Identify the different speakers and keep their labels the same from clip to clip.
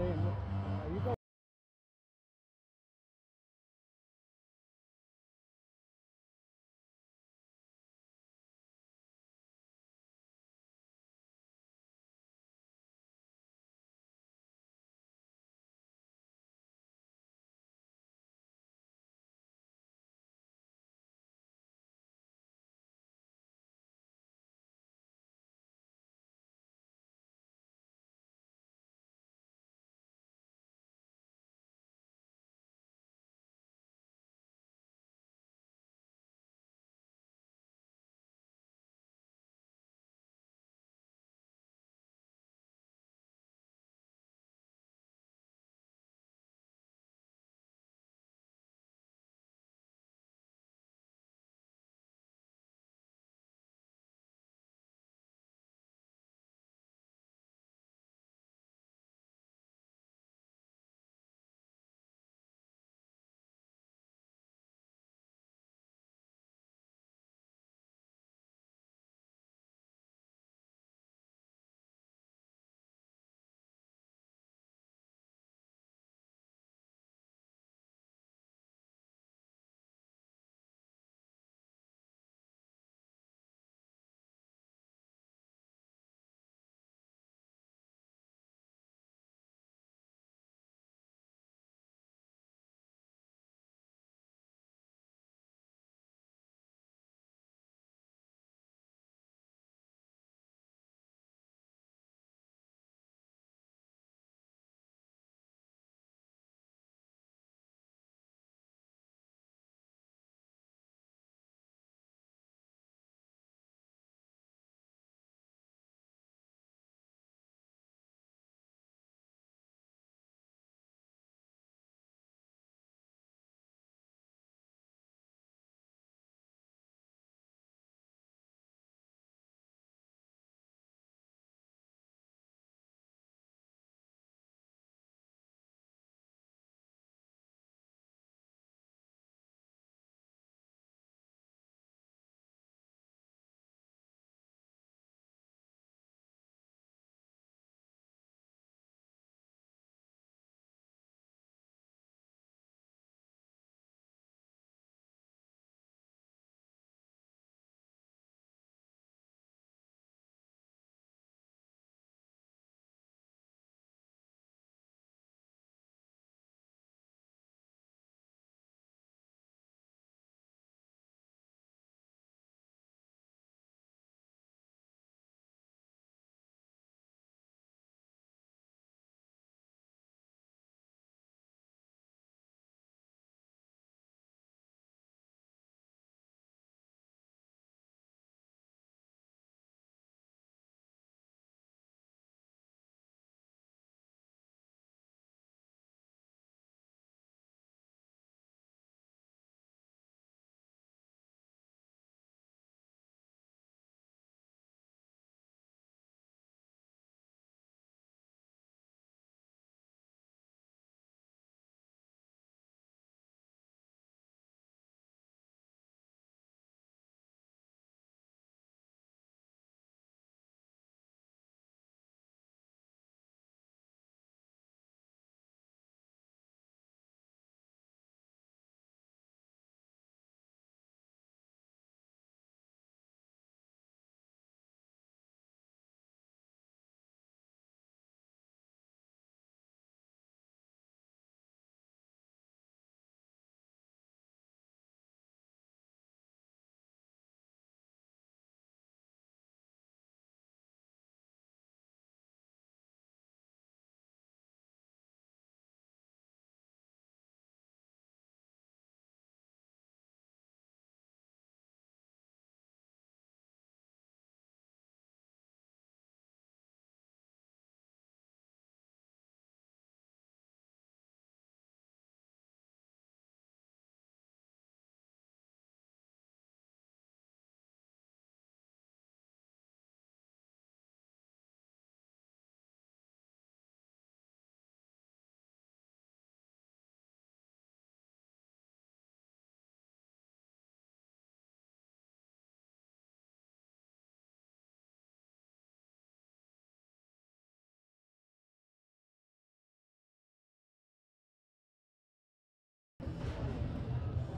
Speaker 1: saying, you go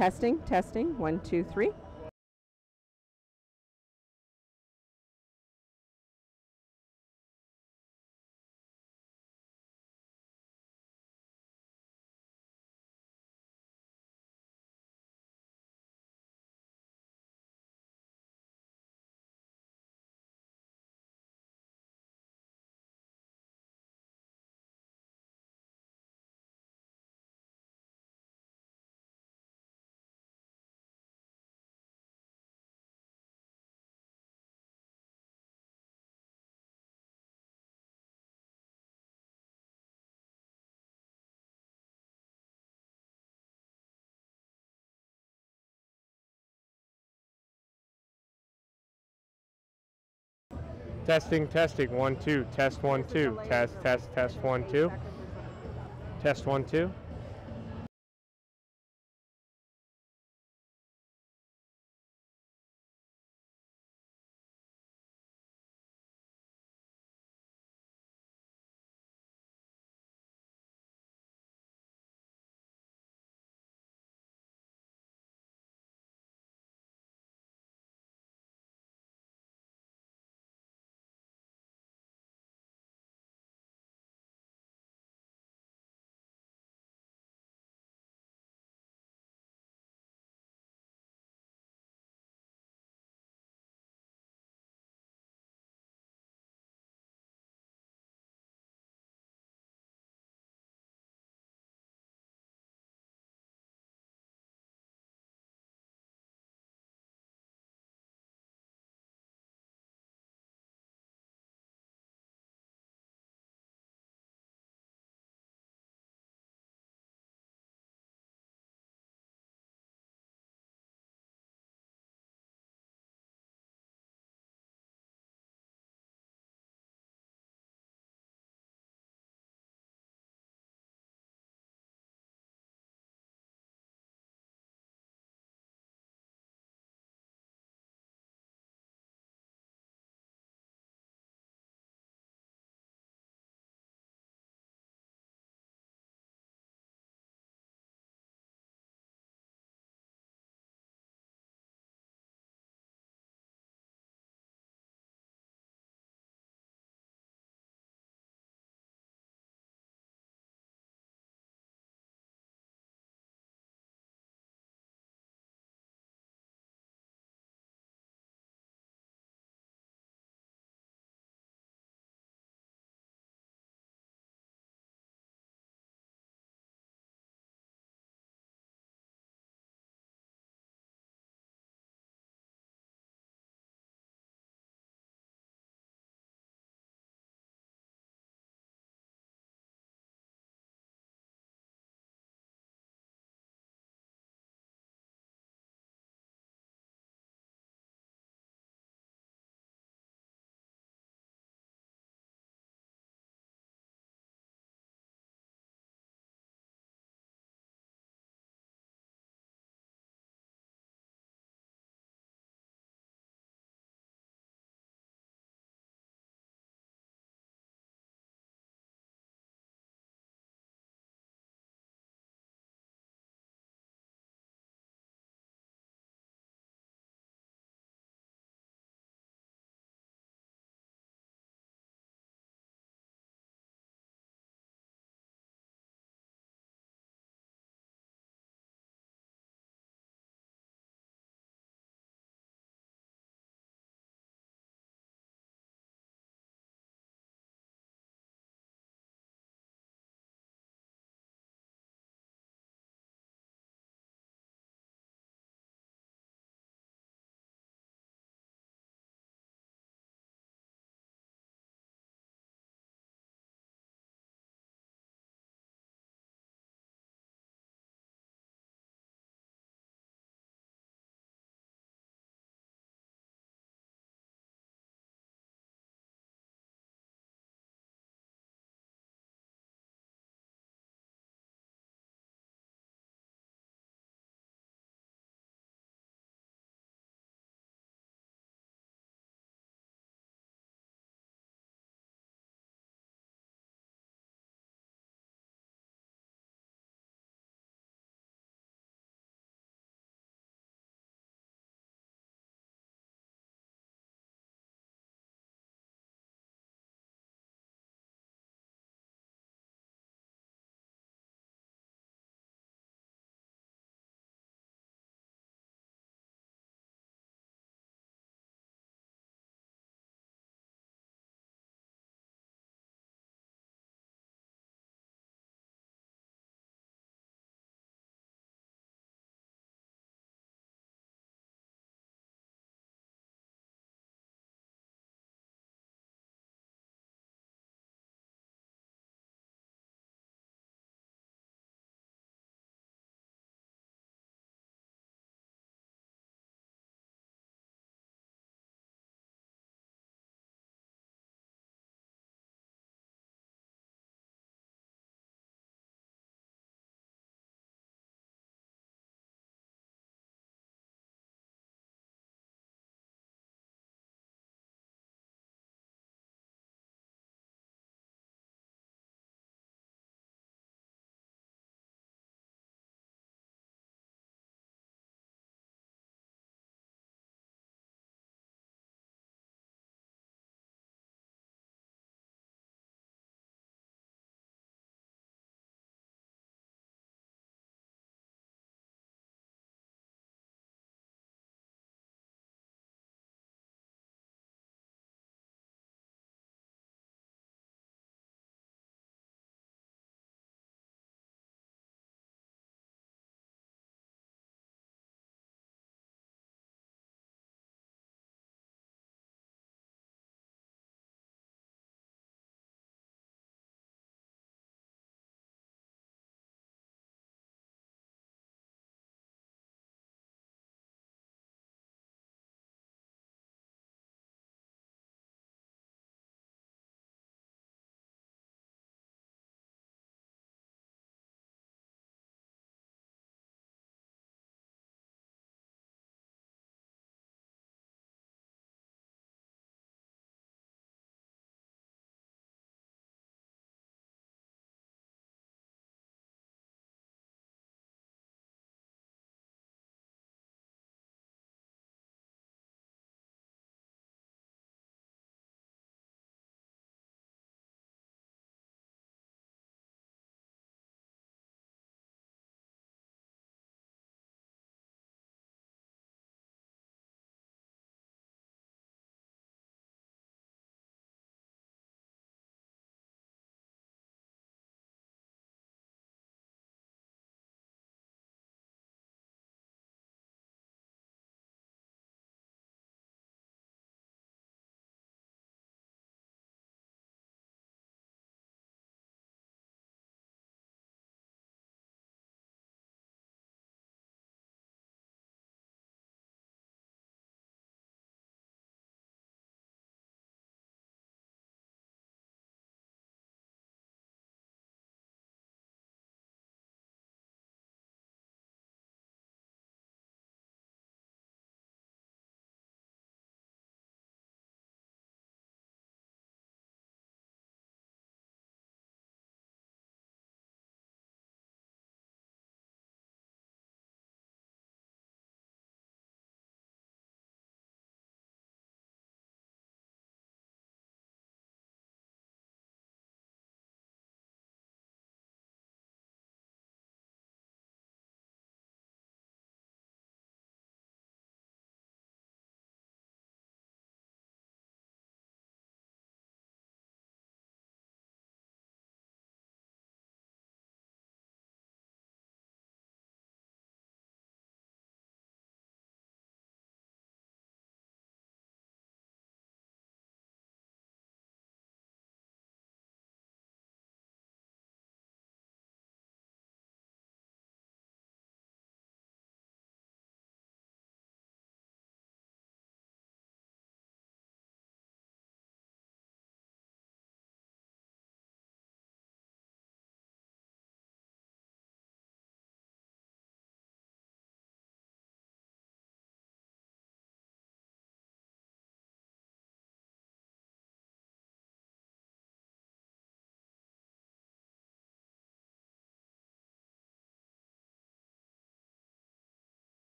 Speaker 1: Testing, testing, 1, 2, 3.
Speaker 2: Testing, testing, 1, 2, test 1, 2, test, 1, 2, test 1, 2.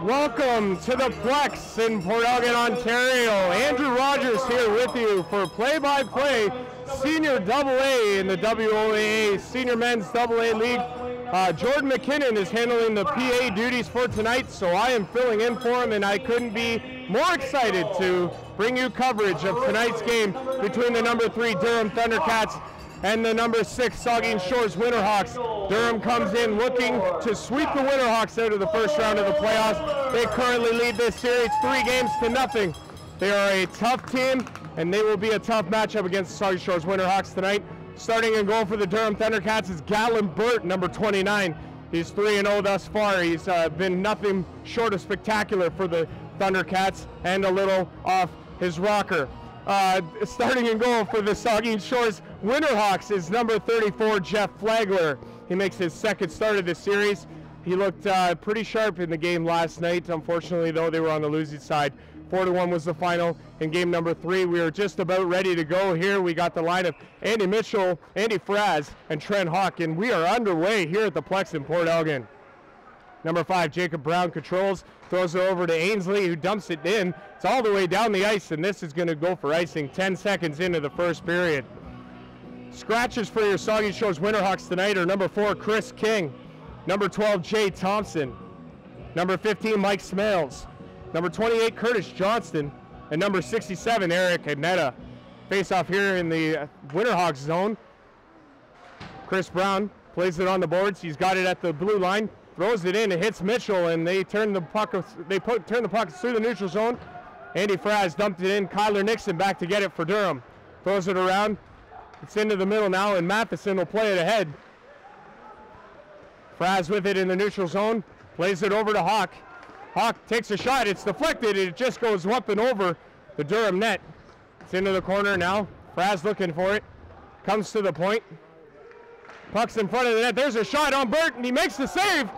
Speaker 2: Welcome to the Plex in Port Elgin, Ontario. Andrew Rodgers here with you for play-by-play Senior AA in the WOAA Senior Men's AA League. Jordan MacKinnon is handling the PA duties for tonight, so I am filling in for him, and I couldn't be more excited to bring you coverage of tonight's game between the number 3 Durham Thundercats and the number 6 Saugeen Shores Winterhawks. Durham comes in looking to sweep the Winterhawks out of the first round of the playoffs. They currently lead this series 3-0. They are a tough team, and they will be a tough matchup against the Saugeen Shores Winterhawks tonight. Starting in goal for the Durham Thundercats is Gallon Burt, number 29. He's 3-0 thus far. He's been nothing short of spectacular for the Thundercats and a little off his rocker. Starting in goal for the Saugeen Shores Winterhawks is number 34, Jeff Flagler. He makes his second start of the series. He looked pretty sharp in the game last night. Unfortunately, though, they were on the losing side. 4-1 was the final in game number 3. We are just about ready to go here. We got the line of Andy Mitchell, Andy Fraz, and Trent Hawk, and we are underway here at the Plex in Port Elgin. Number 5, Jacob Brown controls, throws it over to Ainsley, who dumps it in. It's all the way down the ice, and this is going to go for icing 10 seconds into the first period. Scratches for your Saugeen Shores Winterhawks tonight are number 4, Chris King, number 12, Jay Thompson, number 15, Mike Smales, number 28, Curtis Johnston, and number 67, Eric Anetta. Face off here in the Winterhawks zone. Chris Brown plays it on the boards. He's got it at the blue line, throws it in, it hits Mitchell, and they turn the puck. Turn the puck through the neutral zone. Andy Fraz dumped it in. Kyler Nixon back to get it for Durham. Throws it around. It's into the middle now, and Matheson will play it ahead. Fraz with it in the neutral zone. Plays it over to Hawk. Hawk takes a shot. It's deflected. It just goes up and over the Durham net. It's into the corner now. Fraz looking for it. Comes to the point. Puck's in front of the net. There's a shot on Burt, and he makes the save.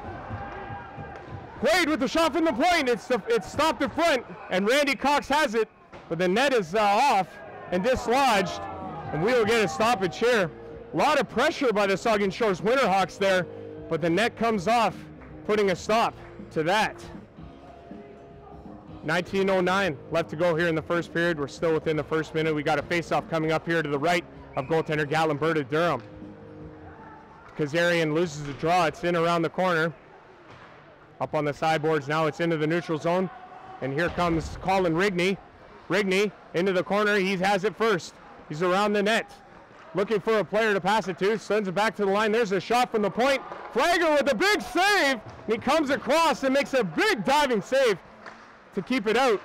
Speaker 2: Quaid with the shot from the point. It's stopped in front, and Randy Cox has it, but the net is off and dislodged, and we will get a stoppage here. A lot of pressure by the Saugeen Shores Winterhawks there, but the net comes off, putting a stop to that. 19:09 left to go here in the first period. We're still within the first minute. We got a face-off coming up here to the right of goaltender Gallon Burt of Durham. Kazarian loses the draw. It's in around the corner. Up on the sideboards now. It's into the neutral zone. And here comes Colin Rigney. Rigney into the corner. He has it first. He's around the net. Looking for a player to pass it to. Sends it back to the line. There's a shot from the point. Flagler with a big save. And he comes across and makes a big diving save to keep it out.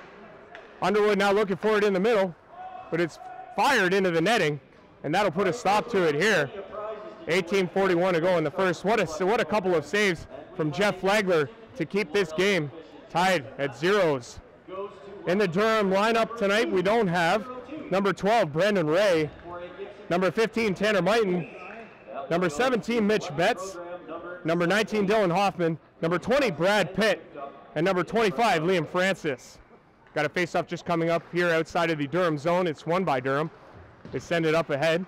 Speaker 2: Underwood now looking for it in the middle. But it's fired into the netting. And that'll put a stop to it here. 18:41 to go in the first. What a couple of saves from Jeff Flagler to keep this game tied at zeros. In the Durham lineup tonight, we don't have number 12, Brendan Ray, number 15, Tanner Mighton, number 17, Mitch Betts, number 19, Dylan Hoffman, number 20, Brad Pitt, and number 25, Liam Francis. Got a face-off just coming up here outside of the Durham zone. It's won by Durham. They send it up ahead.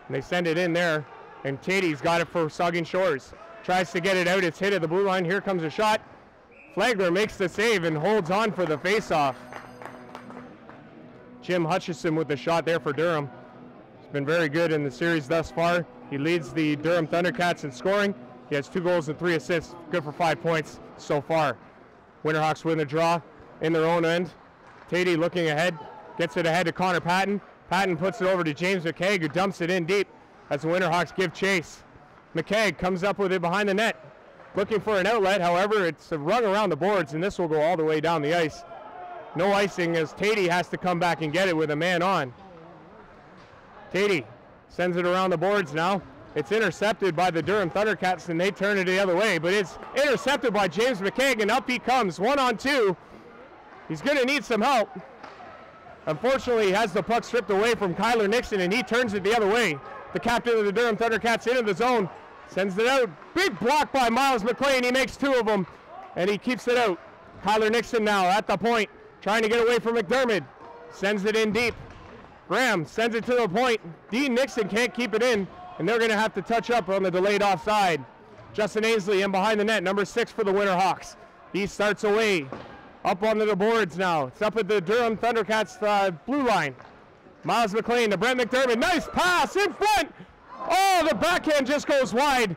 Speaker 2: And they send it in there, and Tatey's got it for Saugeen Shores. Tries to get it out. It's hit at the blue line. Here comes a shot. Flagler makes the save and holds on for the face-off. Jim Hutchison with the shot there for Durham. He's been very good in the series thus far. He leads the Durham Thundercats in scoring. He has 2 goals and 3 assists. Good for 5 points so far. Winterhawks win the draw in their own end. Tatey looking ahead. Gets it ahead to Connor Patton. Patton puts it over to James McKegg, who dumps it in deep as the Winterhawks give chase. McKegg comes up with it behind the net, looking for an outlet. However, it's rung around the boards, and this will go all the way down the ice. No icing as Tatey has to come back and get it with a man on. Tatey sends it around the boards now. It's intercepted by the Durham Thundercats, and they turn it the other way, but it's intercepted by James McKegg, and up he comes, 1-on-2. He's going to need some help. Unfortunately, he has the puck stripped away from Kyler Nixon, and he turns it the other way. The captain of the Durham Thundercats into the zone, sends it out. Big block by Miles McLean. He makes 2 of them, and he keeps it out. Kyler Nixon now at the point, trying to get away from McDermott. Sends it in deep. Graham sends it to the point. Dean Nixon can't keep it in, and they're going to have to touch up on the delayed offside. Justin Ainsley in behind the net, number 6 for the Winterhawks. He starts away, up onto the boards now. It's up at the Durham Thundercats blue line. Miles McLean to Brent McDermott, nice pass in front. Oh, the backhand just goes wide.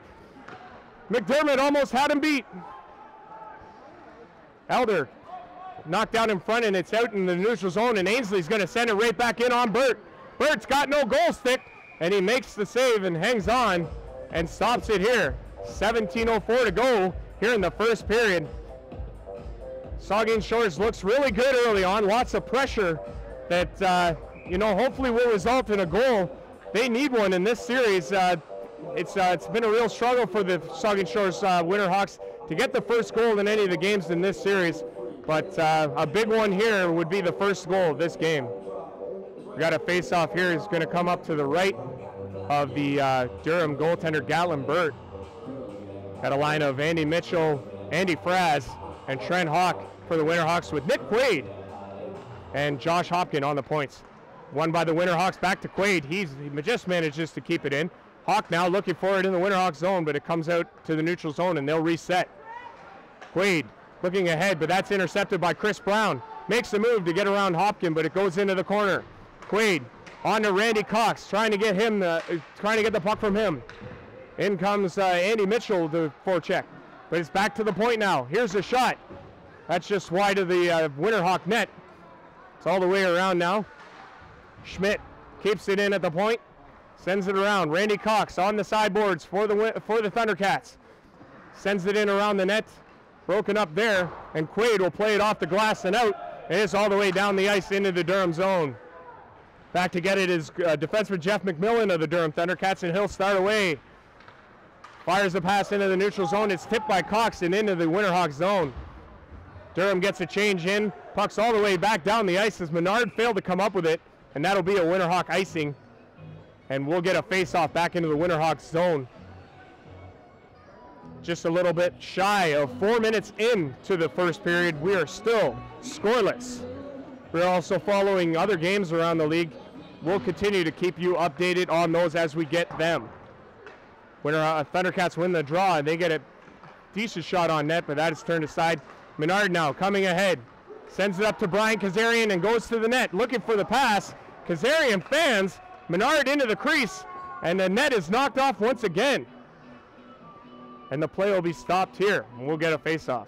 Speaker 2: McDermott almost had him beat. Elder knocked down in front, and it's out in the neutral zone, and Ainsley's going to send it right back in on Burt. Burt's got no goal stick, and he makes the save and hangs on and stops it here. 17:04 to go here in the first period. Saugeen Shores looks really good early on, lots of pressure that hopefully will result in a goal. They need one in this series. It's been a real struggle for the Saugeen Shores Winterhawks to get the first goal in any of the games in this series, but a big one here would be the first goal of this game. We got a face-off here. He's going to come up to the right of the Durham goaltender, Gatlin Burt. Got a line of Andy Mitchell, Andy Fraz, and Trent Hawk for the Winterhawks, with Nick Quaid and Josh Hopkin on the points. Won by the Winterhawks, back to Quaid. He just manages to keep it in. Hawk now looking for it in the Winterhawks zone, but it comes out to the neutral zone, and they'll reset. Quaid looking ahead, but that's intercepted by Chris Brown. Makes the move to get around Hopkin, but it goes into the corner. Quaid on to Randy Cox, trying to get the puck from him. In comes Andy Mitchell to forecheck, but it's back to the point now. Here's a shot. That's just wide of the Winterhawk net. It's all the way around now. Schmidt keeps it in at the point, sends it around. Randy Cox on the sideboards for the Thundercats. Sends it in around the net, broken up there, and Quaid will play it off the glass and out. And it's all the way down the ice into the Durham zone. Back to get it is defenseman Jeff McMillan of the Durham Thundercats, and he'll start away. Fires the pass into the neutral zone. It's tipped by Cox and into the Winterhawks zone. Durham gets a change in. Puck's all the way back down the ice as Menard failed to come up with it, and that'll be a Winterhawk icing. And we'll get a face-off back into the Winterhawks zone. Just a little bit shy of 4 minutes into the first period. We are still scoreless. We're also following other games around the league. We'll continue to keep you updated on those as we get them. Thundercats win the draw, and they get a decent shot on net, but that is turned aside. Menard now coming ahead. Sends it up to Brian Kazarian and goes to the net, looking for the pass. Kazarian fans Menard into the crease, and the net is knocked off once again. And the play will be stopped here, and we'll get a face-off.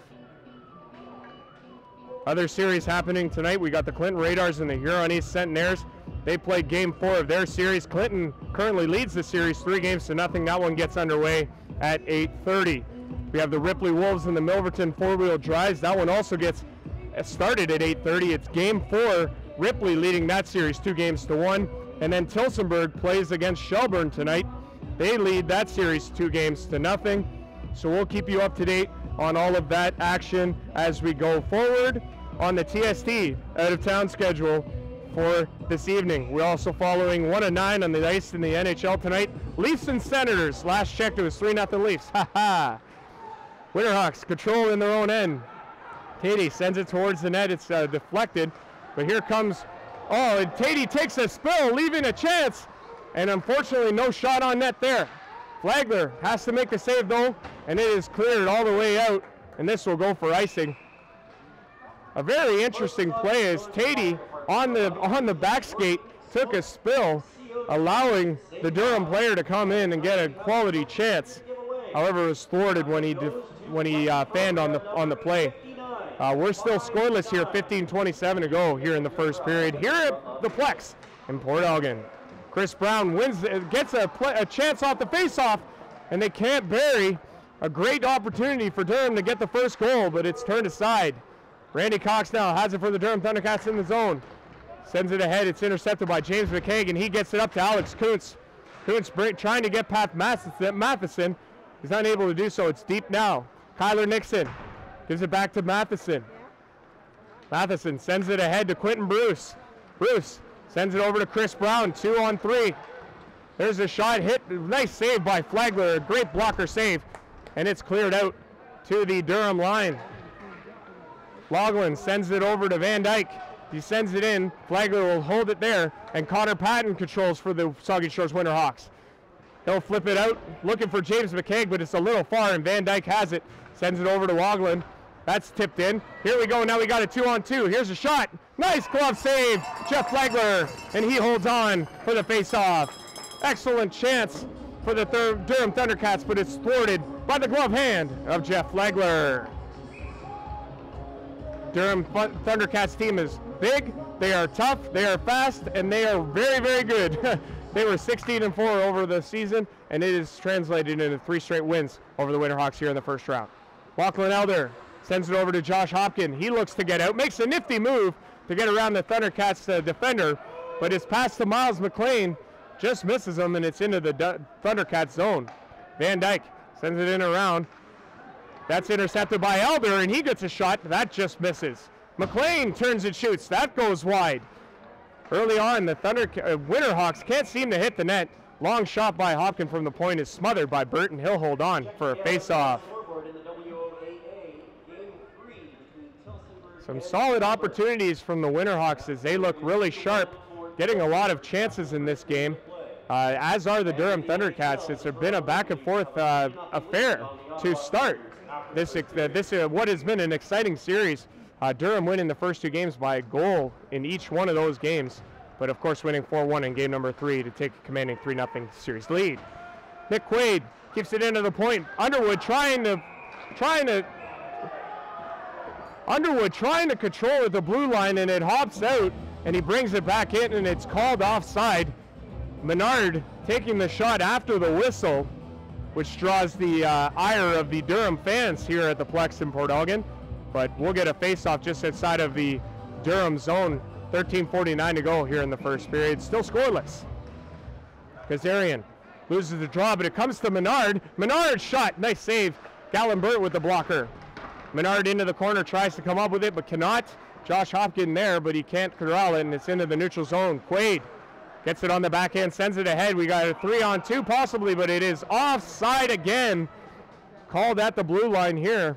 Speaker 2: Other series happening tonight. We got the Clinton Radars and the Huron East Centenaires. They played game 4 of their series. Clinton currently leads the series 3-0. That one gets underway at 8:30. We have the Ripley Wolves and the Milverton four-wheel drives. That one also gets started at 8:30. It's game 4. Ripley leading that series 2-1. And then Tilsonburg plays against Shelburne tonight. They lead that series 2-0. So we'll keep you up to date on all of that action as we go forward on the TST out-of-town schedule for this evening. We're also following 1 of 9 on the ice in the NHL tonight. Leafs and Senators. Last checked, it was 3-0 Leafs. Ha-ha. Winterhawks control in their own end. Tatey sends it towards the net. It's deflected. But here comes, and Tatey takes a spill, leaving a chance. And unfortunately, no shot on net there. Flagler has to make the save though, and it is cleared all the way out, and this will go for icing. A very interesting play as Tatey on the back skate took a spill, allowing the Durham player to come in and get a quality chance. However, it was thwarted when he fanned on the play. We're still scoreless here, 15:27 to go here in the first period. Here at the Plex in Port Elgin. Chris Brown gets a chance off the face-off, and they can't bury a great opportunity for Durham to get the first goal, but it's turned aside. Randy Cox now has it for the Durham Thundercats in the zone. Sends it ahead. It's intercepted by James McKagan. He gets it up to Alex Kuntz. Kuntz trying to get past Matheson. He's unable to do so. It's deep now. Kyler Nixon gives it back to Matheson. Matheson sends it ahead to Quentin Bruce. Bruce sends it over to Chris Brown, 2-on-3. There's a shot hit. Nice save by Flagler. A great blocker save. And it's cleared out to the Durham line. Loughlin sends it over to Van Dyke. He sends it in. Flagler will hold it there. And Connor Patton controls for the Saugeen Shores Winterhawks. He'll flip it out, looking for James McKaig, but it's a little far, and Van Dyke has it. Sends it over to Wogland. That's tipped in. Here we go. Now we got a 2-on-2. Here's a shot. Nice glove save, Jeff Flagler, and he holds on for the face-off. Excellent chance for the Durham Thundercats, but it's thwarted by the glove hand of Jeff Flagler. Durham Thundercats team is big, they are tough, they are fast, and they are very, very good. They were 16-4 over the season, and it is translated into 3 straight wins over the Winterhawks here in the first round. Lachlan Elder sends it over to Josh Hopkin. He looks to get out, makes a nifty move to get around the Thundercats defender, but his pass to Miles McLean just misses him, and it's into the Thundercats zone. Van Dyke sends it in around. That's intercepted by Elder, and he gets a shot. That just misses. McLean turns and shoots. That goes wide. Early on, the Winterhawks can't seem to hit the net. Long shot by Hopkin from the point is smothered by Burton. He'll hold on for a face-off. Some solid opportunities from the Winterhawks as they look really sharp, getting a lot of chances in this game, as are the Durham Thundercats. It's been a back-and-forth affair to start this what has been an exciting series. Durham winning the first 2 games by a goal in each one of those games, but of course winning 4-1 in game number 3 to take a commanding 3-0 series lead. Nick Quaid keeps it into the point. Underwood trying to control at the blue line, and it hops out, and he brings it back in, and it's called offside. Menard taking the shot after the whistle, which draws the ire of the Durham fans here at the Plex in Port Elgin. But we'll get a face-off just outside of the Durham zone. 13:49 to go here in the first period. Still scoreless. Kazarian loses the draw, but it comes to Menard. Menard shot. Nice save. Gallenbert with the blocker. Menard into the corner, tries to come up with it, but cannot. Josh Hopkin there, but he can't corral it, and it's into the neutral zone. Quaid gets it on the backhand, sends it ahead. We got a 3-on-2 possibly, but it is offside again. Called at the blue line here.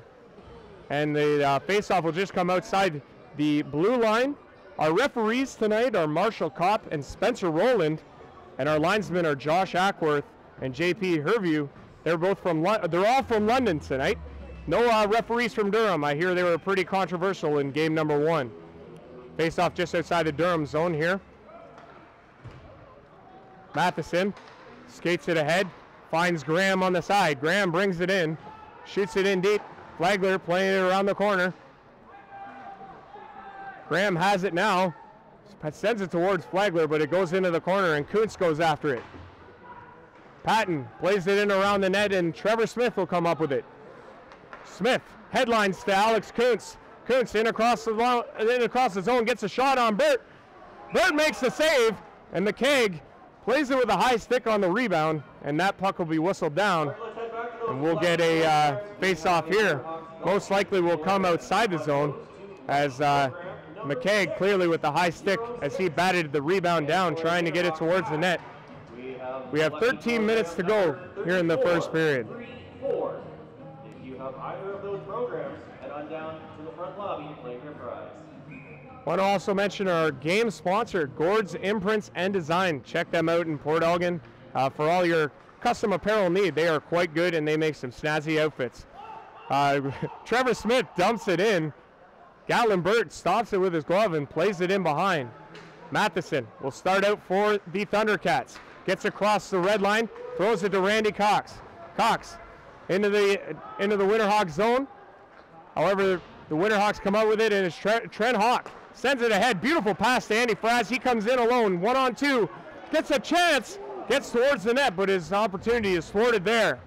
Speaker 2: And the face-off will just come outside the blue line. Our referees tonight are Marshall Kopp and Spencer Rowland, and our linesmen are Josh Ackworth and JP Herview. They're all from London tonight. No referees from Durham. I hear they were pretty controversial in game number 1. Face-off just outside the Durham zone here. Matheson skates it ahead, finds Graham on the side. Graham brings it in, shoots it in deep. Flagler playing it around the corner. Graham has it now. Sends it towards Flagler, but it goes into the corner, and Kuntz goes after it. Patton plays it in around the net, and Trevor Smith will come up with it. Smith headlines to Alex Kuntz. Kuntz in across the zone, gets a shot on Burt. Burt makes the save, and McKaig plays it with a high stick on the rebound, and that puck will be whistled down. And we'll get a face-off here. Most likely will come outside the zone as McKaig clearly with the high stick as he batted the rebound down, trying to get it towards the net. We have 13 minutes to go here in the first period.
Speaker 3: If you have either of those programs, head on down to the front lobby and claim your prize.
Speaker 2: Want to also mention our game sponsor, Gord's Imprints and Design. Check them out in Port Elgin for all your custom apparel need. They are quite good, and they make some snazzy outfits. Trevor Smith dumps it in. Gallenbert stops it with his glove and plays it in behind. Matheson will start out for the Thundercats. Gets across the red line, throws it to Randy Cox. Cox into the Winterhawks zone. However, the Winterhawks come out with it, and it's Trent Hawk sends it ahead. Beautiful pass to Andy Fraz. He comes in alone, 1-on-2, gets a chance. Gets towards the net, but his opportunity is thwarted there.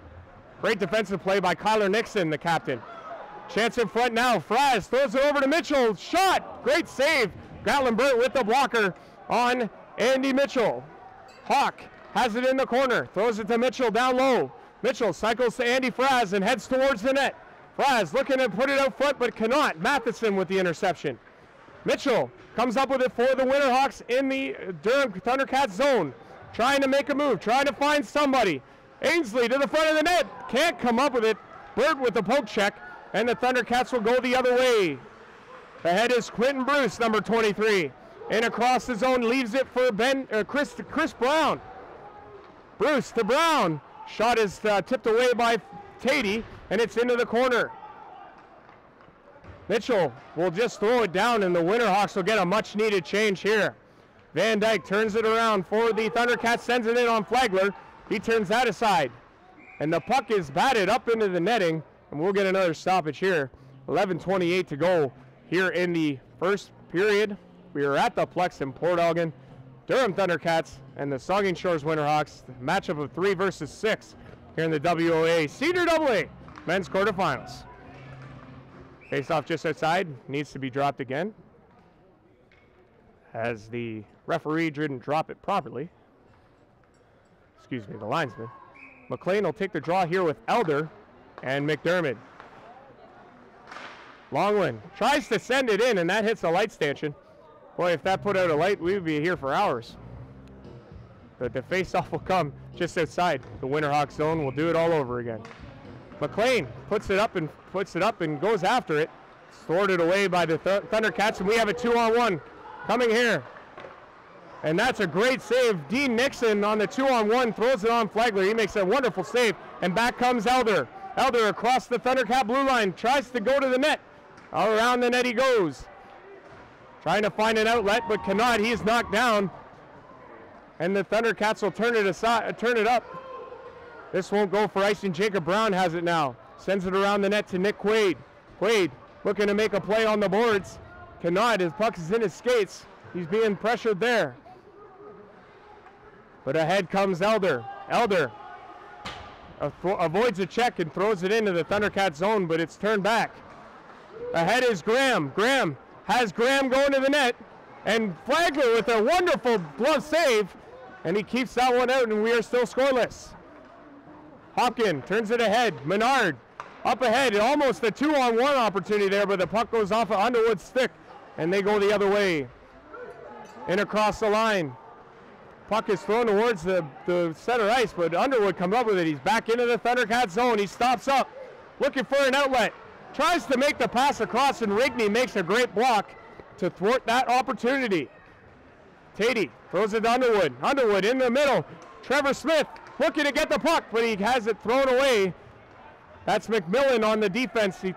Speaker 2: Great defensive play by Kyler Nixon, the captain. Chance in front now. Fraz throws it over to Mitchell. Shot. Great save. Gallenbert with the blocker on Andy Mitchell. Hawk has it in the corner. Throws it to Mitchell down low. Mitchell cycles to Andy Fraz and heads towards the net. Fraz looking to put it out front, but cannot. Matheson with the interception. Mitchell comes up with it for the Winterhawks in the Durham Thundercats zone. Trying to make a move, trying to find somebody. Ainsley to the front of the net, can't come up with it. Burt with the poke check, and the Thundercats will go the other way. Ahead is Quentin Bruce, number 23. In across the zone, leaves it for Chris Brown. Bruce to Brown. Shot is tipped away by Tatey, and it's into the corner. Mitchell will just throw it down, and the Winterhawks will get a much-needed change here. Van Dyke turns it around for the Thundercats, sends it in on Flagler. He turns that aside, and the puck is batted up into the netting, and we'll get another stoppage here. 11:28 to go here in the first period. We are at the Plex in Port Elgin. Durham Thundercats and the Saugeen Shores Winterhawks, matchup of 3 versus 6 here in the WOA Senior AA men's quarterfinals. Face off just outside, needs to be dropped again, as the referee didn't drop it properly. Excuse me, the linesman. McLean will take the draw here with Elder and McDermott. Longland tries to send it in, and that hits a light stanchion. Boy, if that put out a light, we would be here for hours. But the face-off will come just outside the Winterhawks zone. We'll do it all over again. McLean puts it up and goes after it. Thwarted away by the Thundercats, and we have a 2-on-1 coming here. And that's a great save. Dean Nixon on the 2-on-1 throws it on Flagler. He makes a wonderful save, and back comes Elder. Elder across the Thundercat blue line, tries to go to the net. All around the net he goes. Trying to find an outlet, but cannot. He is knocked down. And the Thundercats will turn it up. This won't go for icing. Jacob Brown has it now. Sends it around the net to Nick Quaid. Quaid looking to make a play on the boards. Cannot. His puck is in his skates. He's being pressured there. But ahead comes Elder. Elder avoids a check and throws it into the Thundercat zone, but it's turned back. Ahead is Graham. Graham has Graham going to the net, and Flagler with a wonderful glove save, and he keeps that one out, and we are still scoreless. Hopkin turns it ahead. Menard up ahead, almost a 2-on-1 opportunity there, but the puck goes off of Underwood's stick, and they go the other way. In across the line. Puck is thrown towards the center ice, but Underwood comes up with it. He's back into the Thundercat zone. He stops up, looking for an outlet. Tries to make the pass across, and Rigney makes a great block to thwart that opportunity. Tatey throws it to Underwood. Underwood in the middle. Trevor Smith looking to get the puck, but he has it thrown away. That's McMillan on the defense. He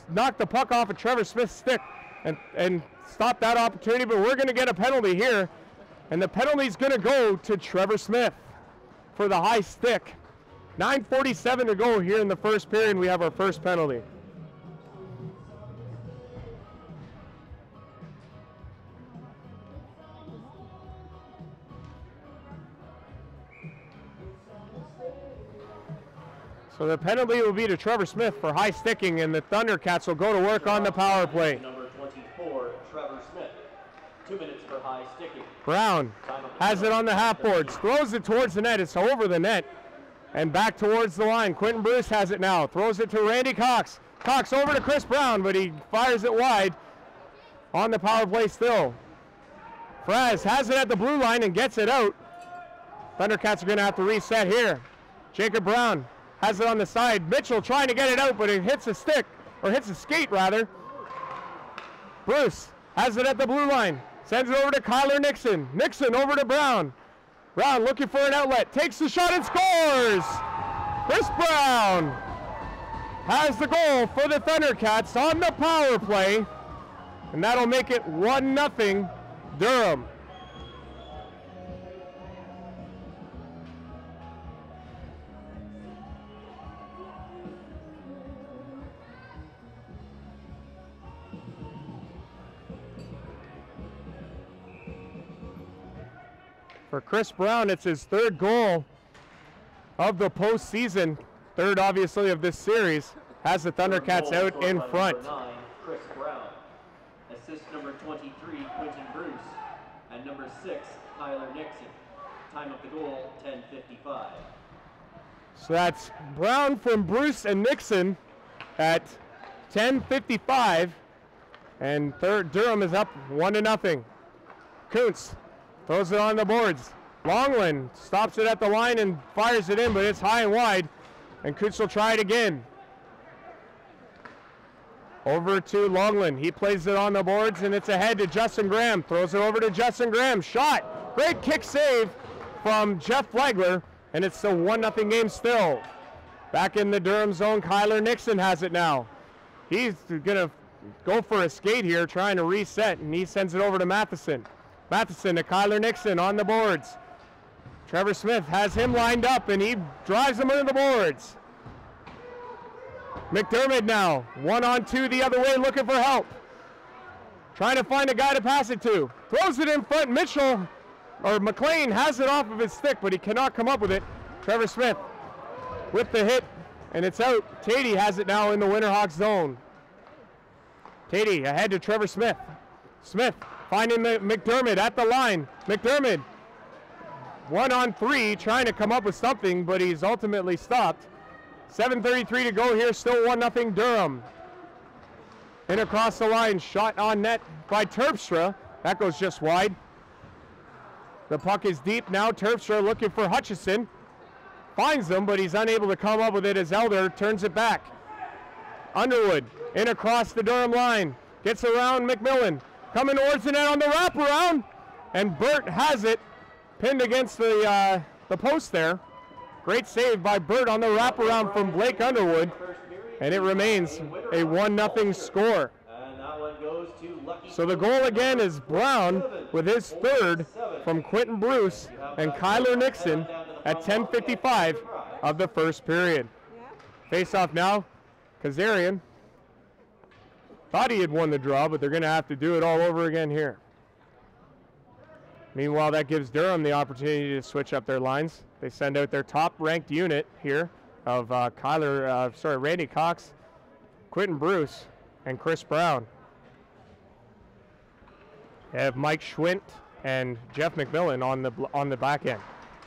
Speaker 2: knocked the puck off of Trevor Smith's stick and stopped that opportunity, but we're going to get a penalty here. And the penalty is going to go to Trevor Smith for the high stick. 9:47 to go here in the first period, and we have our first penalty. So the penalty will be to Trevor Smith for high sticking, and the Thundercats will go to work on the power play.
Speaker 3: Number 24, Trevor Smith. 2 minutes for high sticking.
Speaker 2: Brown has it on the half boards, throws it towards the net. It's over the net and back towards the line. Quentin Bruce has it now, throws it to Randy Cox. Cox over to Chris Brown, but he fires it wide on the power play still. Fraz has it at the blue line and gets it out. Thundercats are going to have to reset here. Jacob Brown has it on the side. Mitchell trying to get it out, but it hits a stick, or hits a skate rather. Bruce has it at the blue line. Sends it over to Kyler Nixon. Nixon over to Brown. Brown looking for an outlet. Takes the shot and scores! Chris Brown has the goal for the Thundercats on the power play. And that'll make it 1-0 Durham. For Chris Brown, it's his third goal of the postseason, third obviously of this series, has the Thundercats out in front.
Speaker 3: Number 9, Chris Brown. Assist number 23, Quentin Bruce. And number 6, Tyler Nixon. Time of the goal, 10:55.
Speaker 2: So that's Brown from Bruce and Nixon at 10:55, and Durham is up 1-0. Kuntz throws it on the boards. Longland stops it at the line and fires it in, but it's high and wide. And Kuntz will try it again. Over to Longland. He plays it on the boards, and it's ahead to Justin Graham. Throws it over to Justin Graham. Shot. Great kick save from Jeff Flagler. and it's a 1-0 game still. Back in the Durham zone, Kyler Nixon has it now. He's gonna go for a skate here, trying to reset, and he sends it over to Matheson. Matheson to Kyler Nixon on the boards. Trevor Smith has him lined up, and he drives him into the boards. McDermott now, 1-on-2 the other way, looking for help. Trying to find a guy to pass it to. Throws it in front. McLean has it off of his stick, but he cannot come up with it. Trevor Smith with the hit, and it's out. Tatey has it now in the Winterhawks zone. Tatey ahead to Trevor Smith. Smith finding McDermott at the line. McDermott 1-on-3, trying to come up with something, but he's ultimately stopped. 7:33 to go here, still 1-0 Durham. In across the line, shot on net by Terpstra. That goes just wide. The puck is deep now. Terpstra looking for Hutchison. Finds him, but he's unable to come up with it as Elder turns it back. Underwood in across the Durham line. Gets around McMillan. Coming towards the net on the wraparound. And Burt has it. Pinned against the post there. Great save by Burt on the wraparound from Blake Underwood. And it remains a 1-0 score. So the goal again is Brown with his third from Quentin Bruce and Kyler Nixon at 10:55 of the first period. Face off now, Kazarian. Thought he had won the draw, but they're going to have to do it all over again here. Meanwhile, that gives Durham the opportunity to switch up their lines. They send out their top-ranked unit here of Randy Cox, Quentin Bruce, and Chris Brown. They have Mike Schwint and Jeff McMillan on the back end.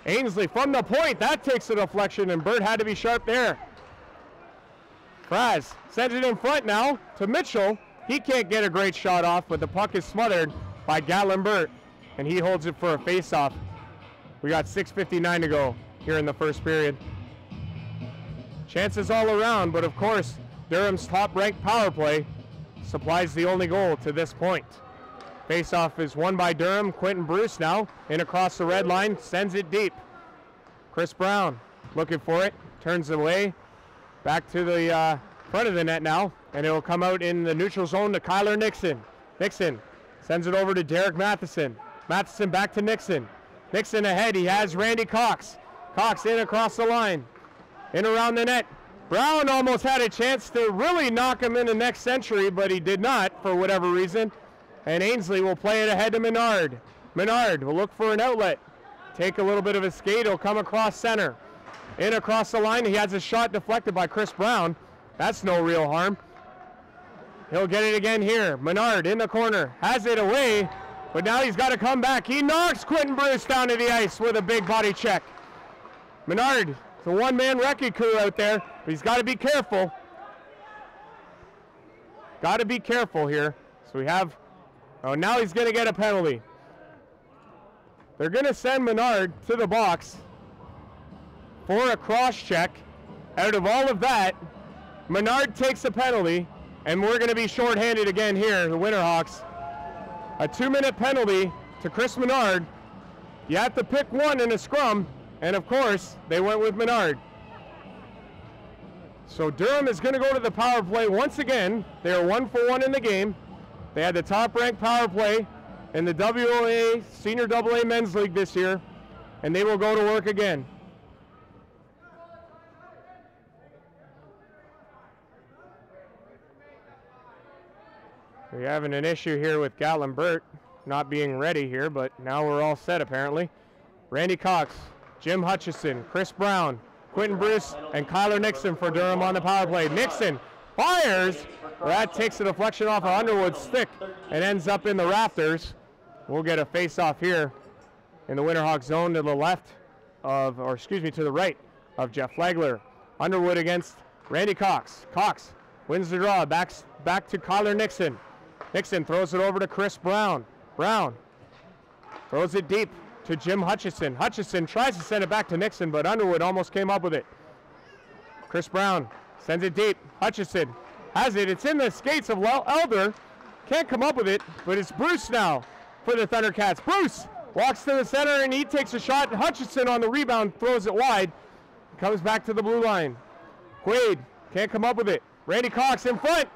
Speaker 2: Ainsley from the point, that takes a deflection, and Burt had to be sharp there. Fraz sends it in front now to Mitchell. He can't get a great shot off, but the puck is smothered by Gatlin Burt, and he holds it for a face-off. We got 6:59 to go here in the first period. Chances all around, but of course, Durham's top-ranked power play supplies the only goal to this point. Face-off is won by Durham. Quentin Bruce now in across the red line, sends it deep. Chris Brown looking for it, turns it away. Back to the front of the net now, and it will come out in the neutral zone to Kyler Nixon. Nixon sends it over to Derek Matheson. Matheson back to Nixon. Nixon ahead, he has Randy Cox. Cox in across the line. In around the net. Brown almost had a chance to really knock him into next century, but he did not for whatever reason. And Ainsley will play it ahead to Menard. Menard will look for an outlet. Take a little bit of a skate, he'll come across center. In across the line, he has a shot deflected by Chris Brown. That's no real harm. He'll get it again here. Menard in the corner, has it away, but now he's got to come back. He knocks Quentin Bruce down to the ice with a big body check. Menard, it's a one-man wrecking crew out there, but he's got to be careful. Got to be careful here. So we have, oh, now he's going to get a penalty. They're going to send Menard to the box for a cross check. Out of all of that, Menard takes a penalty, and we're going to be shorthanded again here, the Winterhawks. A 2-minute penalty to Chris Menard. You have to pick one in a scrum, and of course, they went with Menard. So Durham is going to go to the power play once again. They are 1 for 1 in the game. They had the top-ranked power play in the WOA Senior AA Men's League this year, and they will go to work again. We're having an issue here with Gatlin Burt not being ready here, but now we're all set apparently. Randy Cox, Jim Hutchison, Chris Brown, Quentin Bruce, and Kyler Nixon for Durham on the power play. Nixon fires. That takes a deflection off of Underwood's stick and ends up in the rafters. We'll get a face-off here in the Winterhawks zone to the left of, or excuse me, to the right of Jeff Flagler. Underwood against Randy Cox. Cox wins the draw, back to Kyler Nixon. Nixon throws it over to Chris Brown. Brown throws it deep to Jim Hutchison. Hutchison tries to send it back to Nixon, but Underwood almost came up with it. Chris Brown sends it deep. Hutchison has it. It's in the skates of Elder. Can't come up with it, but it's Bruce now for the Thundercats. Bruce walks to the center, and he takes a shot. Hutchinson on the rebound, throws it wide. Comes back to the blue line. Quaid can't come up with it. Randy Cox in front.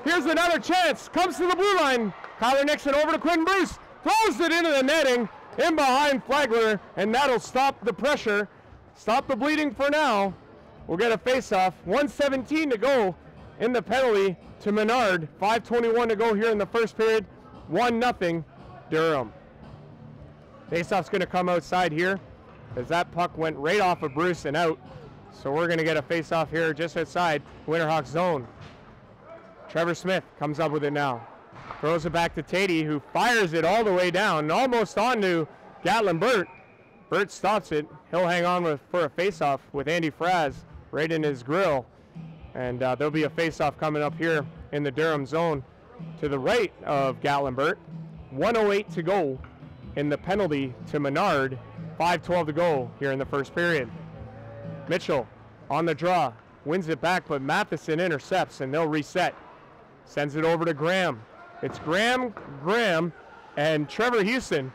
Speaker 2: Here's another chance. Comes to the blue line. Kyler Nixon over to Quentin Bruce. Throws it into the netting. In behind Flagler, and that'll stop the pressure. Stop the bleeding for now. We'll get a face-off. 1:17 to go in the penalty to Menard. 5:21 to go here in the first period. 1-0 Durham. Face-off's going to come outside here as that puck went right off of Bruce and out. So we're going to get a face-off here just outside Winterhawks zone. Trevor Smith comes up with it now. Throws it back to Tatey, who fires it all the way down, almost onto Gatlin Burt. Burt stops it. He'll hang on for a face-off with Andy Fraz right in his grill. And there'll be a face-off coming up here in the Durham zone to the right of Gatlin Burt. 1:08 to go in the penalty to Menard. 5:12 to go here in the first period. Mitchell on the draw, wins it back, but Matheson intercepts, and they'll reset. Sends it over to Graham. It's Graham, and Trevor Houston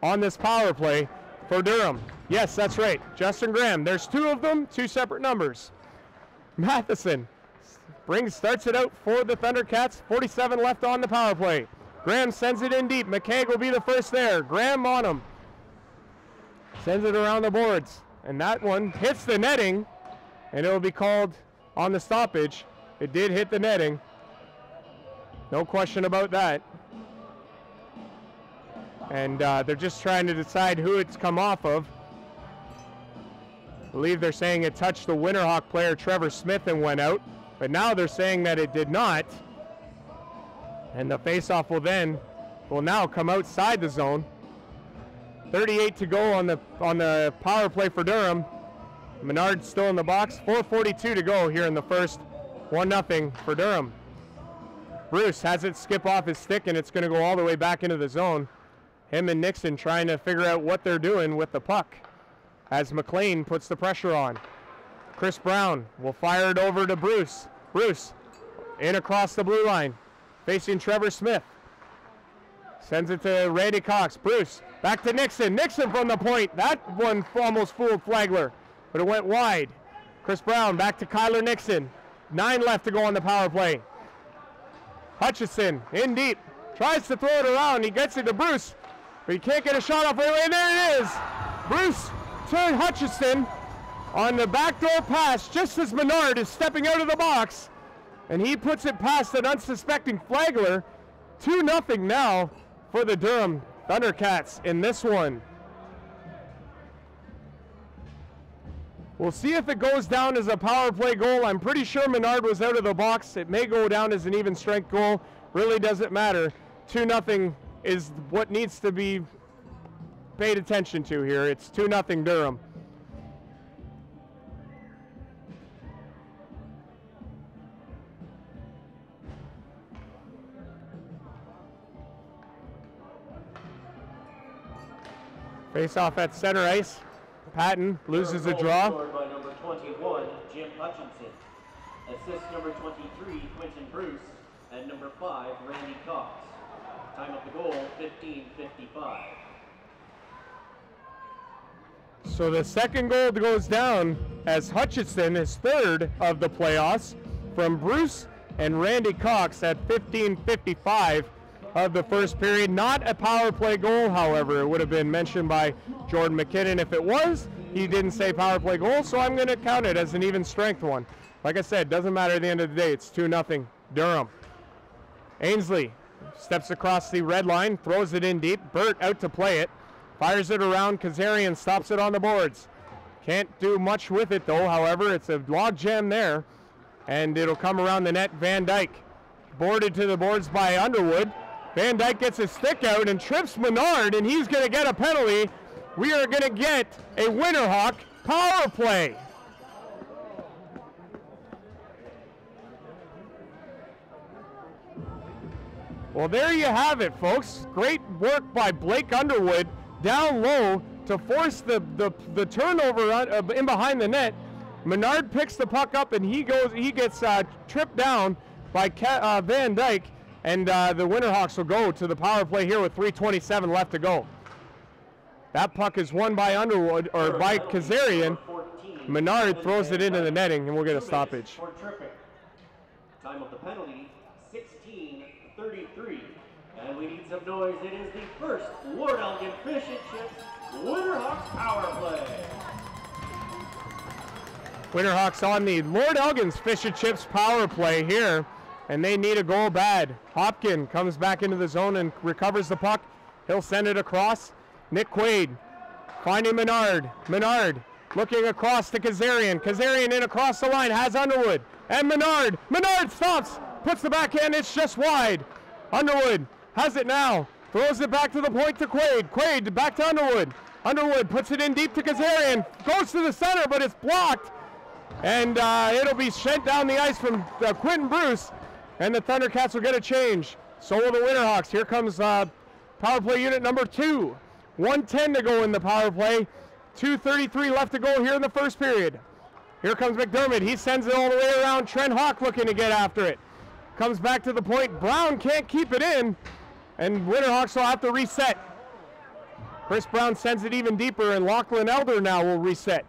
Speaker 2: on this power play for Durham. Yes, that's right, Justin Graham. There's two of them, two separate numbers. Matheson starts it out for the Thundercats. 47 left on the power play. Graham sends it in deep. McCaig will be the first there. Graham on him. Sends it around the boards. And that one hits the netting, and it will be called on the stoppage. It did hit the netting. No question about that. And they're just trying to decide who it's come off of. I believe they're saying it touched the Winterhawk player Trevor Smith and went out, but now they're saying that it did not. And the faceoff will now come outside the zone. 38 to go on the power play for Durham. Menard still in the box. 4:42 to go here in the first. 1-0 for Durham. Bruce has it skip off his stick, and it's going to go all the way back into the zone. Him and Nixon trying to figure out what they're doing with the puck as McLean puts the pressure on. Chris Brown will fire it over to Bruce. Bruce in across the blue line, facing Trevor Smith. Sends it to Randy Cox. Bruce back to Nixon. Nixon from the point. That one almost fooled Flagler, but it went wide. Chris Brown back to Kyler Nixon. 9 left to go on the power play. Hutchison in deep, tries to throw it around. He gets it to Bruce, but he can't get a shot off right away. And there it is. Bruce to Hutchison on the backdoor pass just as Menard is stepping out of the box, and he puts it past an unsuspecting Flagler. 2-0 now for the Durham Thundercats in this one. We'll see if it goes down as a power play goal. I'm pretty sure Menard was out of the box. It may go down as an even strength goal. Really doesn't matter. 2-0 is what needs to be paid attention to here. It's 2-0 Durham. Face off at center ice. Patton loses the draw.
Speaker 3: Scored by number 21, Jim Hutchinson. Assist number 23, Quentin Bruce. And number 5, Randy Cox. Time of the goal, 15:55.
Speaker 2: So the second goal goes down as Hutchinson is third of the playoffs from Bruce and Randy Cox at 15:55 of the first period. Not a power play goal, however. It would have been mentioned by Jordan MacKinnon if it was. He didn't say power play goal, so I'm going to count it as an even strength one. Like I said, doesn't matter at the end of the day. It's 2-0 Durham. Ainsley steps across the red line, throws it in deep. Burt out to play it. Fires it around. Kazarian stops it on the boards. Can't do much with it, though. However, it's a log jam there, and it'll come around the net. Van Dyke boarded to the boards by Underwood. Van Dyke gets his stick out and trips Menard, and he's going to get a penalty. We are going to get a Winterhawk power play. Well, there you have it, folks. Great work by Blake Underwood down low to force the turnover in behind the net. Menard picks the puck up, and he gets tripped down by Van Dyke. And the Winterhawks will go to the power play here with 3:27 left to go. That puck is won by Underwood, or by Kazarian. Menard throws it into the netting, and we'll get a stoppage.
Speaker 3: Time of the penalty, 16:33. And we need some noise. It is the first Lord Elgin Fish and Chips Winterhawks power play.
Speaker 2: Winterhawks on the Lord Elgin's Fish and Chips power play here, and they need a goal bad. Hopkin comes back into the zone and recovers the puck. He'll send it across. Nick Quaid finding Menard. Menard looking across to Kazarian. Kazarian in across the line, has Underwood. And Menard. Menard stops, puts the backhand, it's just wide. Underwood has it now. Throws it back to the point to Quaid. Quaid back to Underwood. Underwood puts it in deep to Kazarian. Goes to the center, but it's blocked. And it'll be sent down the ice from Quentin Bruce. And the Thundercats will get a change. So will the Winterhawks. Here comes power play unit number 2. 1:10 to go in the power play. 2:33 left to go here in the first period. Here comes McDermott. He sends it all the way around. Trent Hawk looking to get after it. Comes back to the point. Brown can't keep it in. And Winterhawks will have to reset. Chris Brown sends it even deeper, and Lachlan Elder now will reset.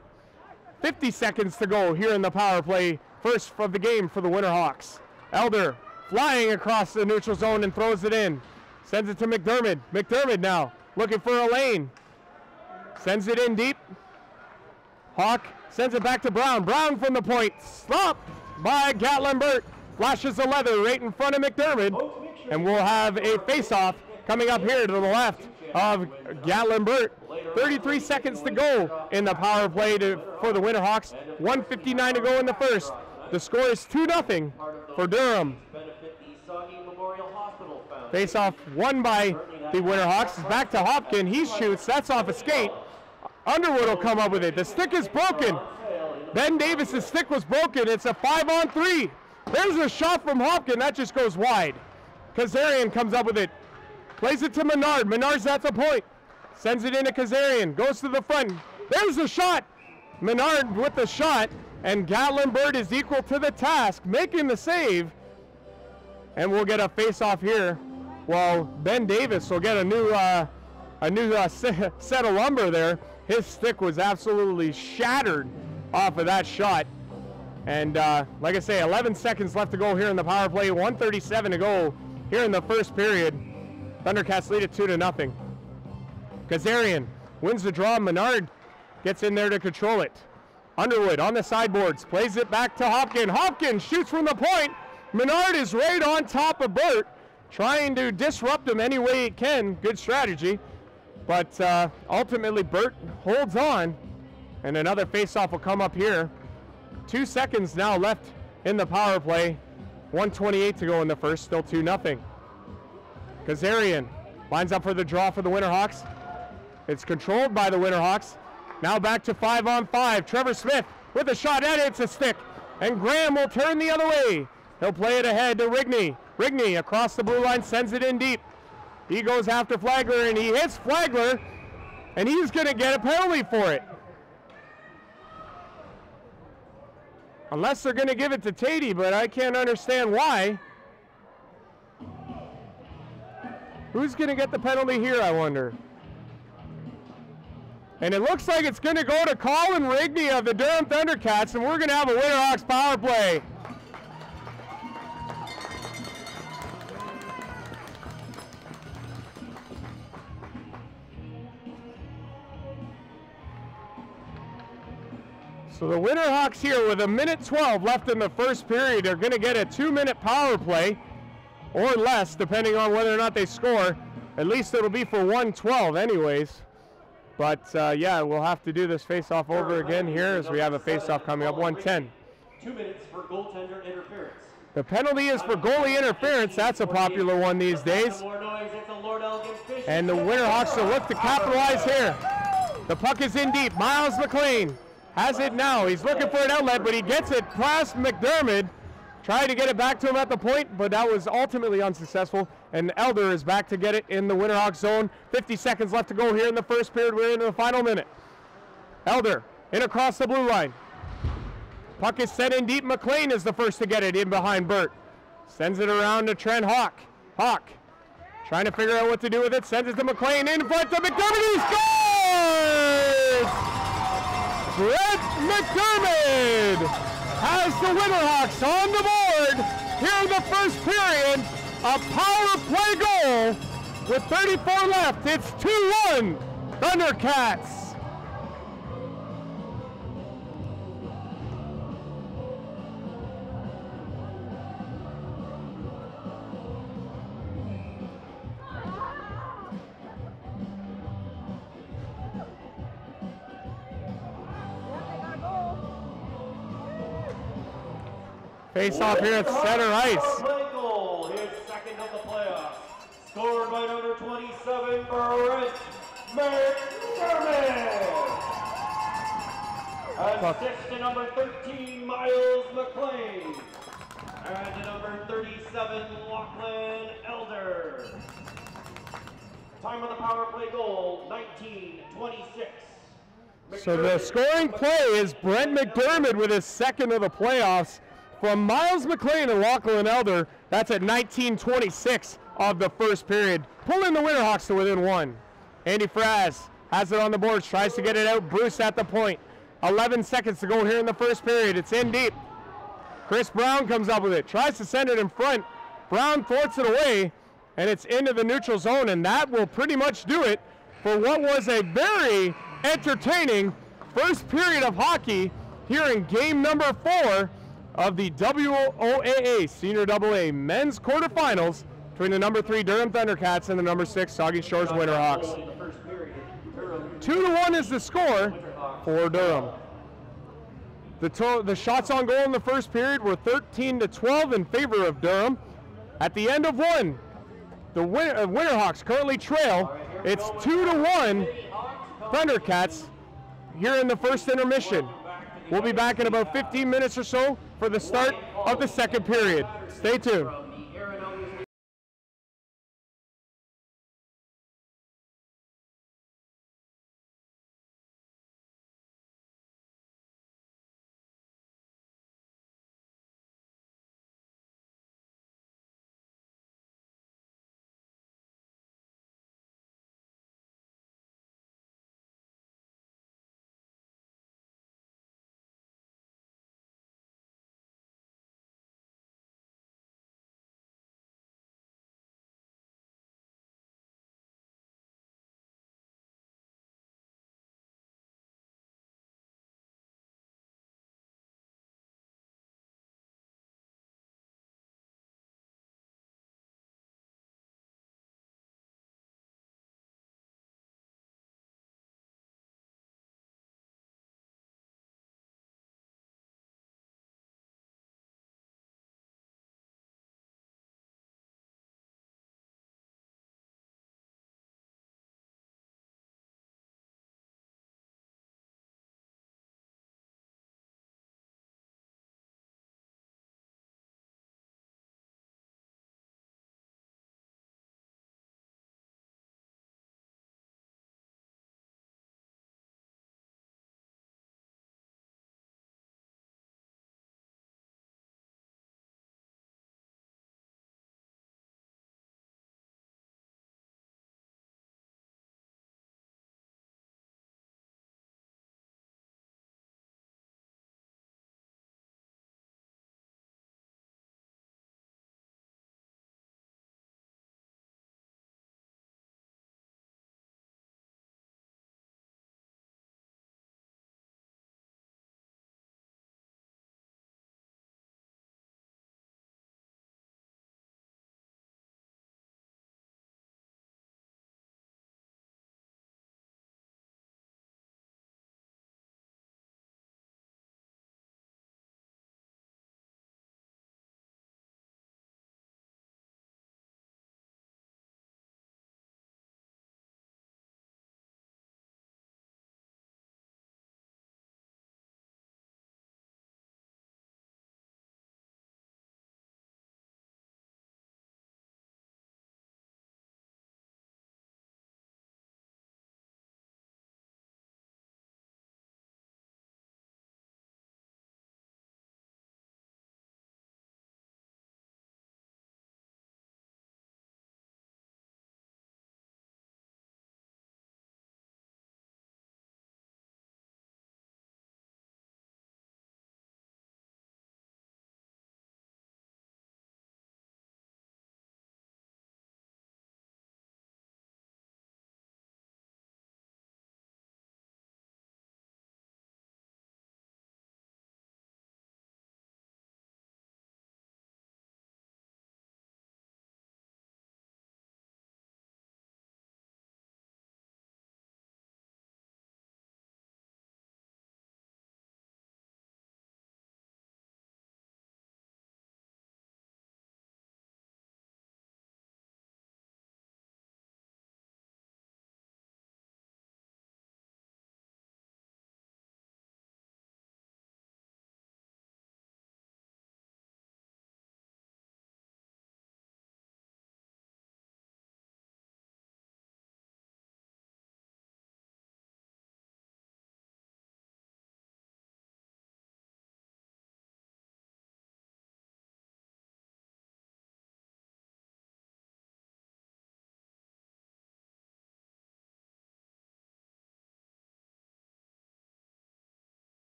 Speaker 2: 50 seconds to go here in the power play. First of the game for the Winterhawks. Elder flying across the neutral zone and throws it in. Sends it to McDermott. McDermott now looking for a lane. Sends it in deep. Hawk sends it back to Brown. Brown from the point. Stopped by Gatlin Burt. Flashes the leather right in front of McDermott. And we'll have a face-off coming up here to the left of Gatlin Burt. 33 seconds to go in the power play for the Winterhawks. 1:59 to go in the first. The score is 2-0 for Durham. Face-off won by the Winterhawks. Back to Hopkin. He shoots. That's off a skate. Underwood will come up with it. The stick is broken. Ben Davis's stick was broken. It's a 5-on-3. There's a shot from Hopkin. That just goes wide. Kazarian comes up with it. Plays it to Menard. Menard's at the point. Sends it into Kazarian. Goes to the front. There's the shot. Menard with the shot. And Gatlin Bird is equal to the task, making the save. And we'll get a face-off here. Well, Ben Davis will get a new set of lumber there. His stick was absolutely shattered off of that shot. And like I say, 11 seconds left to go here in the power play. 1:37 to go here in the first period. Thundercats lead it 2-0. Kazarian wins the draw. Menard gets in there to control it. Underwood on the sideboards, plays it back to Hopkin. Hopkin shoots from the point. Menard is right on top of Burt, trying to disrupt him any way he can. Good strategy. But ultimately Burt holds on, and another faceoff will come up here. 2 seconds now left in the power play. 1:28 to go in the first, still 2-0. Kazarian lines up for the draw for the Winterhawks. It's controlled by the Winterhawks. Now back to 5-on-5. Trevor Smith with a shot, and it's a stick. And Graham will turn the other way. He'll play it ahead to Rigney. Rigney across the blue line, sends it in deep. He goes after Flagler, and he hits Flagler, and he's going to get a penalty for it. Unless they're going to give it to Tatey, but I can't understand why. Who's going to get the penalty here, I wonder? And it looks like it's going to go to Colin Rigney of the Durham Thundercats, and we're going to have a Winterhawks power play. So the Winterhawks here with 1:12 left in the first period are going to get a 2-minute power play or less, depending on whether or not they score. At least it'll be for 1:12 anyways. But yeah, we'll have to do this face-off over again here as we have a face-off coming up. 1:10.
Speaker 3: 2 minutes for goaltender interference.
Speaker 2: The penalty is for goalie interference. That's a popular one these days. And the Winterhawks will look to capitalize here. The puck is in deep. Miles McLean has it now. He's looking for an outlet, but he gets it past McDermott. Tried to get it back to him at the point, but that was ultimately unsuccessful. And Elder is back to get it in the Winterhawks zone. 50 seconds left to go here in the first period. We're into the final minute. Elder in across the blue line. Puck is set in deep. McLean is the first to get it in behind Burt. Sends it around to Trent Hawk. Hawk trying to figure out what to do with it. Sends it to McLean in front to McDermott. He scores! Brent McDermott has the Winterhawks on the board here in the first period. A power play goal with 34 left. It's 2-1 Thundercats. Face off here at center ice.
Speaker 3: Play goal, his second of the playoffs. Scored by number 27, Brent McDermott. Assist to number 13, Miles McLean. And to number 37, Lachlan Elder. Time on the power play goal, 19-26.
Speaker 2: So the scoring play is Brent McDermott with his second of the playoffs from Miles McLean and Lachlan Elder. That's at 19:26 of the first period, pulling the Winterhawks to within one. Andy Fraz has it on the boards, tries to get it out. Bruce at the point. 11 seconds to go here in the first period. It's in deep. Chris Brown comes up with it, tries to send it in front. Brown thwarts it away, and it's into the neutral zone, and that will pretty much do it for what was a very entertaining first period of hockey here in game number 4 of the WOAA Senior AA Men's Quarterfinals between the number 3 Durham Thundercats and the number 6 Saugeen Shores Winterhawks. 2-1 is the score for Durham. The shots on goal in the first period were 13-12 in favor of Durham. At the end of one, the Winterhawks currently trail. It's 2-1 Thundercats here in the first intermission. We'll be back in about 15 minutes or so for the start of the second period. Stay tuned.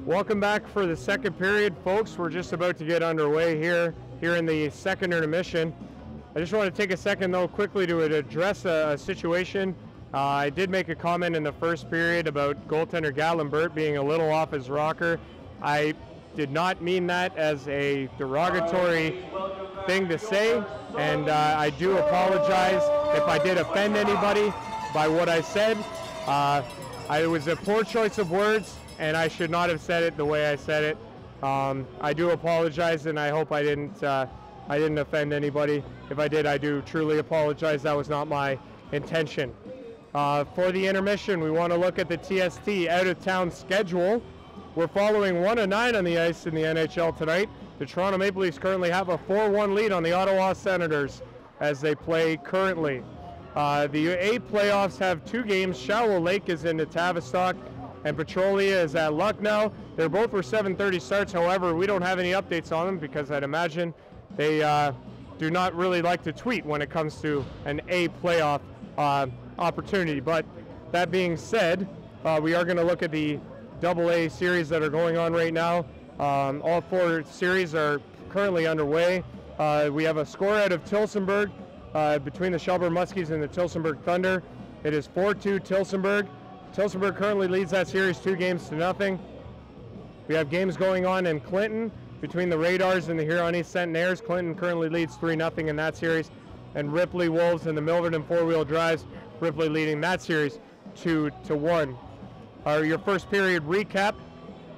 Speaker 2: Welcome back for the second period, folks. We're just about to get underway here in the second intermission. I just want to take a second, though, quickly to address a situation. I did make a comment in the first period about goaltender Gatlinbert being a little off his rocker. I did not mean that as a derogatory thing to say, and I do apologize if I did offend anybody by what I said. It was a poor choice of words, and I should not have said it the way I said it. I do apologize, and I hope I didn't offend anybody. If I did, I do truly apologize. That was not my intention. For the intermission, we want to look at the TST out-of-town schedule. We're following 1-9 on the ice in the NHL tonight. The Toronto Maple Leafs currently have a 4-1 lead on the Ottawa Senators as they play currently. The A playoffs have 2 games. Shallow Lake is in the Tavistock, and Petrolia is at Lucknow. They both were 7:30 starts. However, we don't have any updates on them because I'd imagine they do not really like to tweet when it comes to an A playoff opportunity. But that being said, we are going to look at the AA series that are going on right now. All 4 series are currently underway. We have a score out of Tillsonburg between the Shelburne Muskies and the Tillsonburg Thunder. It is 4-2 Tillsonburg. Tillsonburg currently leads that series 2-0. We have games going on in Clinton between the Radars and the Huron East Centenaires. Clinton currently leads 3-0 in that series. And Ripley Wolves and the Milverton Four-Wheel Drives, Ripley leading that series 2-1. Your first period recap.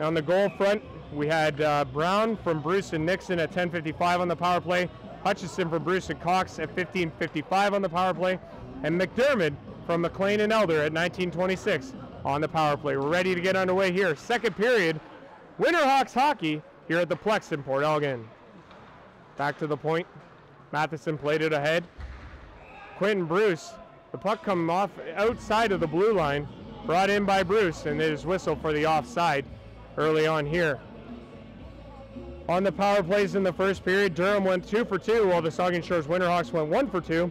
Speaker 2: On the goal front, we had Brown from Bruce and Nixon at 10:55 on the power play, Hutchison from Bruce and Cox at 15:55 on the power play, and McDermott from McLean and Elder at 19:26 on the power play. We're ready to get underway here. Second period, Winterhawks hockey here at the Plex in Port Elgin. Back to the point. Matheson played it ahead. Quentin Bruce, the puck come off outside of the blue line, brought in by Bruce, and it is whistled for the offside early on here. On the power plays in the first period, Durham went 2 for 2, while the Saugeen Shores Winterhawks went 1 for 2.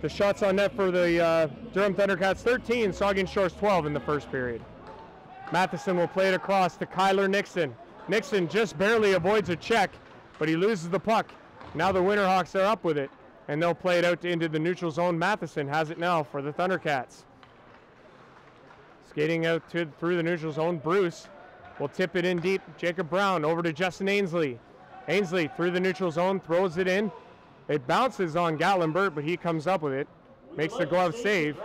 Speaker 2: The shots on net for the Durham Thundercats 13, Saugeen Shores 12 in the first period. Matheson will play it across to Kyler Nixon. Nixon just barely avoids a check, but he loses the puck. Now the Winterhawks are up with it, and they'll play it out into the neutral zone. Matheson has it now for the Thundercats. Skating out through the neutral zone, Bruce will tip it in deep. Jacob Brown over to Justin Ainsley. Ainsley through the neutral zone, throws it in. It bounces on Gatlinbert, but he comes up with it, makes the glove save,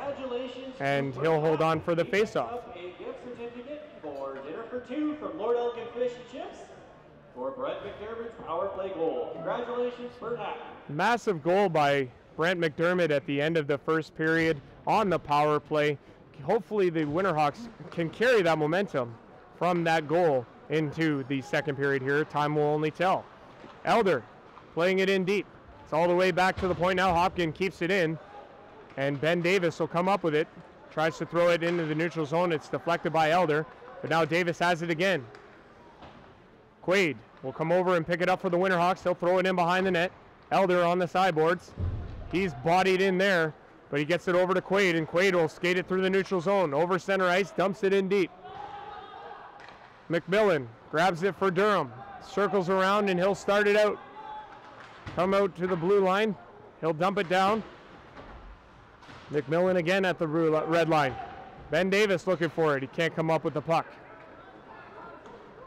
Speaker 2: and he'll hold on for the faceoff.
Speaker 3: A gift certificate for dinner for 2 from Lord Elgin Fish and Chips for Brent McDermott's power play goal. Congratulations, Bernat.
Speaker 2: Massive goal by Brent McDermott at the end of the first period on the power play. Hopefully the Winterhawks can carry that momentum from that goal into the second period here. Time will only tell. Elder playing it in deep. It's all the way back to the point now. Hopkins keeps it in, and Ben Davis will come up with it. Tries to throw it into the neutral zone. It's deflected by Elder, but now Davis has it again. Quaid will come over and pick it up for the Winterhawks. He'll throw it in behind the net. Elder on the sideboards. He's bodied in there, but he gets it over to Quaid, and Quaid will skate it through the neutral zone. Over center ice, dumps it in deep. McMillan grabs it for Durham. Circles around, and he'll start it out. Come out to the blue line. He'll dump it down. McMillan again at the red line. Ben Davis looking for it. He can't come up with the puck.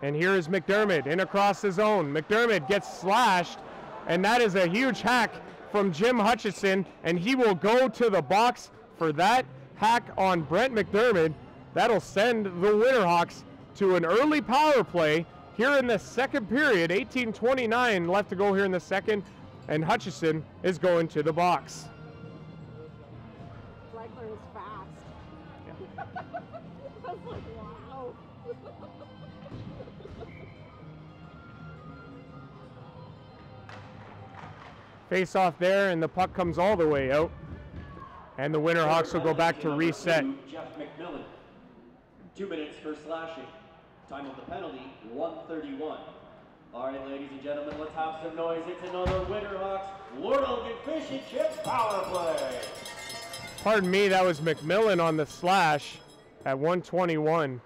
Speaker 2: And here is McDermott in across the zone. McDermott gets slashed, and that is a huge hack from Jim Hutchison, and he will go to the box for that hack on Brent McDermott. That'll send the Winterhawks to an early power play here in the second period. 18:29 left to go here in the second, and Hutchison is going to the box.
Speaker 1: Flagler is fast.
Speaker 2: Yeah.
Speaker 1: I was like, wow.
Speaker 2: Face off there, and the puck comes all the way out. And the Winterhawks will go back to reset.
Speaker 3: Jeff McMillan. 2 minutes for slashing. Time of the penalty, 1:31. All right, ladies and gentlemen, let's have some noise. It's another Winterhawks Lord Elgin Fish and Chips power play.
Speaker 2: Pardon me, that was McMillan on the slash. at 1:21.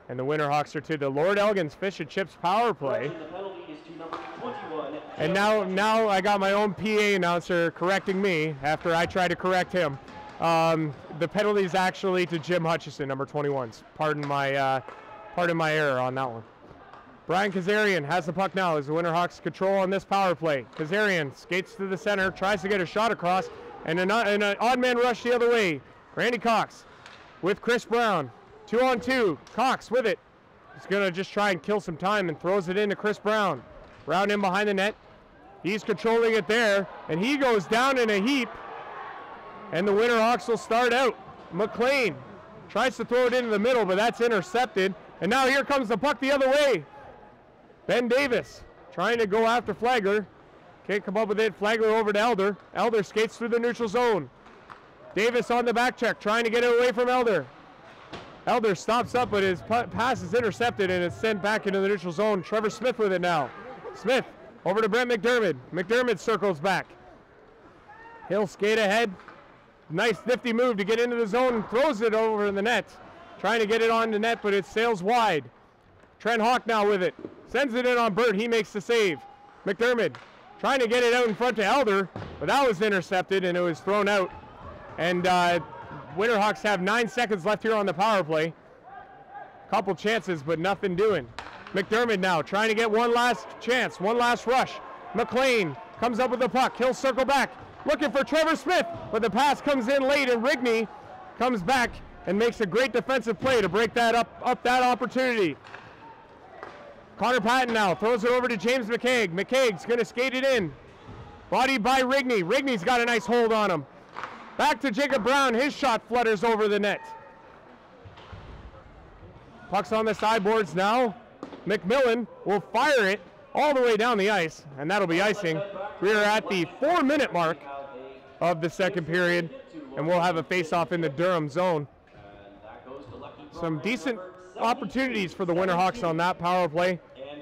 Speaker 2: And the Winterhawks are to the Lord Elgin's Fish and Chips power play.
Speaker 3: The penalty is to number 21.
Speaker 2: And now I got my own PA announcer correcting me after I try to correct him. The penalty is actually to Jim Hutchison, number 21s. Pardon my error on that one. Brian Kazarian has the puck now as the Winterhawks control on this power play. Kazarian skates to the center, tries to get a shot across, and an odd man rush the other way. Randy Cox with Chris Brown. 2-on-2, Cox with it. He's gonna just try and kill some time and throws it into Chris Brown. Brown in behind the net. He's controlling it there, and he goes down in a heap. And the Winterhawks will start out. McLean tries to throw it into the middle, but that's intercepted. And now here comes the puck the other way. Ben Davis trying to go after Flagler. Can't come up with it. Flagler over to Elder. Elder skates through the neutral zone. Davis on the back check, trying to get it away from Elder. Elder stops up, but his pass is intercepted and it's sent back into the neutral zone. Trevor Smith with it now. Smith over to Brent McDermott. McDermott circles back. He'll skate ahead. Nice nifty move to get into the zone. Throws it over the net. Trying to get it on the net, but it sails wide. Trent Hawk now with it. Sends it in on Burt. He makes the save. McDermott trying to get it out in front to Elder, but that was intercepted and it was thrown out. And Winterhawks have 9 seconds left here on the power play. Couple chances, but nothing doing. McDermott now trying to get one last chance, one last rush. McLean comes up with the puck. He'll circle back, looking for Trevor Smith, but the pass comes in late, and Rigney comes back and makes a great defensive play to break that up that opportunity. Connor Patton now throws it over to James McCaig. McCaig's going to skate it in. Bodied by Rigney. Rigney's got a nice hold on him. Back to Jacob Brown. His shot flutters over the net. Puck's on the sideboards now. McMillan will fire it all the way down the ice, and that'll be icing. We are at the 4-minute mark of the second period, and we'll have a face-off in the Durham zone. Some decent opportunities for the Winterhawks on that power play,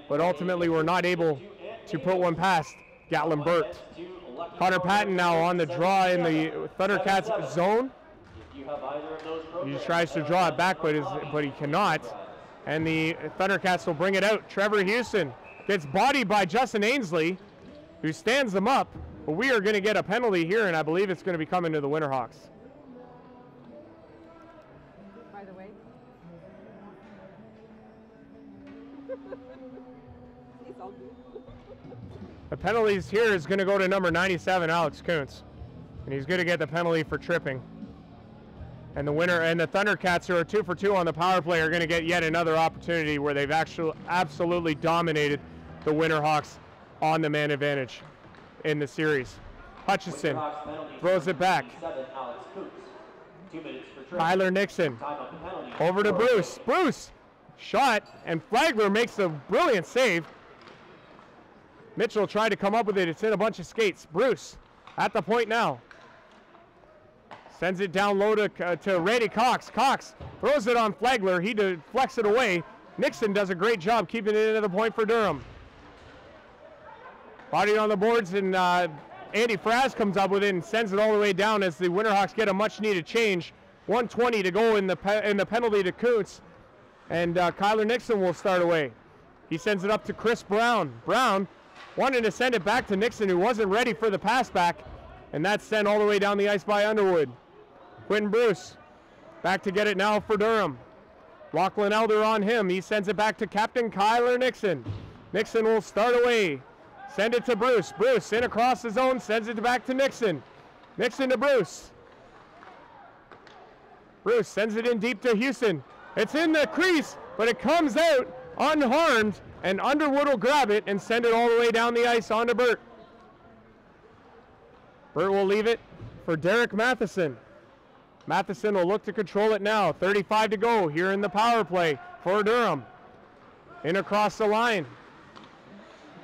Speaker 2: but ultimately we're not able to put one past Gatlin Burt. Connor Patton now on the draw in the Thundercats zone. He tries to draw it back, but he cannot. And the Thundercats will bring it out. Trevor Houston gets bodied by Justin Ainsley, who stands them up. But we are going to get a penalty here, and I believe it's going to be coming to the Winterhawks.
Speaker 1: By the way. He's all good.
Speaker 2: The penalties here is going to go to number 97, Alex Kuntz. And he's going to get the penalty for tripping. And the Thundercats, who are 2 for 2 on the power play, are going to get yet another opportunity where they've actually absolutely dominated the Winterhawks on the man advantage in the series. Hutchison throws it back. Kyler Nixon over to Bruce. Bruce shot, and Flagler makes a brilliant save. Mitchell tried to come up with it. It's in a bunch of skates. Bruce at the point now. Sends it down low to Randy Cox. Cox throws it on Flagler. He deflects it away. Nixon does a great job keeping it into the point for Durham. Body on the boards, and Andy Fraz comes up with it and sends it all the way down as the Winterhawks get a much-needed change. 1:20 to go in the penalty to Kuntz, and Kyler Nixon will start away. He sends it up to Chris Brown. Brown wanted to send it back to Nixon, who wasn't ready for the pass back, and that's sent all the way down the ice by Underwood. Quentin Bruce back to get it now for Durham. Lachlan Elder on him. He sends it back to Captain Kyler Nixon. Nixon will start away. Send it to Bruce. Bruce in across the zone, sends it back to Nixon. Nixon to Bruce. Bruce sends it in deep to Houston. It's in the crease, but it comes out unharmed, and Underwood will grab it and send it all the way down the ice onto Burt. Burt will leave it for Derek Matheson. Matheson will look to control it now. 35 to go here in the power play for Durham. In across the line.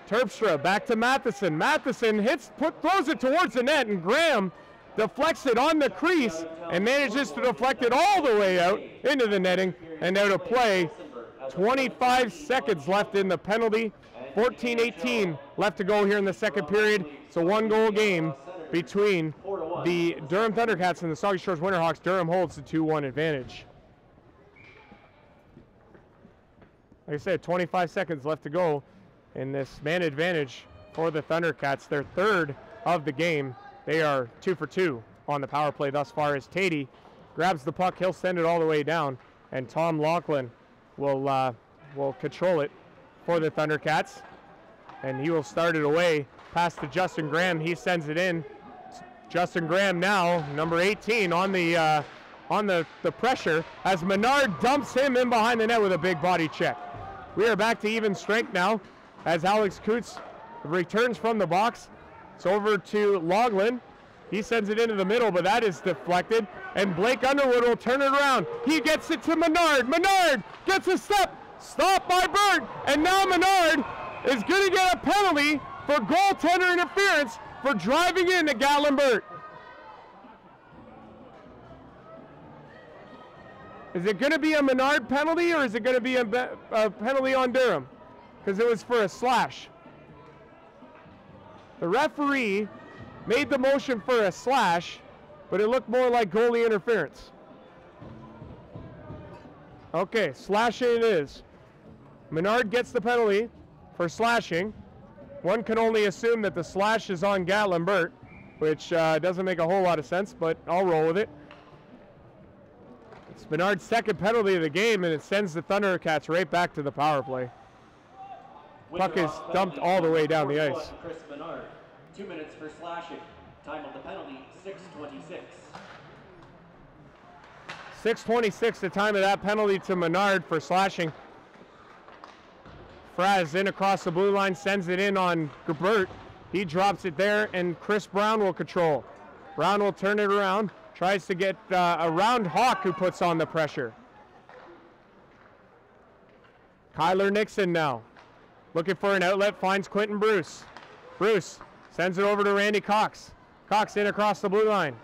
Speaker 2: Terpstra back to Matheson. Matheson throws it towards the net, and Graham deflects it on the crease and manages to deflect it all the way out into the netting and out of play. 25 seconds left in the penalty. 14-18 left to go here in the second period. It's a one-goal game between the Durham Thundercats and the Saugeen Shores Winterhawks. Durham holds the 2-1 advantage. like I said, 25 seconds left to go in this man advantage for the Thundercats. Their third of the game. They are 2 for 2 on the power play thus far as Tatey grabs the puck. He'll send it all the way down, and Tom Laughlin will control it for the Thundercats, and he will start it away past to Justin Graham. He sends it in. Justin Graham now, number 18, on the pressure as Menard dumps him in behind the net with a big body check. We are back to even strength now as Alex Coots returns from the box. It's over to Laughlin. He sends it into the middle, but that is deflected, and Blake Underwood will turn it around. He gets it to Menard. Menard gets a step. Stopped by Burt, and now Menard is going to get a penalty for goaltender interference for driving into Gatlin Burt. Is it going to be a Menard penalty, or is it going to be a penalty on Durham? Because it was for a slash. The referee made the motion for a slash, but it looked more like goalie interference. Okay, slashing it is. Menard gets the penalty for slashing. One can only assume that the slash is on Gatlin Burt, which doesn't make a whole lot of sense, but I'll roll with it. It's Menard's second penalty of the game, and it sends the Thundercats right back to the power play. Puck is dumped all the way down the ice.
Speaker 3: Chris Menard, 2 minutes for slashing. Time of the penalty, 6:26.
Speaker 2: 6:26, the time of that penalty to Menard for slashing. Fraz in across the blue line, sends it in on Burt. He drops it there, and Chris Brown will control. Brown will turn it around, tries to get around Hawk, who puts on the pressure. Kyler Nixon now, looking for an outlet, finds Quentin Bruce. Bruce sends it over to Randy Cox. Cox in across the blue line.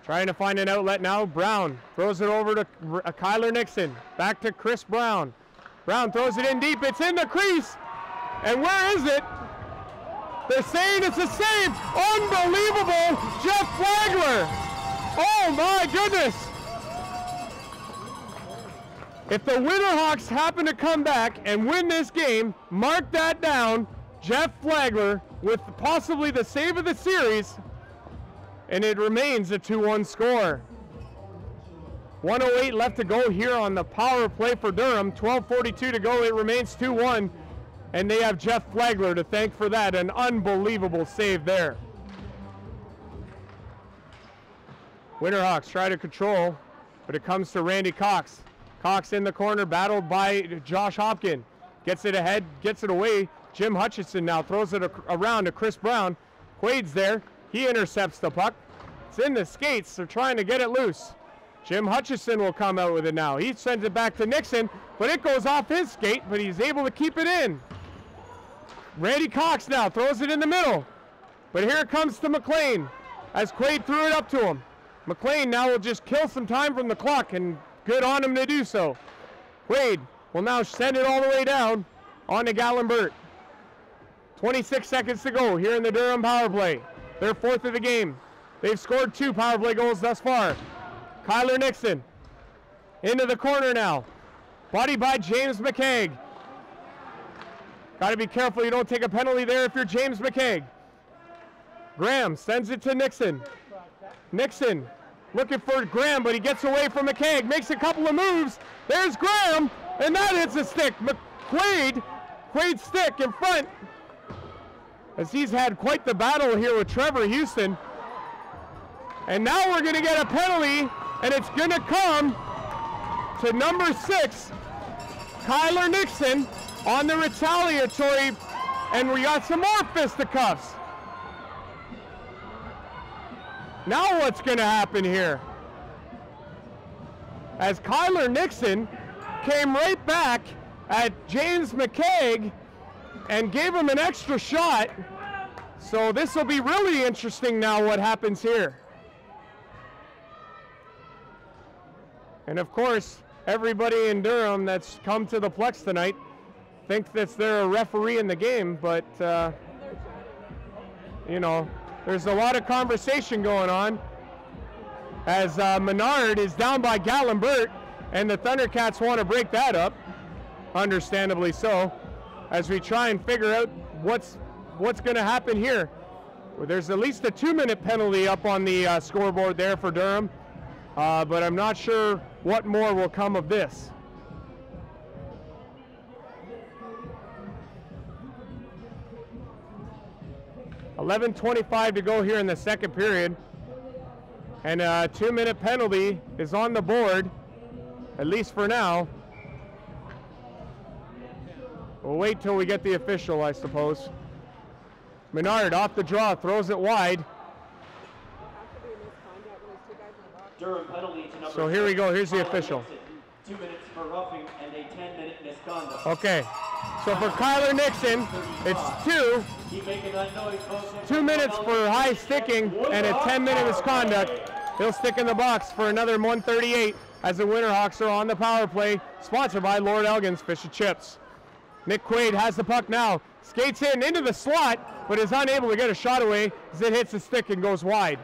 Speaker 2: Trying to find an outlet now. Brown throws it over to Kyler Nixon. Back to Chris Brown. Brown throws it in deep. It's in the crease. And where is it? They're saying it's a save. Unbelievable. Jeff Flagler. Oh my goodness. If the Winterhawks happen to come back and win this game, mark that down. Jeff Flagler with possibly the save of the series, and it remains a 2-1 score. 1:08 left to go here on the power play for Durham. 12:42 to go. It remains 2-1, and they have Jeff Flagler to thank for that. An unbelievable save there. Winterhawks try to control, but it comes to Randy Cox. Cox in the corner, battled by Josh Hopkin. Gets it ahead, gets it away. Jim Hutchison now throws it around to Chris Brown. Quaid's there. He intercepts the puck. It's in the skates. They're trying to get it loose. Jim Hutchison will come out with it now. He sends it back to Nixon, but it goes off his skate, but he's able to keep it in. Randy Cox now throws it in the middle, but here it comes to McLean as Quaid threw it up to him. McLean now will just kill some time from the clock, and good on him to do so. Quaid will now send it all the way down on to Gatlin Burt. 26 seconds to go here in the Durham power play. Their fourth of the game. They've scored 2 power play goals thus far. Kyler Nixon into the corner now. Body by James McKaig. Got to be careful you don't take a penalty there if you're James McKaig. Graham sends it to Nixon. Nixon looking for Graham, but he gets away from McKaig. Makes a couple of moves. There's Graham, and that hits a stick. Quaid's stick in front, as he's had quite the battle here with Trevor Houston. And now we're going to get a penalty, and it's going to come to number 6, Kyler Nixon, on the retaliatory, and we got some more fisticuffs. Now what's going to happen here? As Kyler Nixon came right back at James McKaig and gave him an extra shot. So this will be really interesting now what happens here. And of course, everybody in Durham that's come to the Plex tonight thinks that they're a referee in the game, but you know, there's a lot of conversation going on as Menard is down by Gatlin Burt, and the Thundercats want to break that up. understandably so, as we try and figure out what's going to happen here. Well, there's at least a 2-minute penalty up on the scoreboard there for Durham, but I'm not sure what more will come of this. $11:25 to go here in the second period, and a 2-minute penalty is on the board, at least for now. We'll wait till we get the official, I suppose. Menard off the draw, throws it wide.
Speaker 3: Durham penalty to number
Speaker 2: So here we go, here's the official.
Speaker 3: 2 minutes for roughing and a 10-minute misconduct.
Speaker 2: Okay, so for Kyler Nixon, it's 2.
Speaker 3: Keep making that noise, folks.
Speaker 2: 2 minutes for high sticking and a 10-minute misconduct. He'll stick in the box for another 138 as the Winterhawks are on the power play, sponsored by Lord Elgin's Fish and Chips. Nick Quaid has the puck now, skates in into the slot, but is unable to get a shot away as it hits the stick and goes wide.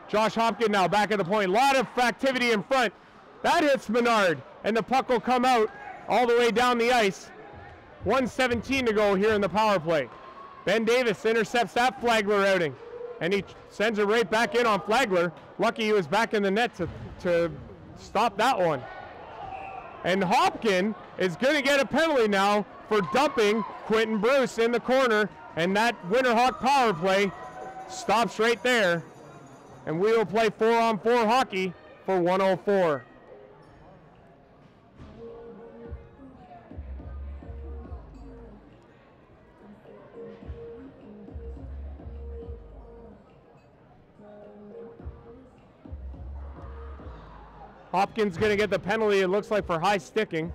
Speaker 2: Josh Hopkins now back at the point. A lot of activity in front. That hits Menard, and the puck will come out all the way down the ice. 1:17 to go here in the power play. Ben Davis intercepts that Flagler outing, and he sends it right back in on Flagler. Lucky he was back in the net to stop that one. And Hopkins is going to get a penalty now for dumping Quentin Bruce in the corner, and that Winterhawk power play stops right there. And we will play 4-on-4 hockey for 104. Hopkins going to get the penalty, it looks like, for high sticking.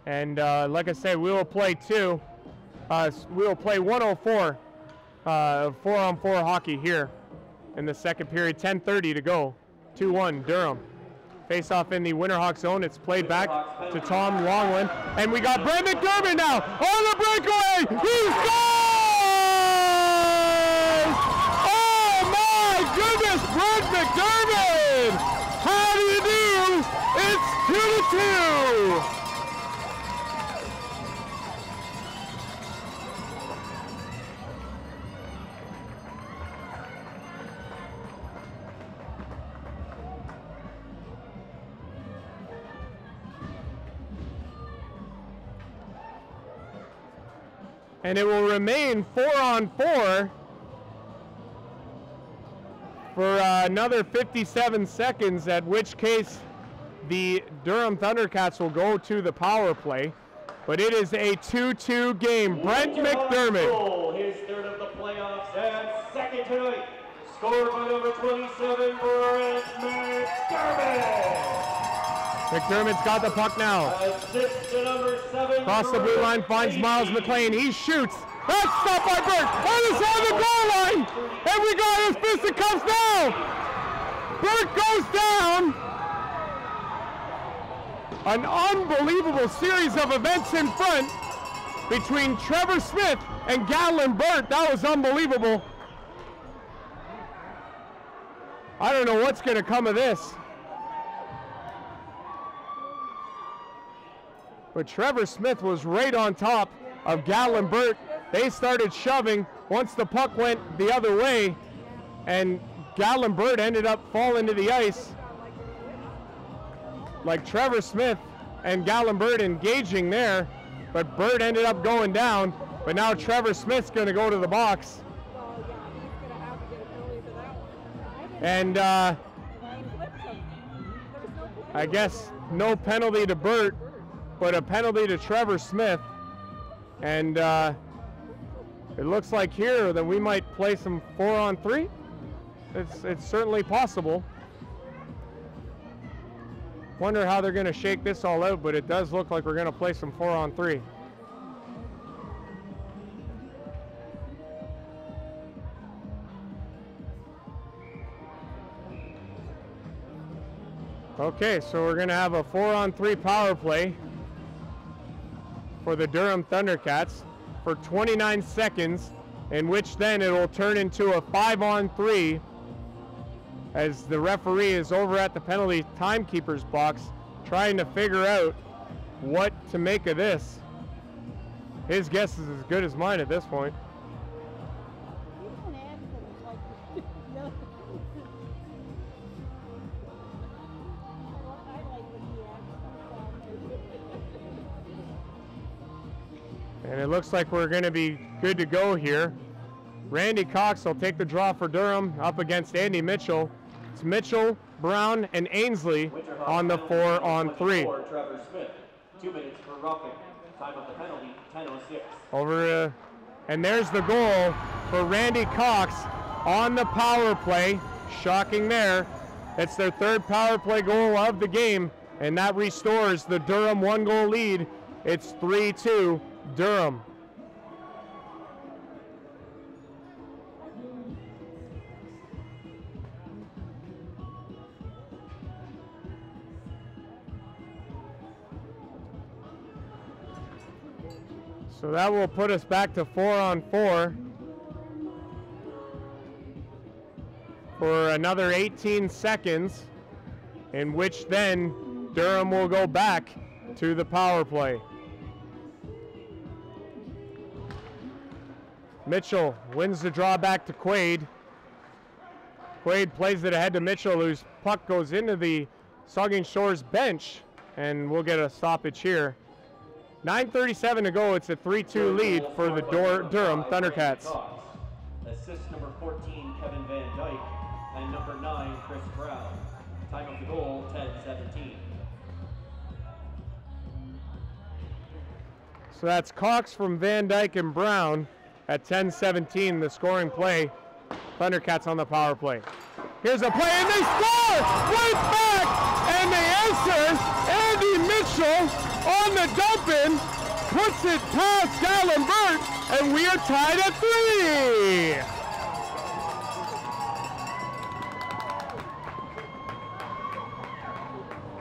Speaker 2: And like I said, we will play 2. We will play 104, 4-on-4 hockey here in the second period. 10:30 to go. 2-1 Durham. Face off in the Winterhawk zone. It's played back to Tom Longland. And we got Brent McDermott now on the breakaway. He scores! Oh my goodness, Brent McDermott! How do you do? It's 2-2. And it will remain 4-on-4 for another 57 seconds, at which case the Durham Thundercats will go to the power play. But it is a 2-2 game. Brent McDermott.
Speaker 3: His third of the playoffs and second tonight. Scored by number 27, Brent McDermott.
Speaker 2: McDermott's got the puck now.
Speaker 3: Assist to number 7.
Speaker 2: Cross the blue line, finds Miles McLean. He shoots. That's stopped by Burt. On the side of the goal line. And we got his fisticuffs now. Burt goes down. An unbelievable series of events in front between Trevor Smith and Gatlin Burt. That was unbelievable. I don't know what's going to come of this. But Trevor Smith was right on top of Gatlin Burt. They started shoving once the puck went the other way, and Gatlin Burt ended up falling to the ice. Like Trevor Smith and Gatlin Burt engaging there, but Burt ended up going down. But now Trevor Smith's going to go to the box. And I guess no penalty to Burt, but a penalty to Trevor Smith. And it looks like here that we might play some 4-on-3. It's certainly possible. Wonder how they're going to shake this all out, but it does look like we're going to play some 4-on-3. Okay, so we're going to have a 4-on-3 power play for the Durham Thundercats for 29 seconds, in which then it will turn into a 5-on-3 as the referee is over at the penalty timekeeper's box trying to figure out what to make of this. His guess is as good as mine at this point. And it looks like we're going to be good to go here. Randy Cox will take the draw for Durham up against Andy Mitchell. It's Mitchell, Brown, and Ainsley on the 4-on-3.
Speaker 3: Trevor Smith, 2 minutes for roughing. Time of the penalty, 10:06.
Speaker 2: Over, and there's the goal for Randy Cox on the power play. Shocking there. That's their third power play goal of the game, and that restores the Durham 1-goal lead. It's 3-2 Durham. So that will put us back to 4-on-4 for another 18 seconds, in which then Durham will go back to the power play. Mitchell wins the draw back to Quaid. Quaid plays it ahead to Mitchell, whose puck goes into the Saugeen Shores bench, and we'll get a stoppage here. 9:37 to go. It's a 3-2 lead for the Durham Thundercats.
Speaker 3: Assist number 14, Kevin Van Dyke, and number 9, Chris Brown. Time of the goal, 10:17.
Speaker 2: So that's Cox from Van Dyke and Brown at 10:17, the scoring play. Thundercats on the power play. Here's a play, and they score! Right back! And they answer. Andy Mitchell on the dump in, puts it past Gallenbert, and we are tied at 3.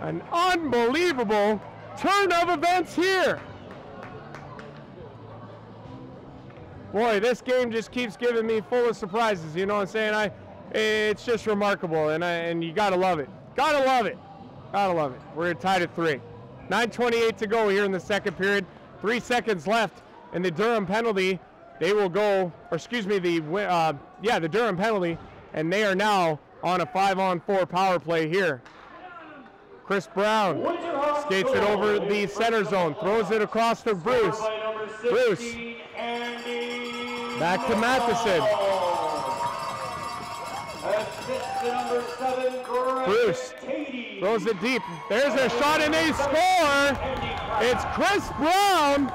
Speaker 2: An unbelievable turn of events here. Boy, this game just keeps giving me full of surprises. You know what I'm saying? It's just remarkable, and you gotta love it. Gotta love it. Gotta love it. We're tied at 3. 9:28 to go here in the second period. 3 seconds left, and the Durham penalty. They will go, or excuse me, the Durham penalty, and they are now on a 5-on-4 power play here. Chris Brown skates it over the center zone, throws it across to Bruce. Bruce back to Matheson. Bruce throws it deep. There's a shot and they score. It's Chris Brown,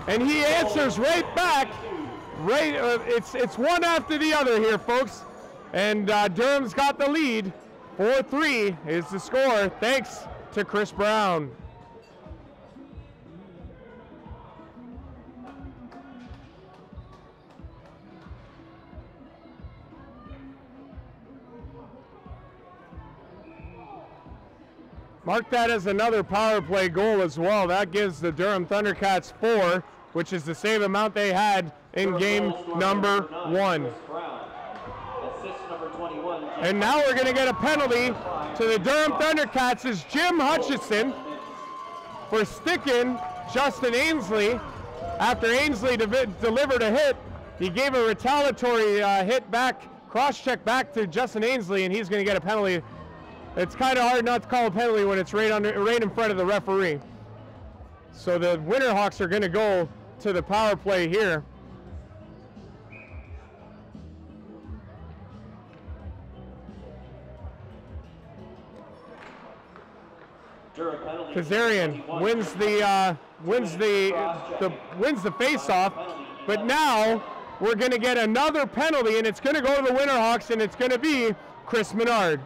Speaker 2: and he answers right back. It's one after the other here, folks. And Durham's got the lead. 4-3 is the score, thanks to Chris Brown. Mark that as another power play goal as well. That gives the Durham Thundercats 4, which is the same amount they had in game number 1. And now we're going to get a penalty to the Durham Thundercats as Jim Hutchison for sticking Justin Ainsley. After Ainsley delivered a hit, he gave a retaliatory hit back, cross-check back to Justin Ainsley, and he's going to get a penalty. It's kind of hard not to call a penalty when it's right in front of the referee. So the Winterhawks are going to go to the power play here. Kazarian wins the face-off, but now we're going to get another penalty, and it's going to go to the Winterhawks, and it's going to be Chris Menard.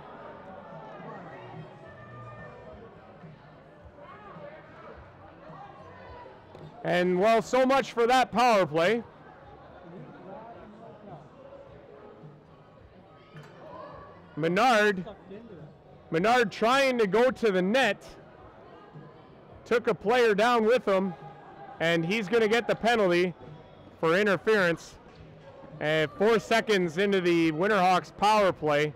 Speaker 2: And well, so much for that power play. Menard trying to go to the net, took a player down with him, and he's going to get the penalty for interference. 4 seconds into the Winterhawks power play,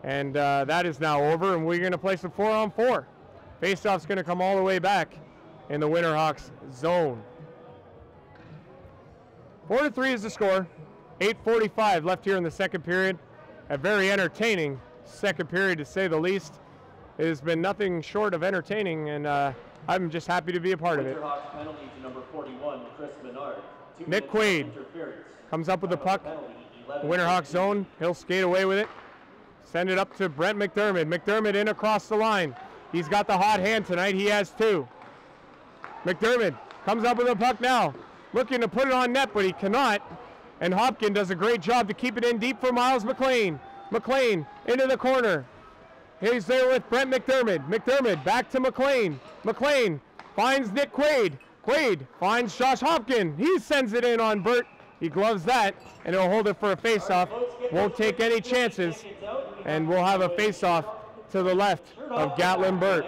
Speaker 2: and that is now over, and we're going to play some 4-on-4. Faceoff's going to come all the way back in the Winterhawks zone. 4-3 is the score. 8:45 left here in the second period. A very entertaining second period, to say the least. It has been nothing short of entertaining, and I'm just happy to be a part of it.
Speaker 3: Winterhawks penalty to number 41, Chris Menard.
Speaker 2: Nick Quaid comes up with the puck. Winterhawks zone. He'll skate away with it. Send it up to Brent McDermott. McDermott in across the line. He's got the hot hand tonight. He has two. McDermott comes up with the puck now. Looking to put it on net, but he cannot. And Hopkins does a great job to keep it in deep for Miles McLean. McLean into the corner. He's there with Brent McDermott. McDermott back to McLean. McLean finds Nick Quaid. Quaid finds Josh Hopkins. He sends it in on Burt. He gloves that, and he'll hold it for a face-off. Won't take any chances, and we'll have a face-off to the left of Gatlin Burt.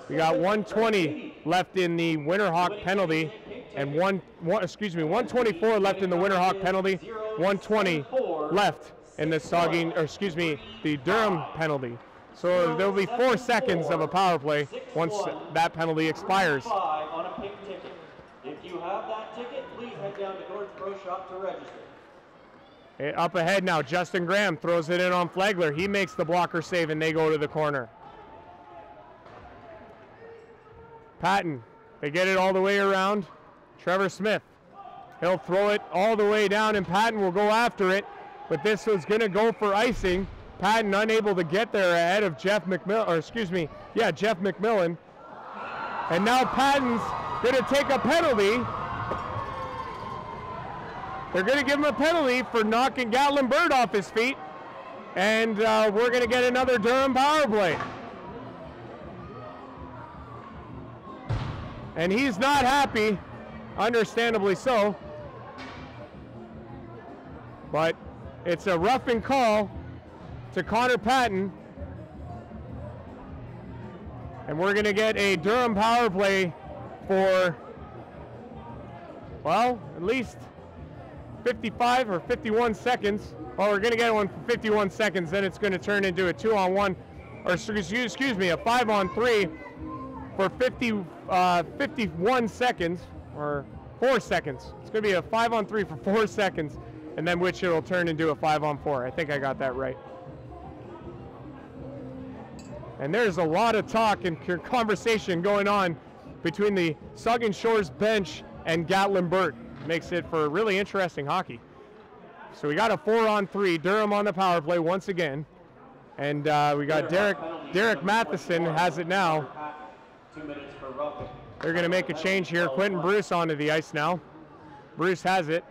Speaker 2: We got 120 left in the Winterhawk penalty, and 124 left in the Winterhawk penalty, 120 left in the Saugeen, or excuse me, the Durham penalty. So there'll be 4 seconds of a power play once that penalty expires.
Speaker 3: If you have that ticket, please head down to Gord's Pro Shop to register.
Speaker 2: Up ahead now, Justin Graham throws it in on Flagler. He makes the blocker save, and they go to the corner. Patton, they get it all the way around. Trevor Smith, he'll throw it all the way down, and Patton will go after it, but this was going to go for icing. Patton unable to get there ahead of Jeff McMillan. And now Patton's going to take a penalty. They're going to give him a penalty for knocking Gatlin Bird off his feet, and we're going to get another Durham power play. And he's not happy, understandably so. But it's a roughing call to Connor Patton. And we're going to get a Durham power play for, well, at least 55 or 51 seconds. Well, we're going to get one for 51 seconds, then it's going to turn into a 2-on-1, or excuse me, a 5-on-3 for 51 seconds, or 4 seconds. It's going to be a 5-on-3 for 4 seconds, and then which it'll turn into a 5-on-4. I think I got that right. And there's a lot of talk and conversation going on between the Saugeen Shores bench and Gatlin Burt. Makes it for really interesting hockey. So we got a 4-on-3, Durham on the power play once again. And we got Derek Matheson has it now.
Speaker 3: 2 minutes for roughing.
Speaker 2: They're going to make a change here. Quentin Bruce onto the ice now. Bruce has it.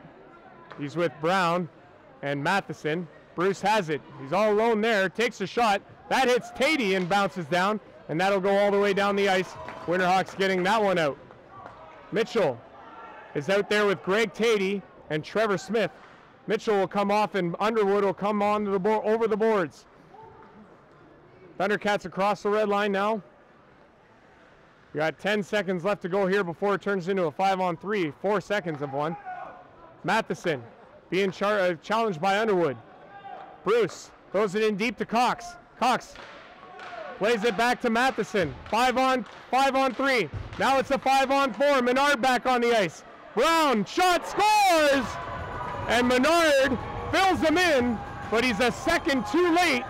Speaker 2: He's with Brown and Matheson. Bruce has it. He's all alone there. Takes a shot. That hits Tatey and bounces down, and that'll go all the way down the ice. Winterhawks getting that one out. Mitchell is out there with Greg Tatey and Trevor Smith. Mitchell will come off, and Underwood will come on to the over the boards. Thundercats across the red line now. We got 10 seconds left to go here before it turns into a 5-on-3. 4 seconds of one. Matheson being challenged by Underwood. Bruce throws it in deep to Cox. Cox plays it back to Matheson. 5-on-3. Now it's a 5-on-4. Menard back on the ice. Brown shot, scores! And Menard fills him in, but he's a second too late.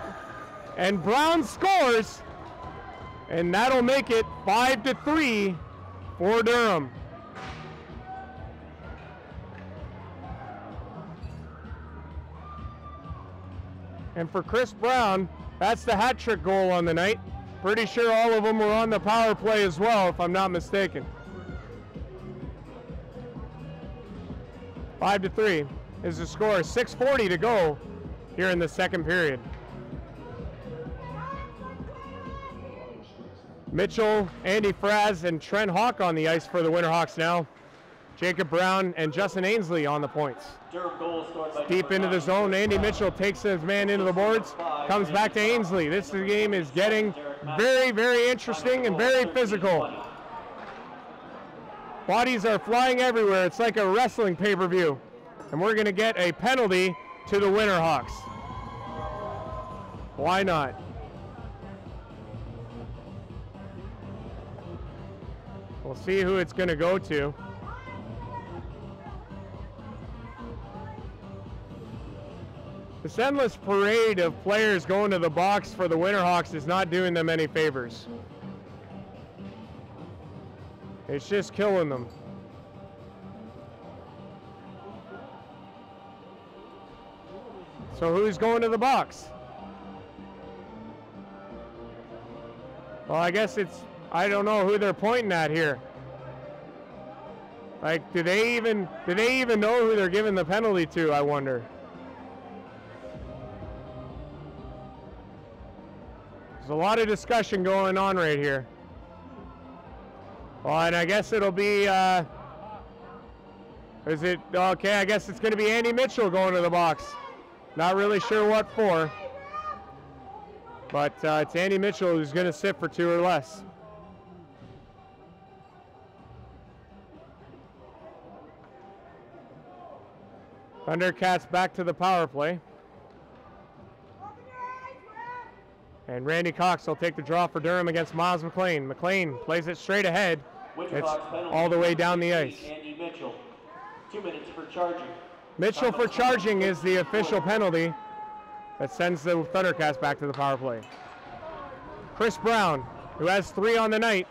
Speaker 2: And Brown scores. And that'll make it 5-3 for Durham. And for Chris Brown, that's the hat trick goal on the night. Pretty sure all of them were on the power play as well, if I'm not mistaken. 5-3 is the score. 6:40 to go here in the second period. Mitchell, Andy Fraz, and Trent Hawk on the ice for the Winterhawks now. Jacob Brown and Justin Ainsley on the points. Deep into the zone, Andy Mitchell takes his man into the boards, comes back to Ainsley. This game is getting very, very interesting and very physical. Bodies are flying everywhere. It's like a wrestling pay-per-view. And we're going to get a penalty to the Winterhawks. Why not? We'll see who it's going to go to. This endless parade of players going to the box for the Winterhawks is not doing them any favors. It's just killing them. So who's going to the box? Well, I guess it's, I don't know who they're pointing at here. Like, do they even know who they're giving the penalty to, I wonder? There's a lot of discussion going on right here. Well, and I guess it'll be, is it, okay, I guess it's going to be Andy Mitchell going to the box. Not really sure what for. But it's Andy Mitchell who's going to sit for 2 or less. Thundercats back to the power play. And Randy Cox will take the draw for Durham against Miles McLean. McLean plays it straight ahead. It's all the way down the ice.
Speaker 3: Andy Mitchell, 2 minutes for charging.
Speaker 2: Mitchell for charging is the official penalty that sends the Thundercats back to the power play. Chris Brown, who has 3 on the night,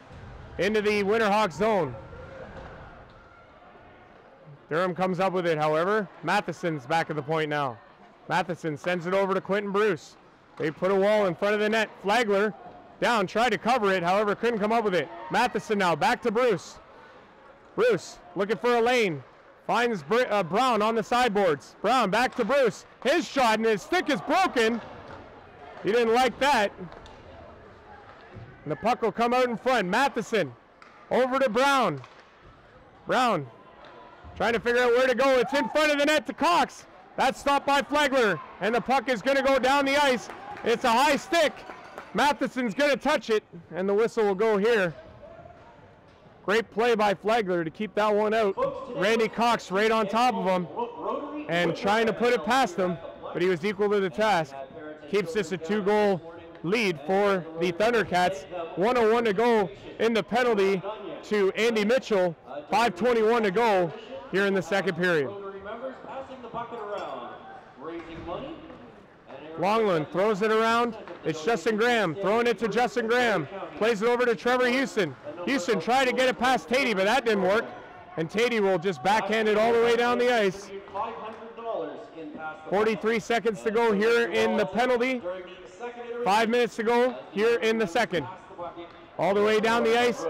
Speaker 2: into the Winterhawks zone. Durham comes up with it, however. Matheson's back at the point now. Matheson sends it over to Quentin Bruce. They put a wall in front of the net. Flagler down, tried to cover it, however, couldn't come up with it. Matheson now, back to Bruce. Bruce looking for a lane. Finds Brown on the sideboards. Brown back to Bruce. His shot, and his stick is broken. He didn't like that. And the puck will come out in front. Matheson over to Brown. Brown trying to figure out where to go. It's in front of the net to Cox. That's stopped by Flagler, and the puck is going to go down the ice. It's a high stick. Matheson's going to touch it, and the whistle will go here. Great play by Flagler to keep that one out. Randy Cox right on top of him and trying to put it past him, but he was equal to the task. Keeps this a 2-goal lead for the Thundercats. 1:01 to go in the penalty to Andy Mitchell. 5:21 to go here in the second period. Longland throws it around. It's Justin Graham throwing it to Justin Graham. Plays it over to Trevor Houston. Houston tried to get it past Tatey, but that didn't work. And Tatey will just backhand it all the way down the ice. 43 seconds to go here in the penalty. 5 minutes to go here in the second. All the way down the ice.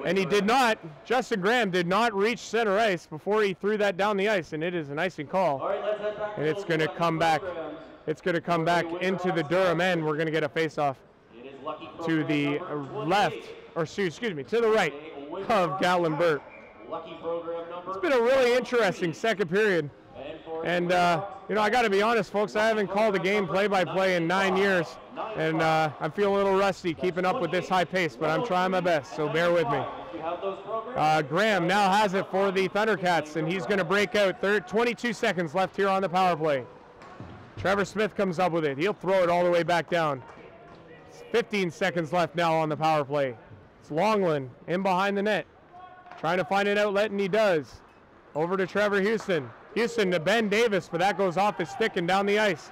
Speaker 2: And he did not, Justin Graham did not reach center ice before he threw that down the ice. And it is an icing call. And it's going to come back. It's going to come back into the Durham end. We're going to get a face-off to the left, or excuse me, to the right of Gatlinburg. It's been a really interesting second period. And, you know, I got to be honest, folks, I haven't called a game play-by-play in 9 years. And I'm feeling a little rusty keeping up with this high pace, but I'm trying my best, so bear with me. Graham now has it for the Thundercats, and he's going to break out. 22 seconds left here on the power play. Trevor Smith comes up with it. He'll throw it all the way back down. 15 seconds left now on the power play. It's Longland in behind the net. Trying to find an outlet, and he does. Over to Trevor Houston. Houston to Ben Davis, but that goes off his stick and down the ice.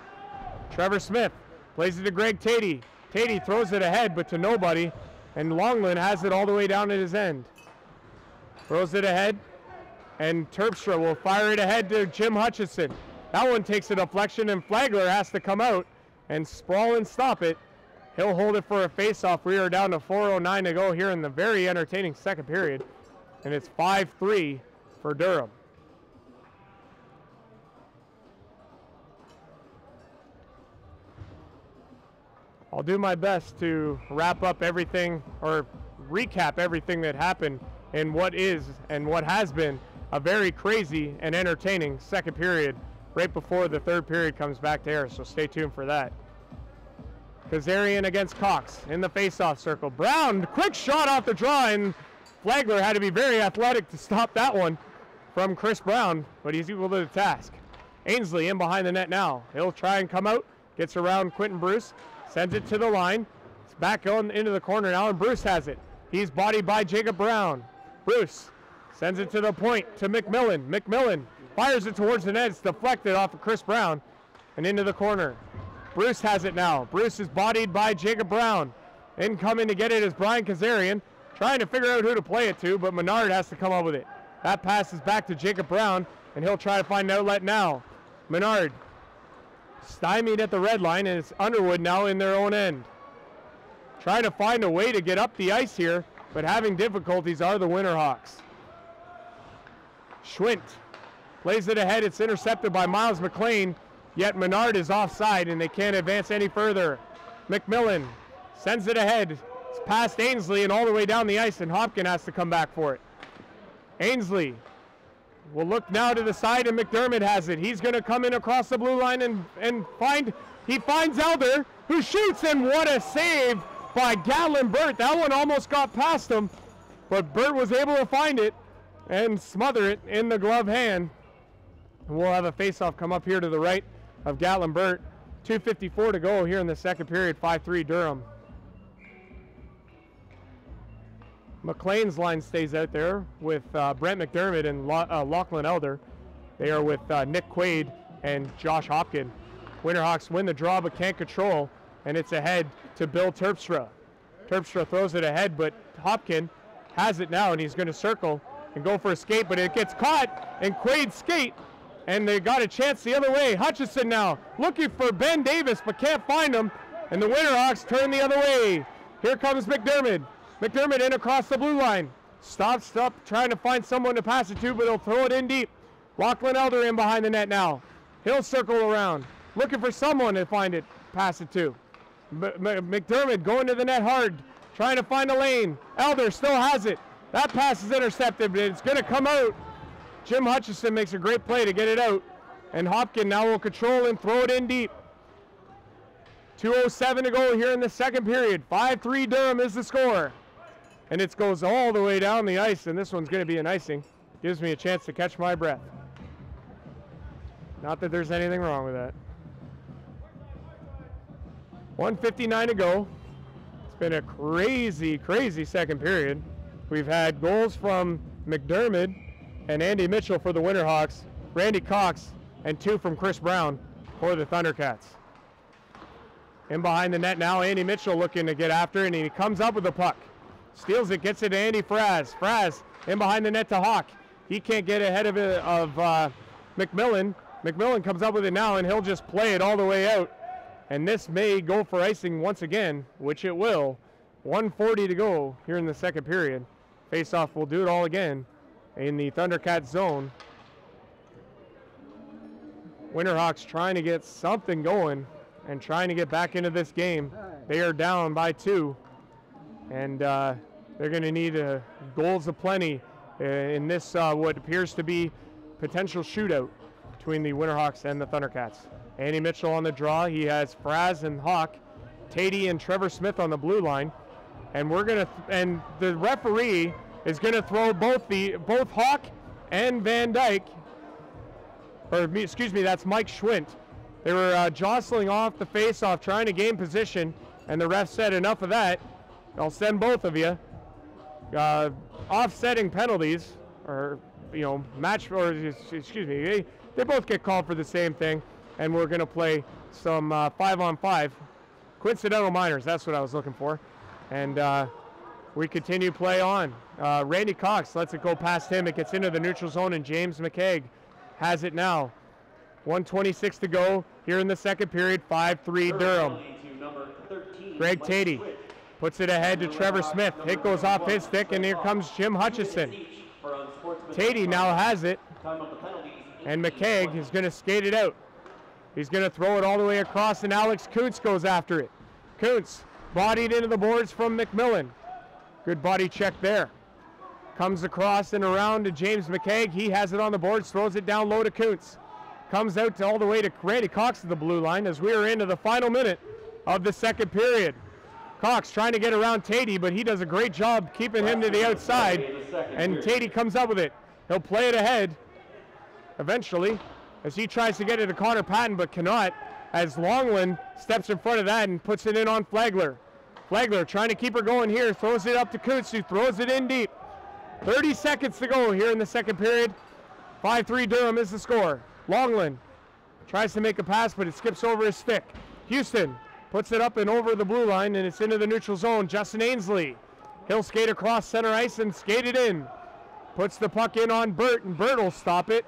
Speaker 2: Trevor Smith plays it to Greg Tatey. Tatey throws it ahead, but to nobody. And Longland has it all the way down at his end. Throws it ahead, and Terpstra will fire it ahead to Jim Hutchison. That one takes a deflection, and Flagler has to come out and sprawl and stop it. He'll hold it for a face-off. We are down to 4:09 to go here in the very entertaining second period, and it's 5-3 for Durham. I'll do my best to wrap up everything, or recap everything that happened in what is and what has been a very crazy and entertaining second period right before the third period comes back to air, so stay tuned for that. Kazarian against Cox in the face-off circle. Brown, quick shot off the draw, and Flagler had to be very athletic to stop that one from Chris Brown, but he's equal to the task. Ainsley in behind the net now. He'll try and come out, gets around Quentin Bruce, sends it to the line. It's back on into the corner now, and Bruce has it. He's bodied by Jacob Brown. Bruce sends it to the point to McMillan. McMillan fires it towards the net. It's deflected off of Chris Brown and into the corner. Bruce has it now. Bruce is bodied by Jacob Brown. Incoming to get it is Brian Kazarian, trying to figure out who to play it to, but Menard has to come up with it. That pass is back to Jacob Brown, and he'll try to find an outlet now. Menard stymied at the red line, and it's Underwood now in their own end. Trying to find a way to get up the ice here, but having difficulties are the Winterhawks. Schwint plays it ahead. It's intercepted by Miles McLean, yet Menard is offside, and they can't advance any further. McMillan sends it ahead. It's past Ainsley and all the way down the ice, and Hopkins has to come back for it. Ainsley will look now to the side, and McDermott has it. He's going to come in across the blue line and finds Elder, who shoots, and what a save by Gatlin Burt. That one almost got past him, but Burt was able to find it and smother it in the glove hand. And we'll have a face-off come up here to the right of Gatlin Burt. 2:54 to go here in the second period, 5-3 Durham. McLean's line stays out there with Brent McDermott and Lachlan Elder. They are with Nick Quaid and Josh Hopkins. Winterhawks win the draw but can't control, and it's ahead to Bill Terpstra. Terpstra throws it ahead, but Hopkins has it now, and he's going to circle and go for a skate, but it gets caught, and Quaid skate, and they got a chance the other way. Hutchison now looking for Ben Davis, but can't find him, and the Winterhawks turn the other way. Here comes McDermott. McDermott in across the blue line. Stops up, trying to find someone to pass it to, but he'll throw it in deep. Lachlan Elder in behind the net now. He'll circle around, looking for someone to find it, pass it to. McDermott going to the net hard, trying to find a lane. Elder still has it. That pass is intercepted, but it's going to come out. Jim Hutchison makes a great play to get it out, and Hopkins now will control and throw it in deep. 2:07 to go here in the second period. 5-3 Durham is the score. And it goes all the way down the ice, and this one's going to be an icing. Gives me a chance to catch my breath. Not that there's anything wrong with that. 1:59 to go. It's been a crazy, crazy second period. We've had goals from McDermott and Andy Mitchell for the Winterhawks, Randy Cox, and 2 from Chris Brown for the Thundercats. In behind the net now, Andy Mitchell looking to get after it, and he comes up with the puck. Steals it, gets it to Andy Fraz. Fraz in behind the net to Hawk. He can't get ahead of it of McMillan. McMillan comes up with it now, and he'll just play it all the way out. And this may go for icing once again, which it will. 1:40 to go here in the second period. Face-off will do it all again in the Thundercats zone. Winterhawks trying to get something going and trying to get back into this game. They are down by 2, and they're going to need goals aplenty in this what appears to be potential shootout between the Winterhawks and the Thundercats. Andy Mitchell on the draw. He has Fraz and Hawk, Tatey and Trevor Smith on the blue line, and and the referee is going to throw both Hawk and Van Dyke, or excuse me, that's Mike Schwint. They were jostling off the face-off, trying to gain position, and the ref said, enough of that. I'll send both of you. Offsetting penalties, or excuse me, they both get called for the same thing, and we're going to play some 5-on-5 coincidental minors. That's what I was looking for, and we continue play on. Randy Cox lets it go past him. It gets into the neutral zone, and James McKegg has it now. 1:26 to go here in the second period. 5-3 Durham. Greg Tatey puts it ahead to Trevor Smith. It goes off his stick, and here comes Jim Hutchison. Tatey now has it, and McKegg is going to skate it out. He's going to throw it all the way across, and Alex Kuntz goes after it. Kuntz bodied into the boards from McMillan. Good body check there. Comes across and around to James McKegg. He has it on the boards, throws it down low to Kuntz. Comes out all the way to Randy Cox to the blue line as we are into the final minute of the second period. Cox trying to get around Tatey, but he does a great job keeping him to the outside, and Tatey comes up with it. He'll play it ahead eventually as he tries to get it to Connor Patton, but cannot, as Longland steps in front of that and puts it in on Flagler. Flagler trying to keep her going here, throws it up to Kuntz, who throws it in deep. 30 seconds to go here in the second period. 5-3 Durham is the score. Longland tries to make a pass, but it skips over his stick. Houston puts it up and over the blue line, and it's into the neutral zone. Justin Ainsley, he'll skate across center ice and skate it in. Puts the puck in on Burt, and Burt will stop it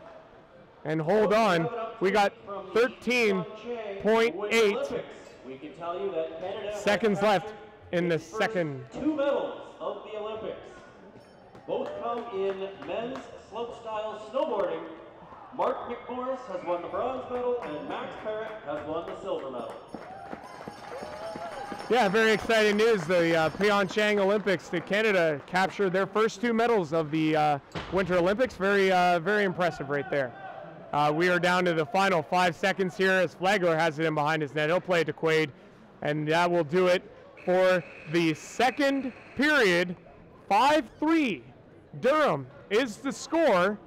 Speaker 2: and hold on. We got 13.8 seconds left in the second.
Speaker 3: 2 medals of the Olympics. Both come in men's slopestyle snowboarding. Mark McMorris has won the bronze medal, and Max Parrott has won the silver medal.
Speaker 2: Yeah, very exciting news. The Pyeongchang Olympics, Canada captured their first 2 medals of the Winter Olympics. Very impressive right there. We are down to the final 5 seconds here as Flagler has it in behind his net. He'll play it to Quaid, and that will do it for the second period. 5-3 Durham is the score.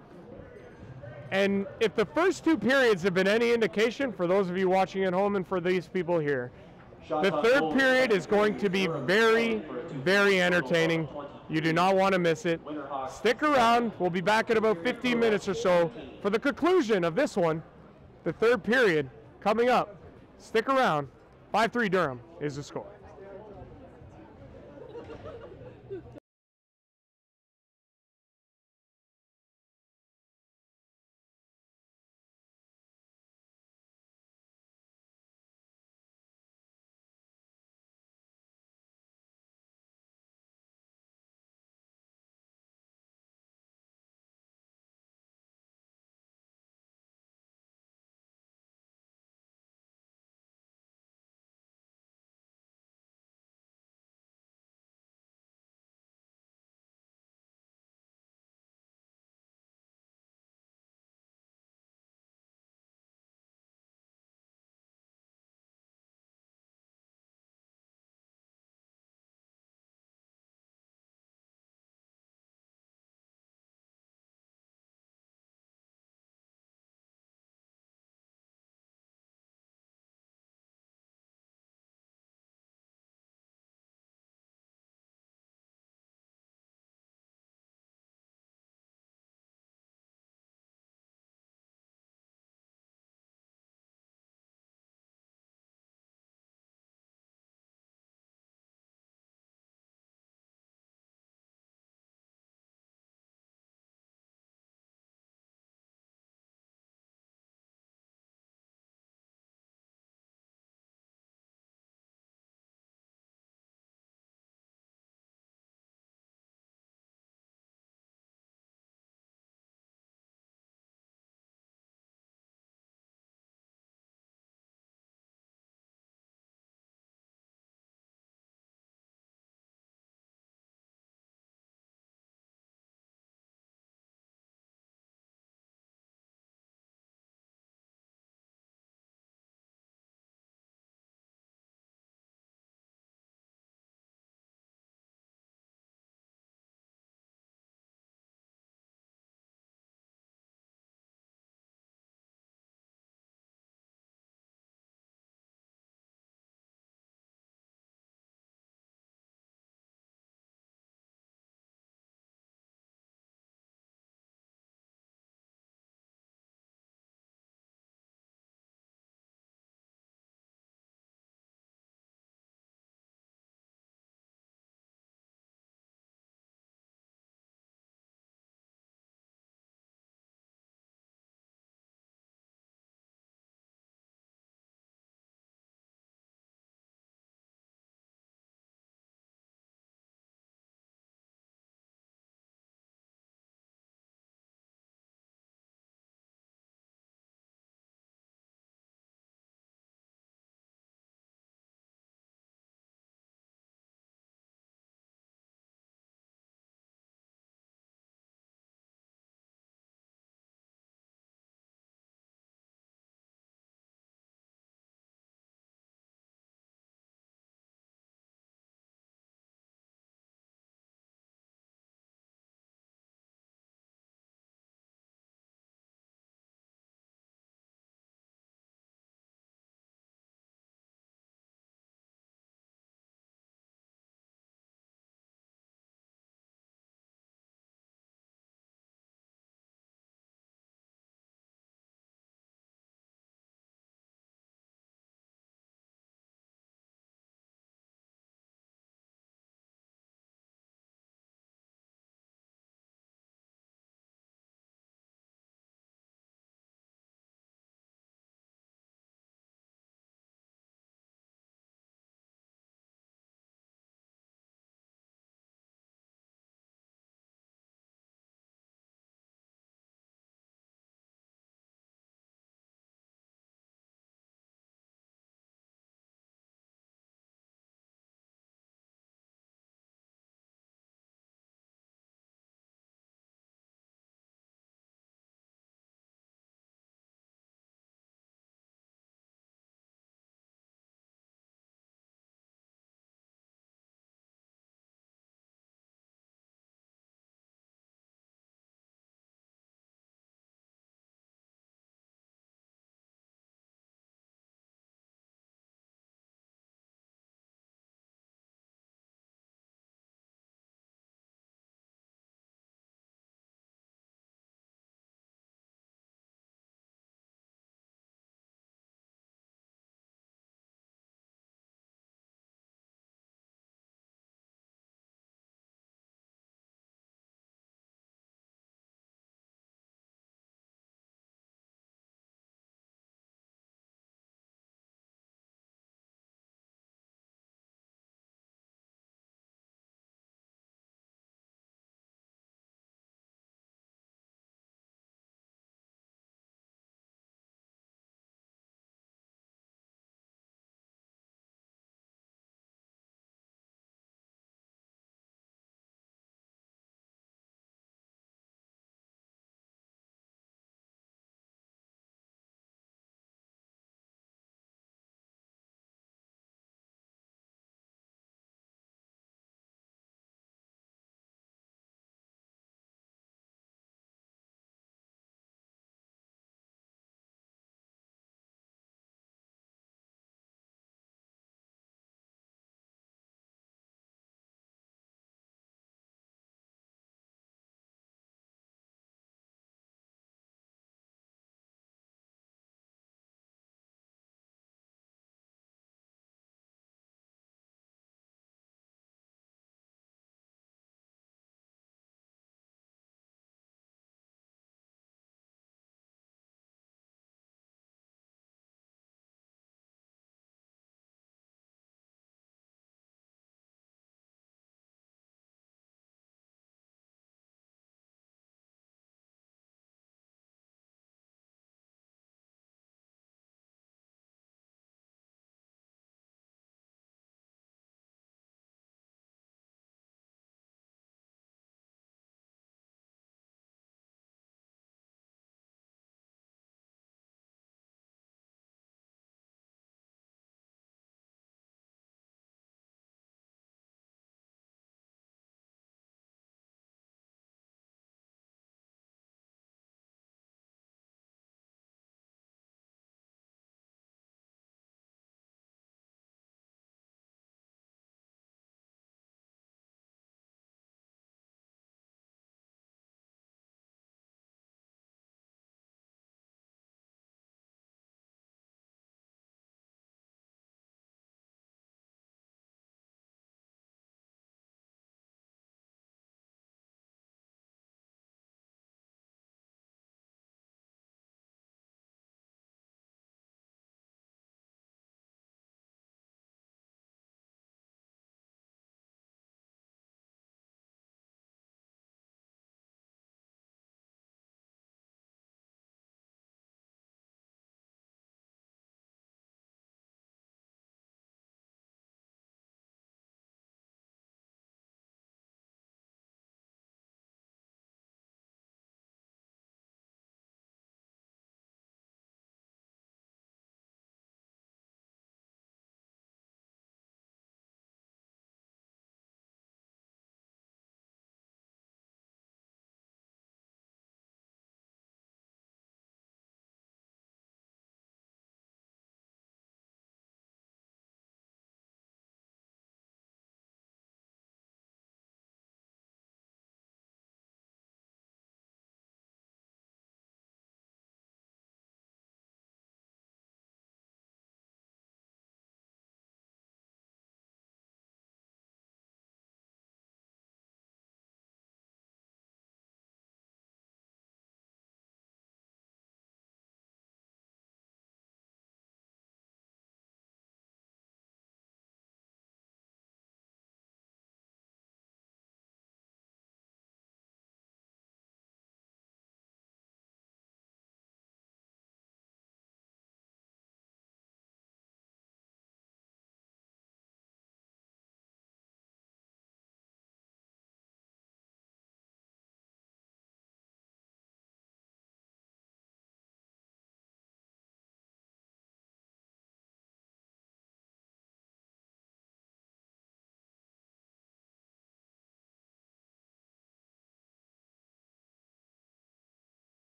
Speaker 2: And if the first 2 periods have been any indication for those of you watching at home and for these people here, the third period is going to be very, very entertaining. You do not want to miss it. Stick around. We'll be back in about 15 minutes or so for the conclusion of this one. The third period coming up. Stick around. 5-3 Durham is the score.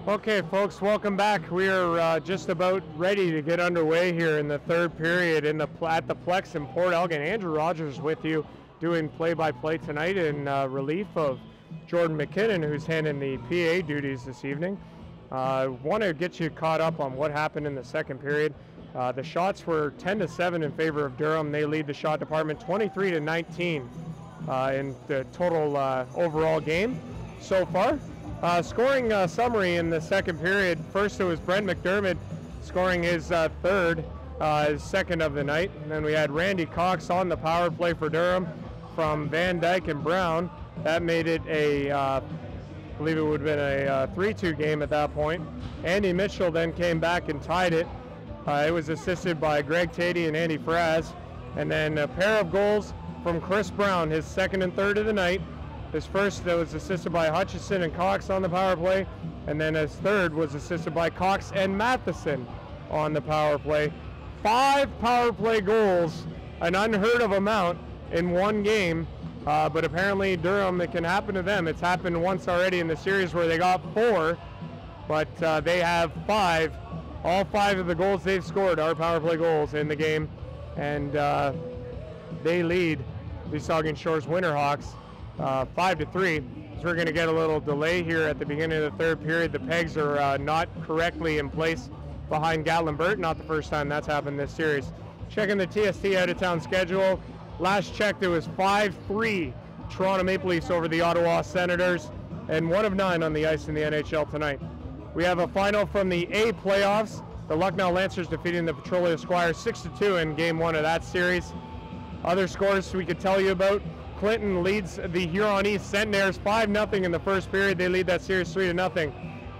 Speaker 2: Okay, folks, welcome back. We are just about ready to get underway here in the third period at the Plex in Port Elgin. Andrew Rodgers with you doing play-by-play tonight in relief of Jordan MacKinnon, who's handling the PA duties this evening. Want to get you caught up on what happened in the second period. The shots were 10-7 in favor of Durham. They lead the shot department 23-19 in the total overall game so far. Scoring summary in the second period. First, it was Brent McDermott scoring his third, his second of the night. And then we had Randy Cox on the power play for Durham from Van Dyke and Brown. That made it I believe it would have been a 3-2 game at that point. Andy Mitchell then came back and tied it. It was assisted by Greg Tatey and Andy Fraz. And then a pair of goals from Chris Brown, his second and third of the night. His first that was assisted by Hutchison and Cox on the power play, and then his third was assisted by Cox and Matheson on the power play. 5 power play goals, an unheard of amount in one game, but apparently Durham, it can happen to them. It's happened once already in the series where they got 4, but they have 5. All 5 of the goals they've scored are power play goals in the game, and they lead the Saugeen Shores Winterhawks 5-3. So we're going to get a little delay here at the beginning of the third period. The pegs are not correctly in place behind Gatlinburg. Not the first time that's happened this series. Checking the TST out-of-town schedule. Last check, there was 5-3 Toronto Maple Leafs over the Ottawa Senators, and 1 of 9 on the ice in the NHL tonight. We have a final from the A playoffs. The Lucknow Lancers defeating the Petrolia Squires 6-2 in Game 1 of that series. Other scores we could tell you about. Clinton leads the Huron East Centenaires 5-0 in the first period. They lead that series 3-0.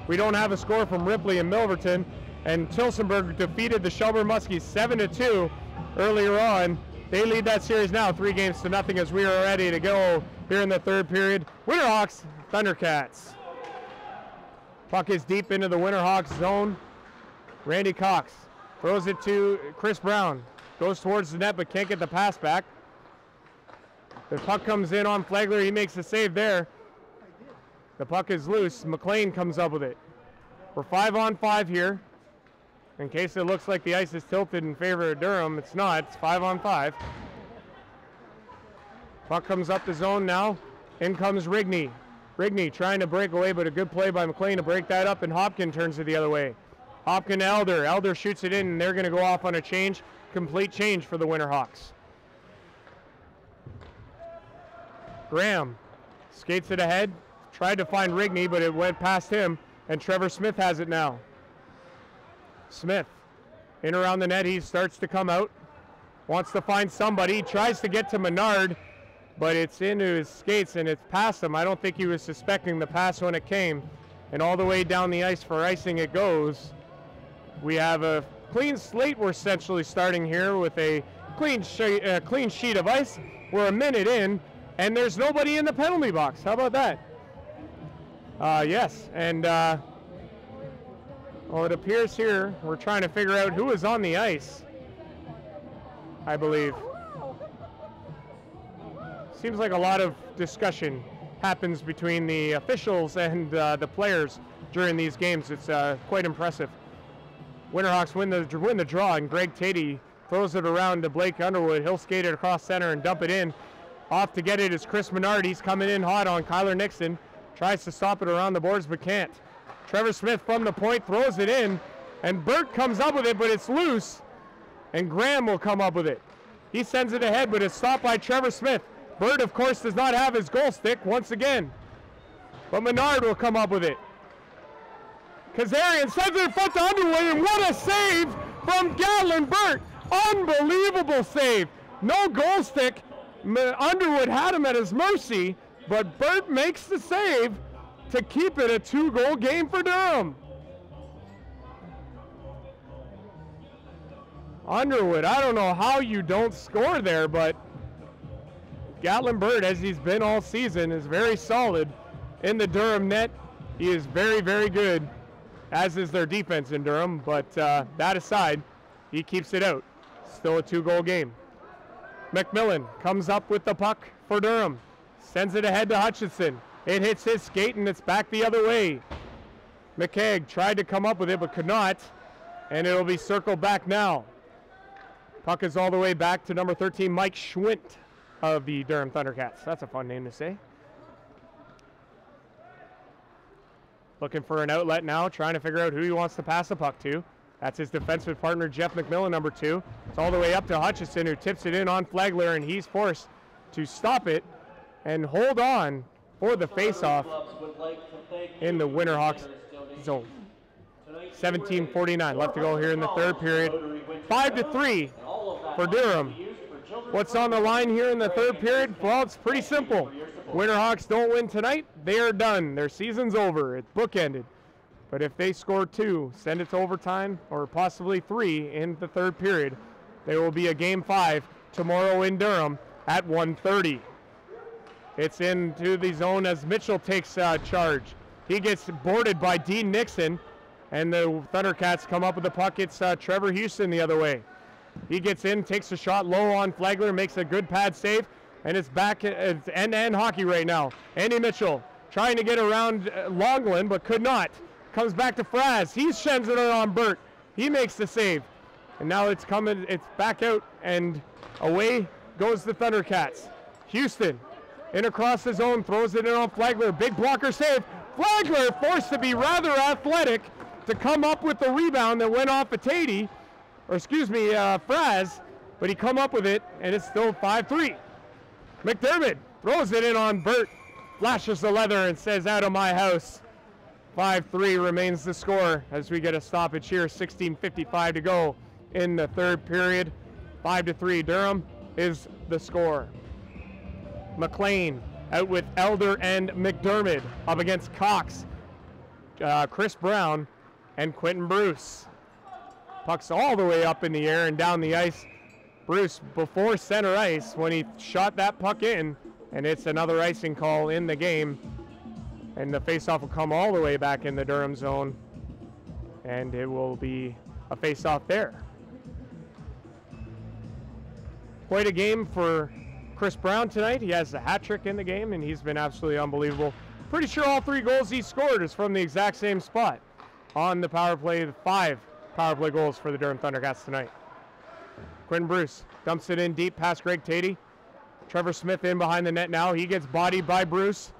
Speaker 2: We don't have a score from Ripley and Milverton, and Tilsonburg defeated the Shelburne Muskies 7-2 earlier on. They lead that series now 3-0 as we are ready to go here in the third period. Winterhawks, Thundercats. Puck is deep into the Winterhawks zone. Randy Cox throws it to Chris Brown. Goes towards the net but can't get the pass back. The puck comes in on Flagler. He makes the save there. The puck is loose. McLean comes up with it. We're 5-on-5 here. In case it looks like the ice is tilted in favor of Durham, it's not. It's 5-on-5. Puck comes up the zone now. In comes Rigney. Rigney trying to break away, but a good play by McLean to break that up, and Hopkin turns it the other way. Hopkin to Elder. Elder shoots it in, and they're going to go off on a change. Complete change for the Winterhawks. Graham skates it ahead, tried to find Rigney, but it went past him, and Trevor Smith has it now. Smith in around the net. He starts to come out, wants to find somebody, tries to get to Menard, but it's into his skates and it's past him. I don't think he was suspecting the pass when it came, and all the way down the ice for icing it goes. We have a clean slate. We're essentially starting here with a clean sheet of ice. We're a minute in, and there's nobody in the penalty box. How about that? Yes, and well, it appears here we're trying to figure out who is on the ice, I believe. Seems like a lot of discussion happens between the officials and the players during these games. It's quite impressive. Winterhawks win the draw, and Greg Tatey throws it around to Blake Underwood. He'll skate it across center and dump it in. Off to get it is Chris Menard. He's coming in hot on Kyler Nixon. Tries to stop it around the boards but can't. Trevor Smith from the point throws it in, and Burt comes up with it, but it's loose, and Graham will come up with it. He sends it ahead, but it's stopped by Trevor Smith. Burt, of course, does not have his goal stick once again, but Menard will come up with it. Kazarian sends it in front to Underwood, and what a save from Gatlin Burt. Unbelievable save. No goal stick. Underwood had him at his mercy, but Burt makes the save to keep it a 2-goal game for Durham. Underwood, I don't know how you don't score there, but Gatlin Burt, as he's been all season, is very solid in the Durham net. He is very, very good, as is their defense in Durham, but that aside, he keeps it out. Still a 2-goal game. McMillan comes up with the puck for Durham. Sends it ahead to Hutchinson. It hits his skate and it's back the other way. McKegg tried to come up with it but could not, and it'll be circled back now. Puck is all the way back to number 13, Mike Schwint of the Durham Thundercats. That's a fun name to say. Looking for an outlet now, trying to figure out who he wants to pass the puck to. That's his defensive partner, Jeff McMillan, number 2. It's all the way up to Hutchison, who tips it in on Flagler, and he's forced to stop it and hold on for the face-off in the Winterhawks zone. 17:49 left to go here in the third period. 5-3 for Durham. What's on the line here in the third period? Well, it's pretty simple. Winterhawks don't win tonight, they are done. Their season's over. It's bookended. But if they score 2, send it to overtime, or possibly 3 in the third period, there will be a Game 5 tomorrow in Durham at 1:30. It's into the zone as Mitchell takes charge. He gets boarded by Dean Nixon, and the Thundercats come up with the puck. It's Trevor Houston the other way. He gets in, takes a shot low on Flagler, makes a good pad save, and it's back. It's end-to-end hockey right now. Andy Mitchell trying to get around Longland, but could not. Comes back to Fraz. He sends it on Burt. He makes the save. And now it's coming, it's back out, and away goes the Thundercats. Houston in across the zone, throws it in on Flagler. Big blocker save. Flagler forced to be rather athletic to come up with the rebound that went off of Tatey, or excuse me, Fraz, but he come up with it, and it's still 5-3. McDermott throws it in on Burt, flashes the leather and says, out of my house. 5-3 remains the score as we get a stoppage here. 16:55 to go in the third period. 5-3 Durham is the score. McLean out with Elder and McDermott up against Cox, Chris Brown, and Quentin Bruce. Puck's all the way up in the air and down the ice. Bruce before center ice when he shot that puck in, and it's another icing call in the game. And the faceoff will come all the way back in the Durham zone, and it will be a faceoff there. Quite a game for Chris Brown tonight. He has a hat trick in the game, and he's been absolutely unbelievable. Pretty sure all 3 goals he scored is from the exact same spot on the power play. The 5 power play goals for the Durham Thundercats tonight. Quentin Bruce dumps it in deep past Greg Tatey. Trevor Smith in behind the net now. He gets bodied by Bruce,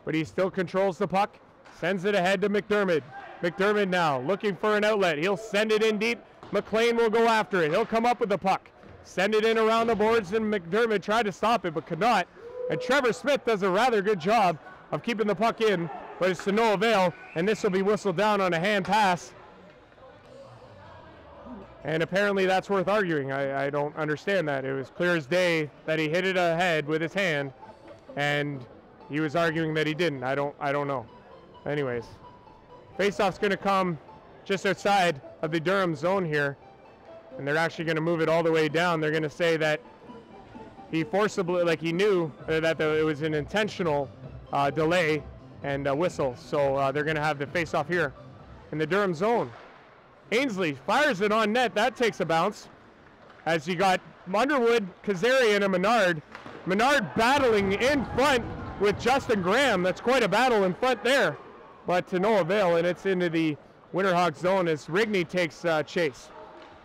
Speaker 2: but he still controls the puck. Sends it ahead to McDermott. McDermott now looking for an outlet. He'll send it in deep. McLean will go after it. He'll come up with the puck. Send it in around the boards, and McDermott tried to stop it but could not. And Trevor Smith does a rather good job of keeping the puck in, but it's to no avail, and this will be whistled down on a hand pass. And apparently that's worth arguing. I don't understand that. It was clear as day that he hit it ahead with his hand, and he was arguing that he didn't. I don't know. Anyways, faceoff's going to come just outside of the Durham zone here, and they're actually going to move it all the way down. They're going to say that he forcibly, like he knew that it was an intentional delay and whistle. So they're going to have the faceoff here in the Durham zone. Ainsley fires it on net. That takes a bounce as you got Underwood, Kazarian, and Menard. Menard battling in front with Justin Graham. That's quite a battle in front there, but to no avail, and it's into the Winterhawks zone as Rigney takes chase.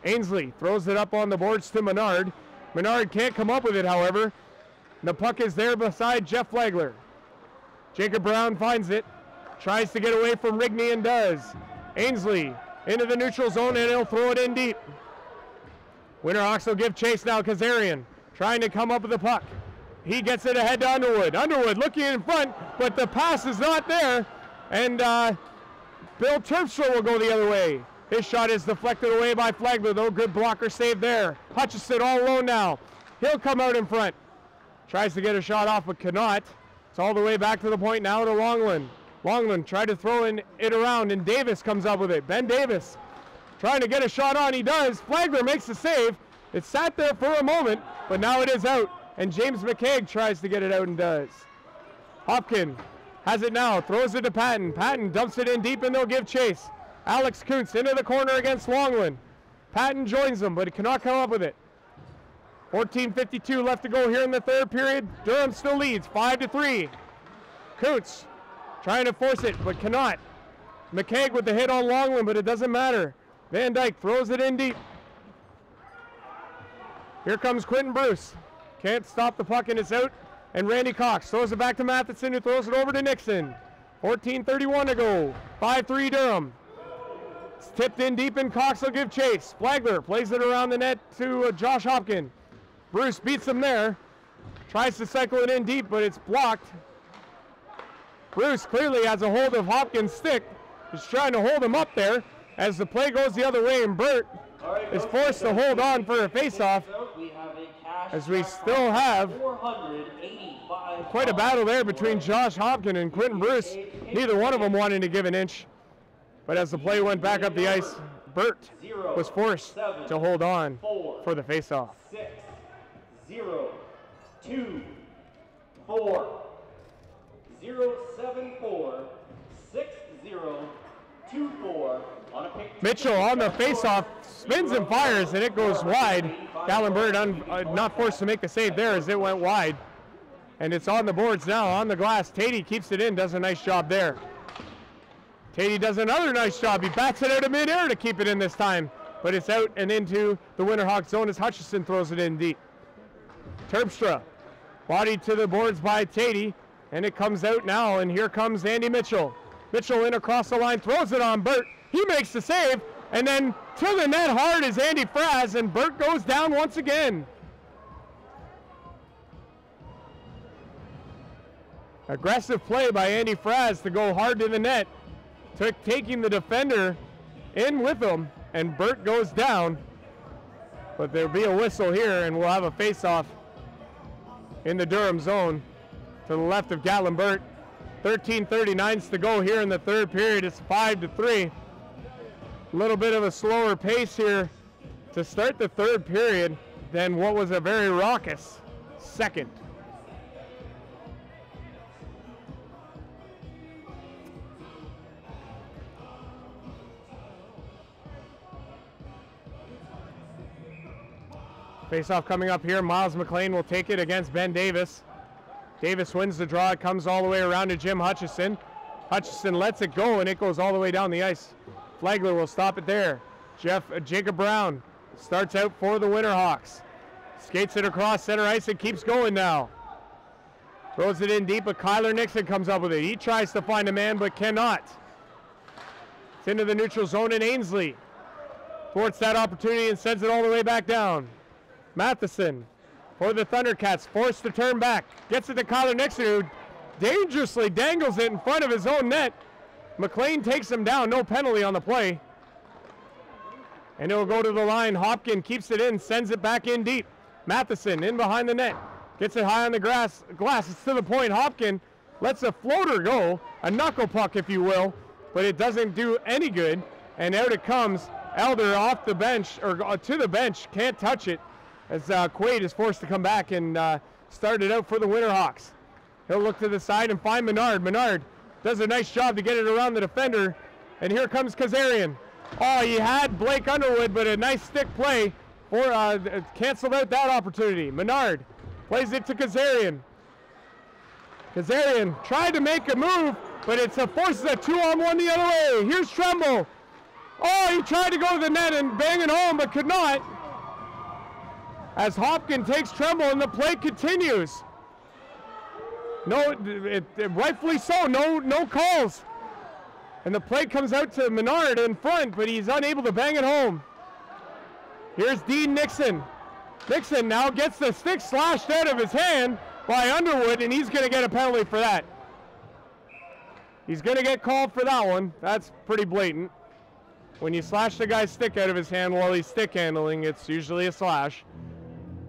Speaker 2: Ainsley throws it up on the boards to Menard. Menard can't come up with it, however. The puck is there beside Jeff Flagler. Jacob Brown finds it, tries to get away from Rigney and does. Ainsley into the neutral zone, and he'll throw it in deep. Winterhawks will give chase now. Kazarian trying to come up with the puck. He gets it ahead to Underwood. Underwood looking in front, but the pass is not there. And Bill Terpstra will go the other way. His shot is deflected away by Flagler, though. Good blocker save there. Hutchison all alone now. He'll come out in front. Tries to get a shot off, but cannot. It's all the way back to the point now to Longland. Longland tried to throw it around, and Davis comes up with it. Ben Davis trying to get a shot on. He does. Flagler makes the save. It sat there for a moment, but now it is out. And James McKegg tries to get it out and does. Hopkin has it now, throws it to Patton. Patton dumps it in deep, and they'll give chase. Alex Kuntz into the corner against Longland. Patton joins them, but he cannot come up with it. 14:52 left to go here in the third period. Durham still leads 5-3. Kuntz trying to force it, but cannot. McKaig with the hit on Longland, but it doesn't matter. Van Dyke throws it in deep. Here comes Quentin Bruce. Can't stop the puck, and it's out. And Randy Cox throws it back to Matheson, who throws it over to Nixon. 14:31 to go. 5-3 Durham. It's tipped in deep, and Cox will give chase. Flagler plays it around the net to Josh Hopkin. Bruce beats him there. Tries to cycle it in deep, but it's blocked. Bruce clearly has a hold of Hopkins' stick. He's trying to hold him up there as the play goes the other way, and Burt is forced to hold on for a face-off, as we still have quite a battle there between Josh Hopkins and Quentin Bruce. Neither one of them wanting to give an inch. But as the play went back up the ice, Burt was forced to hold on for the face-off.
Speaker 3: 6-0-2-4. 0-7-4-6-0-2-4 on a pick.
Speaker 2: Mitchell on the face-off spins and fires, and it goes wide. Gallenberg not forced to make the save there as it went wide. And it's on the boards now, on the glass. Tatey keeps it in, does a nice job there. Tatey does another nice job. He bats it out of midair to keep it in this time, but it's out and into the Winterhawks zone as Hutchison throws it in deep. Terpstra, body to the boards by Tatey, and it comes out now, and here comes Andy Mitchell. Mitchell in across the line, throws it on Burt. He makes the save, and then to the net hard is Andy Fraz, and Burt goes down once again. Aggressive play by Andy Fraz to go hard to the net, taking the defender in with him, and Burt goes down. But there'll be a whistle here, and we'll have a face-off in the Durham zone to the left of Gatlin Burt. 13:39 to go here in the third period. It's 5-3. A little bit of a slower pace here to start the third period than what was a very raucous second. Face-off coming up here. Miles McLean will take it against Ben Davis. Davis wins the draw. It comes all the way around to Jim Hutchison. Hutchison lets it go, and it goes all the way down the ice. Flagler will stop it there. Jacob Brown starts out for the Winterhawks. Skates it across center ice and keeps going now. Throws it in deep, but Kyler Nixon comes up with it. He tries to find a man, but cannot. It's into the neutral zone, and Ainsley thwarts that opportunity and sends it all the way back down. Matheson for the Thundercats, forced to turn back. Gets it to Kyler Nixon, who dangerously dangles it in front of his own net. McLean takes him down, no penalty on the play. And it'll go to the line. Hopkin keeps it in, sends it back in deep. Matheson in behind the net. Gets it high on the glass. It's to the point. Hopkin lets a floater go, a knuckle puck if you will, but it doesn't do any good. And out it comes. Elder off the bench, or to the bench, can't touch it, as Quaid is forced to come back and start it out for the Winterhawks. He'll look to the side and find Menard. Menard does a nice job to get it around the defender, and here comes Kazarian. Oh, he had Blake Underwood, but a nice stick play for canceled out that opportunity. Menard plays it to Kazarian. Kazarian tried to make a move, but it's forces a 2-on-1 the other way. Here's Trumbull. Oh, he tried to go to the net and bang it home, but could not. As Hopkin takes Trumbull, and the play continues. No, rightfully so, no calls. And the play comes out to Menard in front, but he's unable to bang it home. Here's Dean Nixon. Nixon now gets the stick slashed out of his hand by Underwood, and he's going to get a penalty for that. He's going to get called for that one. That's pretty blatant. When you slash the guy's stick out of his hand while he's stick handling, it's usually a slash.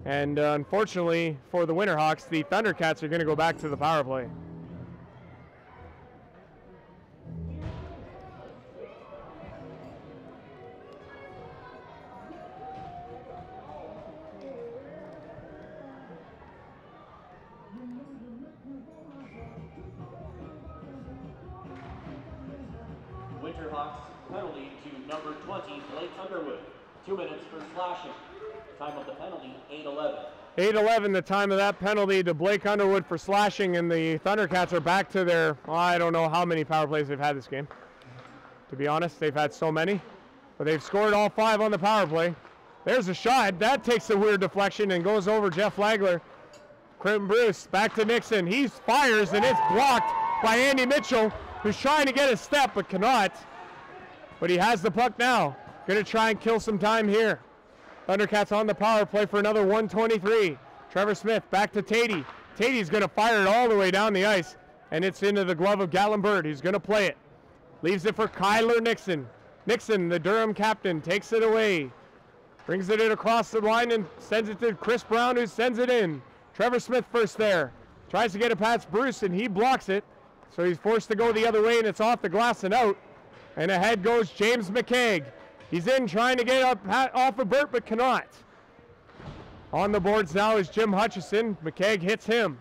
Speaker 2: And unfortunately for the Winterhawks, the Thundercats are going to go back to the power play.
Speaker 3: Winterhawks penalty to number 20, Blake Underwood. 2 minutes for slashing. Time of the penalty, 8:11.
Speaker 2: 8:11, the time of that penalty to Blake Underwood for slashing, and the Thundercats are back to their, I don't know how many power plays they've had this game. To be honest, they've had so many, but they've scored all 5 on the power play. There's a shot. That takes a weird deflection and goes over Jeff Flagler. Quentin Bruce back to Nixon. He fires, and it's blocked by Andy Mitchell, who's trying to get a step but cannot. But he has the puck now. Going to try and kill some time here. Thundercats on the power play for another 1:23. Trevor Smith back to Tatey. Tatey's going to fire it all the way down the ice, and it's into the glove of Gatlin Bird. He's going to play it. Leaves it for Kyler Nixon. Nixon, the Durham captain, takes it away. Brings it in across the line and sends it to Chris Brown, who sends it in. Trevor Smith first there. Tries to get it past Bruce, and he blocks it. So he's forced to go the other way, and it's off the glass and out. And ahead goes James McKaig. He's in trying to get up off of Burt, but cannot. On the boards now is Jim Hutchison. McKaig hits him.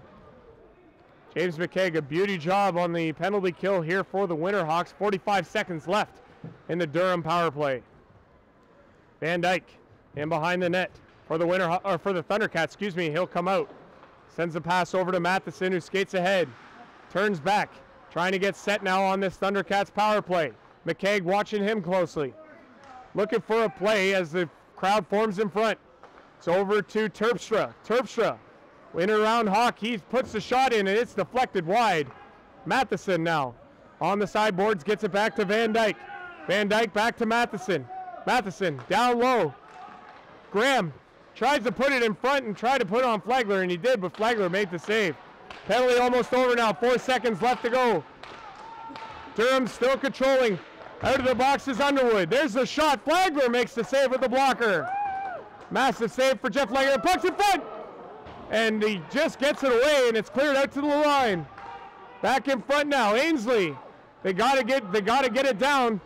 Speaker 2: James McKaig, a beauty job on the penalty kill here for the Winterhawks. 45 seconds left in the Durham power play. Van Dyke in behind the net for the Thundercats. Excuse me. He'll come out. Sends the pass over to Matheson, who skates ahead. Turns back, trying to get set now on this Thundercats power play. McKaig watching him closely. Looking for a play as the crowd forms in front. It's over to Terpstra. Terpstra in around Hawk. He puts the shot in, and it's deflected wide. Matheson now on the sideboards, gets it back to Van Dyke. Van Dyke back to Matheson. Matheson down low. Graham tries to put it in front and try to put it on Flagler, and he did, but Flagler made the save. Penalty almost over now. 4 seconds left to go. Durham still controlling. Out of the box is Underwood. There's the shot. Flagler makes the save with the blocker. Massive save for Jeff Flagler. Puck's in front! And he just gets it away, and it's cleared out to the line. Back in front now. Ainsley. They gotta get it down.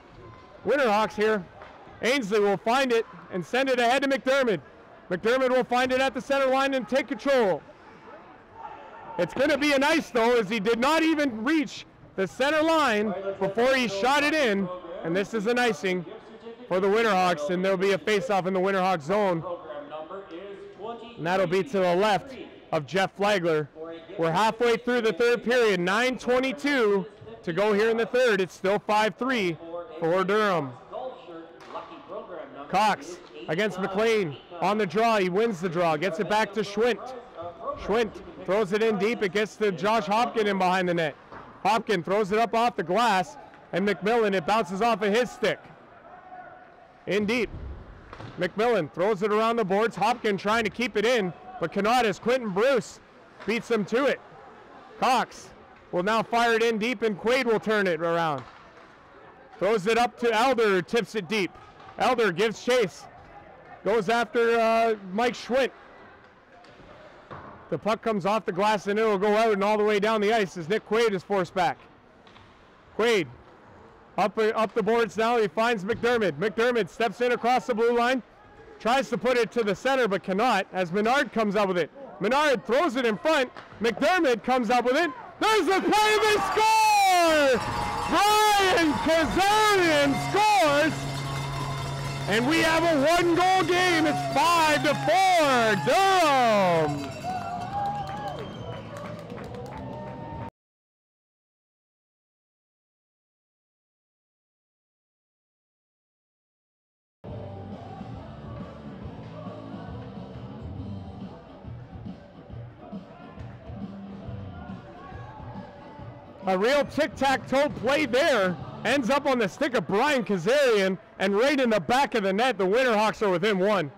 Speaker 2: Winterhawks here. Ainsley will find it and send it ahead to McDermott. McDermott will find it at the center line and take control. It's going to be an ice, though, as he did not even reach the center line before he shot it in. And this is an icing for the Winterhawks, and there'll be a face-off in the Winterhawks zone. And that'll be to the left of Jeff Flagler. We're halfway through the third period. 9:22 to go here in the third. It's still 5-3 for Durham. Cox against McLean on the draw. He wins the draw. Gets it back to Schwint. Schwint throws it in deep. It gets to Josh Hopkin in behind the net. Hopkin throws it up off the glass, and McMillan, it bounces off of his stick. In deep. McMillan throws it around the boards. Hopkin trying to keep it in, but cannot as Quentin Bruce beats him to it. Cox will now fire it in deep, and Quaid will turn it around. Throws it up to Elder, who tips it deep. Elder gives chase. Goes after Mike Schwint. The puck comes off the glass, and it'll go out and all the way down the ice as Nick Quaid is forced back. Quaid up the boards now. He finds McDermott. McDermott steps in across the blue line. Tries to put it to the center, but cannot as Menard comes up with it. Menard throws it in front. McDermott comes up with it. There's the play. They score! Brian Kazarian scores! And we have a 1-goal game. It's 5-4, Durham. A real tic-tac-toe play there. Ends up on the stick of Brian Kazarian, and right in the back of the net, the Winterhawks are within one.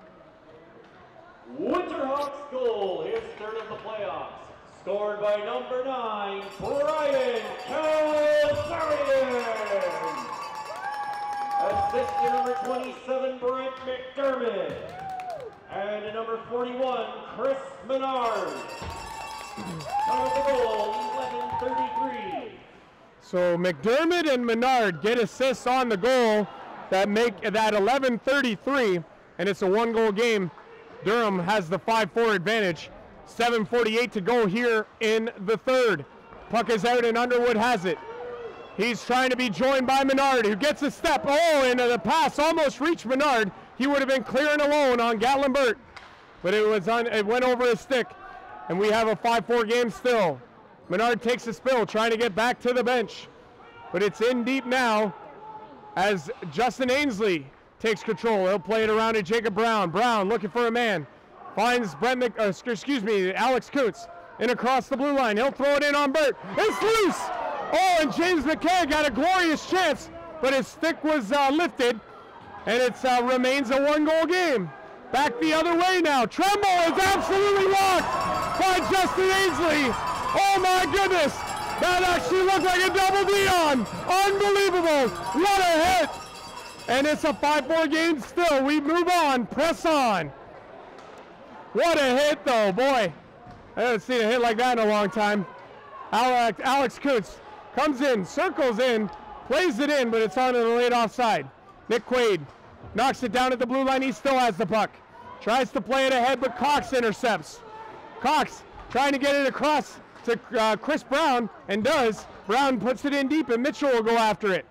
Speaker 3: Winterhawks goal, his third of the playoffs. Scored by number 9, Brian Kazarian. Assist to number 27, Brent McDermott. And to number 41, Chris Menard. Time of the goal, 11:33.
Speaker 2: So McDermott and Menard get assists on the goal that make that 11:33, and it's a 1-goal game. Durham has the 5-4 advantage. 7:48 to go here in the third. Puck is out, and Underwood has it. He's trying to be joined by Menard, who gets a step. Oh, and the pass almost reached Menard. He would have been clearing alone on Gatlin Burt, but it went over his stick, and we have a 5-4 game still. Menard takes a spill, trying to get back to the bench, but it's in deep now. as Justin Ainsley takes control. He'll play it around to Jacob Brown. Brown looking for a man. Finds Alex Coots in across the blue line. He'll throw it in on Burt. It's loose! Oh, and James McKay got a glorious chance, but his stick was lifted, and it remains a 1-goal game. Back the other way now. Tremble is absolutely locked by Justin Ainsley. Oh my goodness! That actually looked like a double D on. Unbelievable! What a hit! And it's a 5-4 game still. We move on, press on. What a hit though, boy. I haven't seen a hit like that in a long time. Alex Coots comes in, circles in, plays it in, but it's on to the late offside. Nick Quaid knocks it down at the blue line. He still has the puck. Tries to play it ahead, but Cox intercepts. Cox trying to get it across to Chris Brown, and does. Brown puts it in deep, and Mitchell will go after it.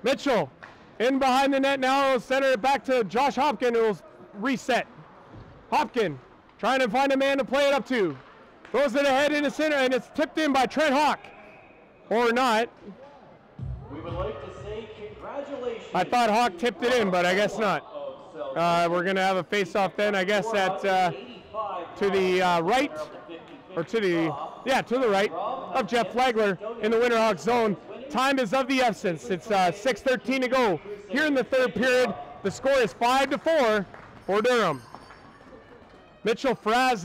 Speaker 2: Mitchell in behind the net now. He'll center it back to Josh Hopkin, who will reset. Hopkin trying to find a man to play it up to. Throws it ahead in the center, and it's tipped in by Trent Hawk. Or not.
Speaker 3: We would like to say congratulations.
Speaker 2: I thought Hawk tipped it in, but I guess not. We're going to have a face-off then, I guess, at to the right, or to the right of Jeff Flagler in the Winterhawks zone. Time is of the essence. It's 6:13 to go here in the third period. The score is 5-4 for Durham. Mitchell Fraz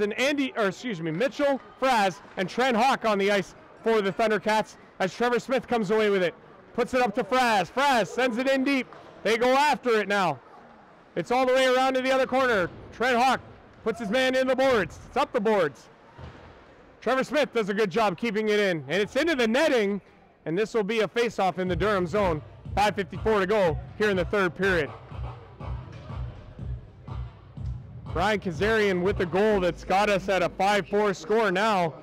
Speaker 2: and Trent Hawk on the ice for the Thundercats as Trevor Smith comes away with it. Puts it up to Fraz. Fraz sends it in deep. They go after it now. It's all the way around to the other corner. Trent Hawk puts his man in the boards. It's up the boards. Trevor Smith does a good job keeping it in. And it's into the netting. And this will be a face-off in the Durham zone. 5:54 to go here in the third period. Brian Kazarian with the goal that's got us at a 5-4 score now.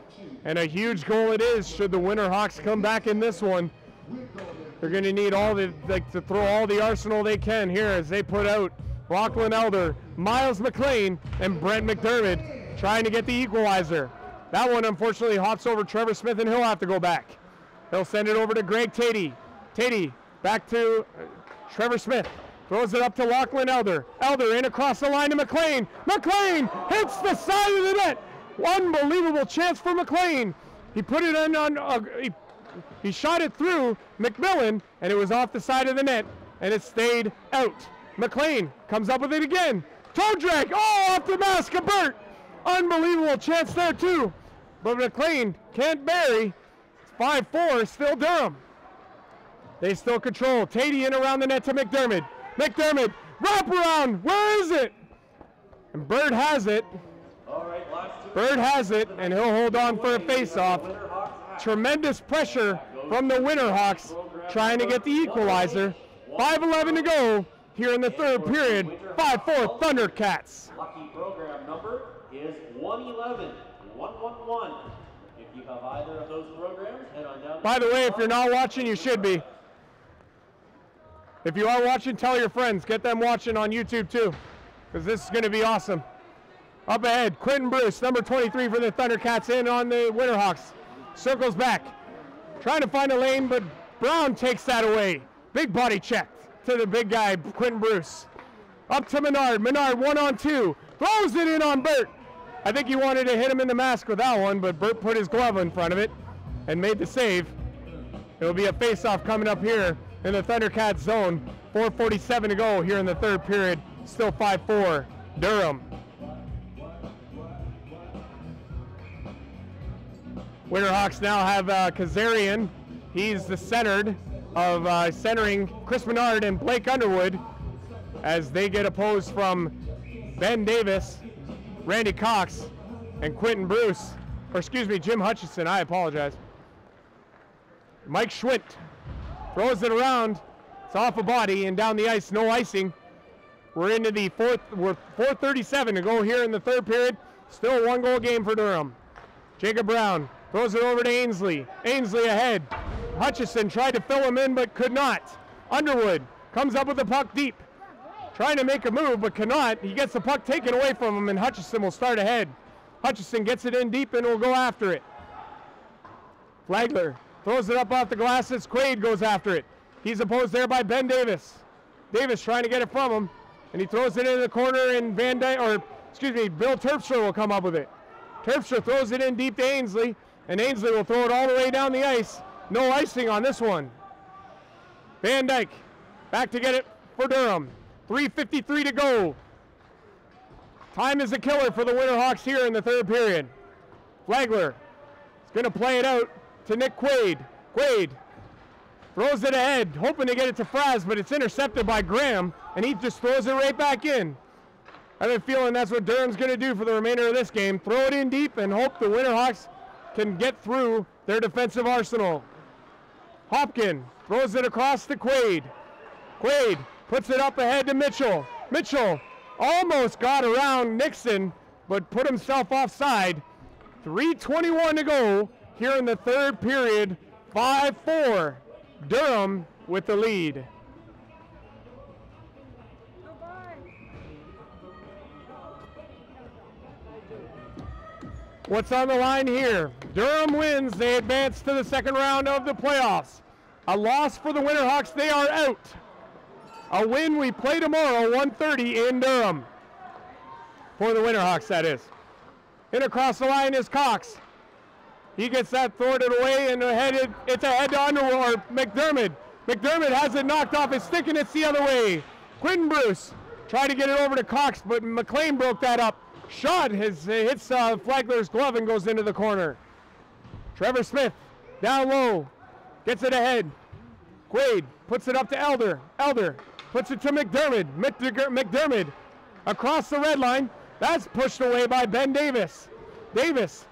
Speaker 2: And a huge goal it is should the Winterhawks come back in this one. They're going to need to throw all the arsenal they can here as they put out Lachlan Elder, Miles McLean, and Brent McDermott trying to get the equalizer. That one unfortunately hops over Trevor Smith, and he'll have to go back. He'll send it over to Greg Tatey. Tatey back to Trevor Smith. Throws it up to Lachlan Elder. Elder in across the line to McLean. McLean hits the side of the net. Unbelievable chance for McLean. He put it he shot it through McMillan, and it was off the side of the net, and it stayed out. McLean comes up with it again. Toe drag, off the mask of Burt. Unbelievable chance there too. But McLean can't bury. It's 5-4, still Durham. They still control. Tatey in around the net to McDermott. McDermott, wrap around, where is it? And Burt has it. Burt has it, and he'll hold on for a face-off. Tremendous pressure from the Winterhawks trying to get the equalizer. 5:11 to go here in the third period. 5-4 Thundercats.
Speaker 3: Lucky program number is 111-111. If you have either of those programs, head on down.
Speaker 2: By the way, if you're not watching, you should be. If you are watching, tell your friends. Get them watching on YouTube too, because this is going to be awesome. Up ahead, Quentin Bruce, number 23 for the Thundercats, in on the Winterhawks. Circles back, trying to find a lane, but Brown takes that away. Big body check to the big guy, Quentin Bruce. Up to Menard. Menard 1-on-2. Throws it in on Burt. I think he wanted to hit him in the mask with that one, but Burt put his glove in front of it and made the save. It'll be a face-off coming up here in the Thundercats zone. 4:47 to go here in the third period. Still 5-4 Durham. Winterhawks now have Kazarian. He's the centering Chris Menard and Blake Underwood as they get opposed from Ben Davis, Randy Cox, and Quentin Bruce. Or excuse me, Jim Hutchison, I apologize. Mike Schwitt throws it around. It's off a body and down the ice, no icing. We're into the fourth, we're 4:37 to go here in the third period. Still 1-goal game for Durham. Jacob Brown throws it over to Ainsley. Ainsley ahead. Hutchison tried to fill him in but could not. Underwood comes up with the puck deep. Trying to make a move but cannot. He gets the puck taken away from him, and Hutchison will start ahead. Hutchison gets it in deep and will go after it. Flagler throws it up off the glasses. Quaid goes after it. He's opposed there by Ben Davis. Davis trying to get it from him, and he throws it into the corner, and Bill Terpstra will come up with it. Terpstra throws it in deep to Ainsley, and Ainsley will throw it all the way down the ice. No icing on this one. Van Dyke back to get it for Durham. 3:53 to go. Time is a killer for the Winterhawks here in the third period. Flagler is going to play it out to Nick Quaid. Quaid throws it ahead, hoping to get it to Fraz, but it's intercepted by Graham, and he just throws it right back in. I have a feeling that's what Durham's going to do for the remainder of this game. Throw it in deep and hope the Winterhawks can get through their defensive arsenal. Hopkin throws it across to Quaid. Quaid puts it up ahead to Mitchell. Mitchell almost got around Nixon, but put himself offside. 3:21 to go here in the third period. 5-4. Durham with the lead. What's on the line here? Durham wins. They advance to the second round of the playoffs. A loss for the Winterhawks. They are out. A win, we play tomorrow, 1:30 in Durham. For the Winterhawks, that is. In across the line is Cox. He gets that thwarted away, and it's ahead to Underwood, or McDermott. McDermott has it knocked off his stick, and it's the other way. Quinton Bruce tried to get it over to Cox, but McLean broke that up. Shot hits Flagler's glove and goes into the corner. Trevor Smith down low, gets it ahead. Quaid puts it up to Elder. Elder puts it to McDermott. McDermott across the red line. That's pushed away by Ben Davis. Davis,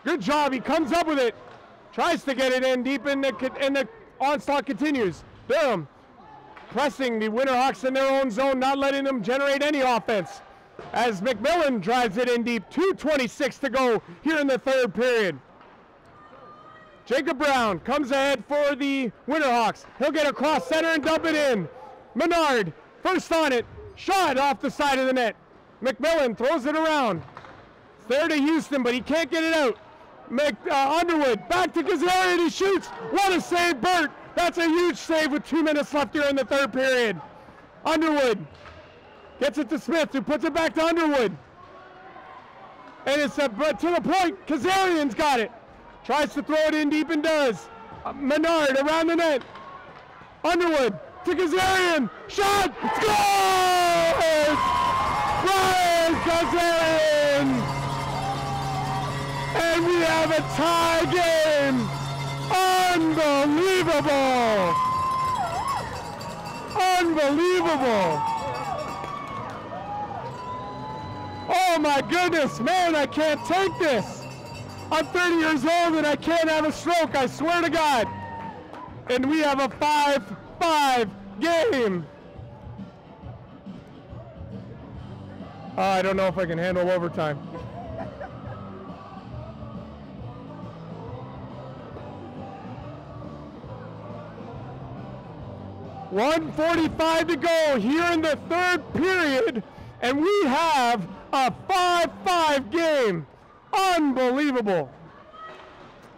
Speaker 2: good job. He comes up with it. Tries to get it in deep, and the onslaught continues. Durham pressing the Winterhawks in their own zone, not letting them generate any offense. As McMillan drives it in deep. 2:26 to go here in the third period. Jacob Brown comes ahead for the Winterhawks. He'll get across center and dump it in. Menard first on it. Shot off the side of the net. McMillan throws it around. It's there to Houston, but he can't get it out. Underwood back to Kazarian. He shoots. What a save, Burt. That's a huge save with 2 minutes left here in the third period. Underwood gets it to Smith, who puts it back to Underwood. And it's to the point. Kazarian's got it. Tries to throw it in deep and does. Menard around the net. Underwood to Kazarian. Shot! Scores! Brian Kazarian! And we have a tie game. Unbelievable! Unbelievable! Oh my goodness, man, I can't take this. I'm 30 years old and I can't have a stroke, I swear to God. And we have a 5-5 game. I don't know if I can handle overtime. .145 to go here in the third period, and we have a 5-5 game. Unbelievable.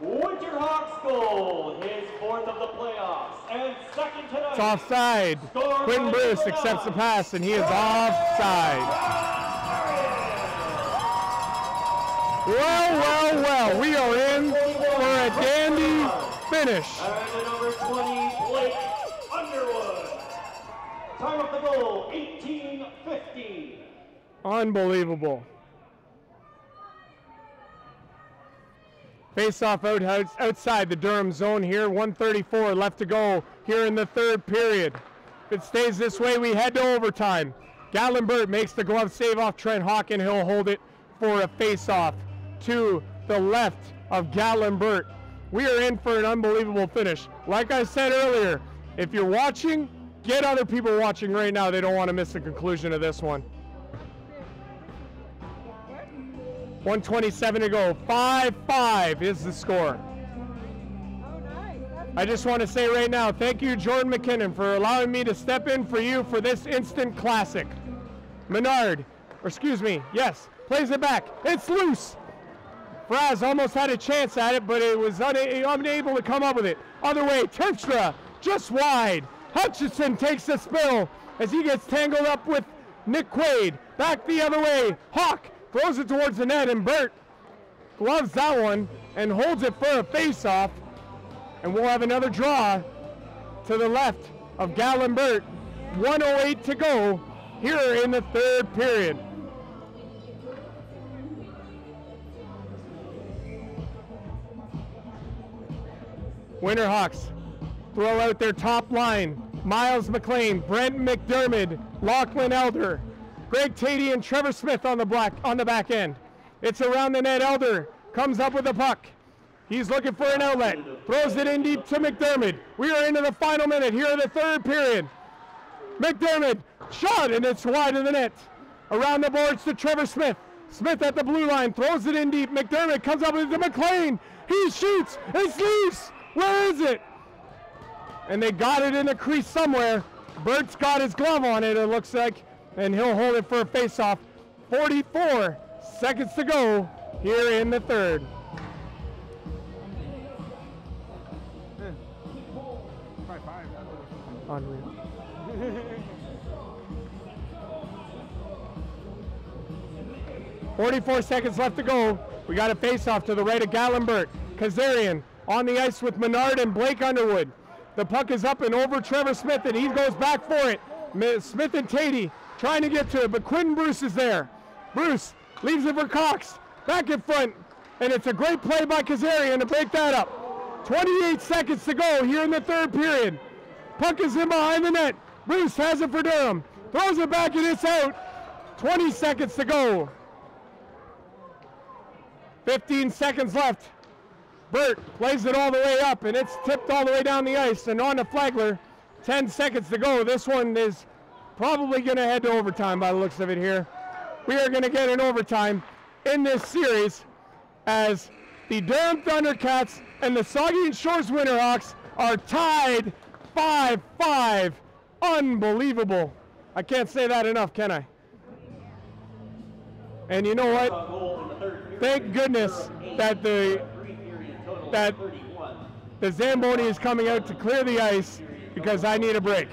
Speaker 3: Winterhawks goal, his fourth of the playoffs, and second tonight.
Speaker 2: It's offside. Quinton Bruce accepts the pass, and he is offside. Well, we are in for a dandy finish.
Speaker 3: And number 20, Blake Underwood. Time of the goal, 18:50.
Speaker 2: Unbelievable. Face-off outside the Durham zone here. 1:34 left to go here in the third period. If it stays this way, we head to overtime. Gallenbert makes the glove save off Trent Hawken. He'll hold it for a face-off to the left of Gallenbert. We are in for an unbelievable finish. Like I said earlier, if you're watching, get other people watching right now. They don't want to miss the conclusion of this one. 1:27 to go. 5-5 is the score. I just want to say right now, thank you, Jordan MacKinnon, for allowing me to step in for you for this instant classic. Menard, yes, plays it back. It's loose. Fraz almost had a chance at it, but it was unable to come up with it. Other way, Terpstra just wide. Hutchinson takes the spill as he gets tangled up with Nick Quaid. Back the other way. Hawk throws it towards the net, and Burt gloves that one and holds it for a face-off. And we'll have another draw to the left of Gallon Burt. 1:08 to go here in the third period. Winterhawks throw out their top line. Miles McLean, Brent McDermott, Lachlan Elder, Greg Tatey, and Trevor Smith on the back end. It's around the net. Elder comes up with the puck. He's looking for an outlet. Throws it in deep to McDermott. We are into the final minute here in the third period. McDermott shot, and it's wide of the net. Around the boards to Trevor Smith. Smith at the blue line, throws it in deep. McDermott comes up with it to McLean. He shoots. It's loose. Where is it? And they got it in the crease somewhere. Bert's got his glove on it, it looks like, and he'll hold it for a face-off. 44 seconds to go here in the third. Unreal. 44 seconds left to go. We got a face-off to the right of Gallenbert. Kazarian on the ice with Menard and Blake Underwood. The puck is up and over Trevor Smith, and he goes back for it. Smith and Tatey trying to get to it, but Quentin Bruce is there. Bruce leaves it for Cox. Back in front, and it's a great play by Kazarian to break that up. 28 seconds to go here in the third period. Puck is in behind the net. Bruce has it for Durham. Throws it back and it's out. 20 seconds to go. 15 seconds left. Burt plays it all the way up, and it's tipped all the way down the ice and on to Flagler. 10 seconds to go. This one is probably going to head to overtime by the looks of it here. We are going to get an overtime in this series as the Durham Thundercats and the Saugeen Shores Winterhawks are tied 5-5. Unbelievable. I can't say that enough, can I? And you know what? Thank goodness that the Zamboni is coming out to clear the ice, because I need a break.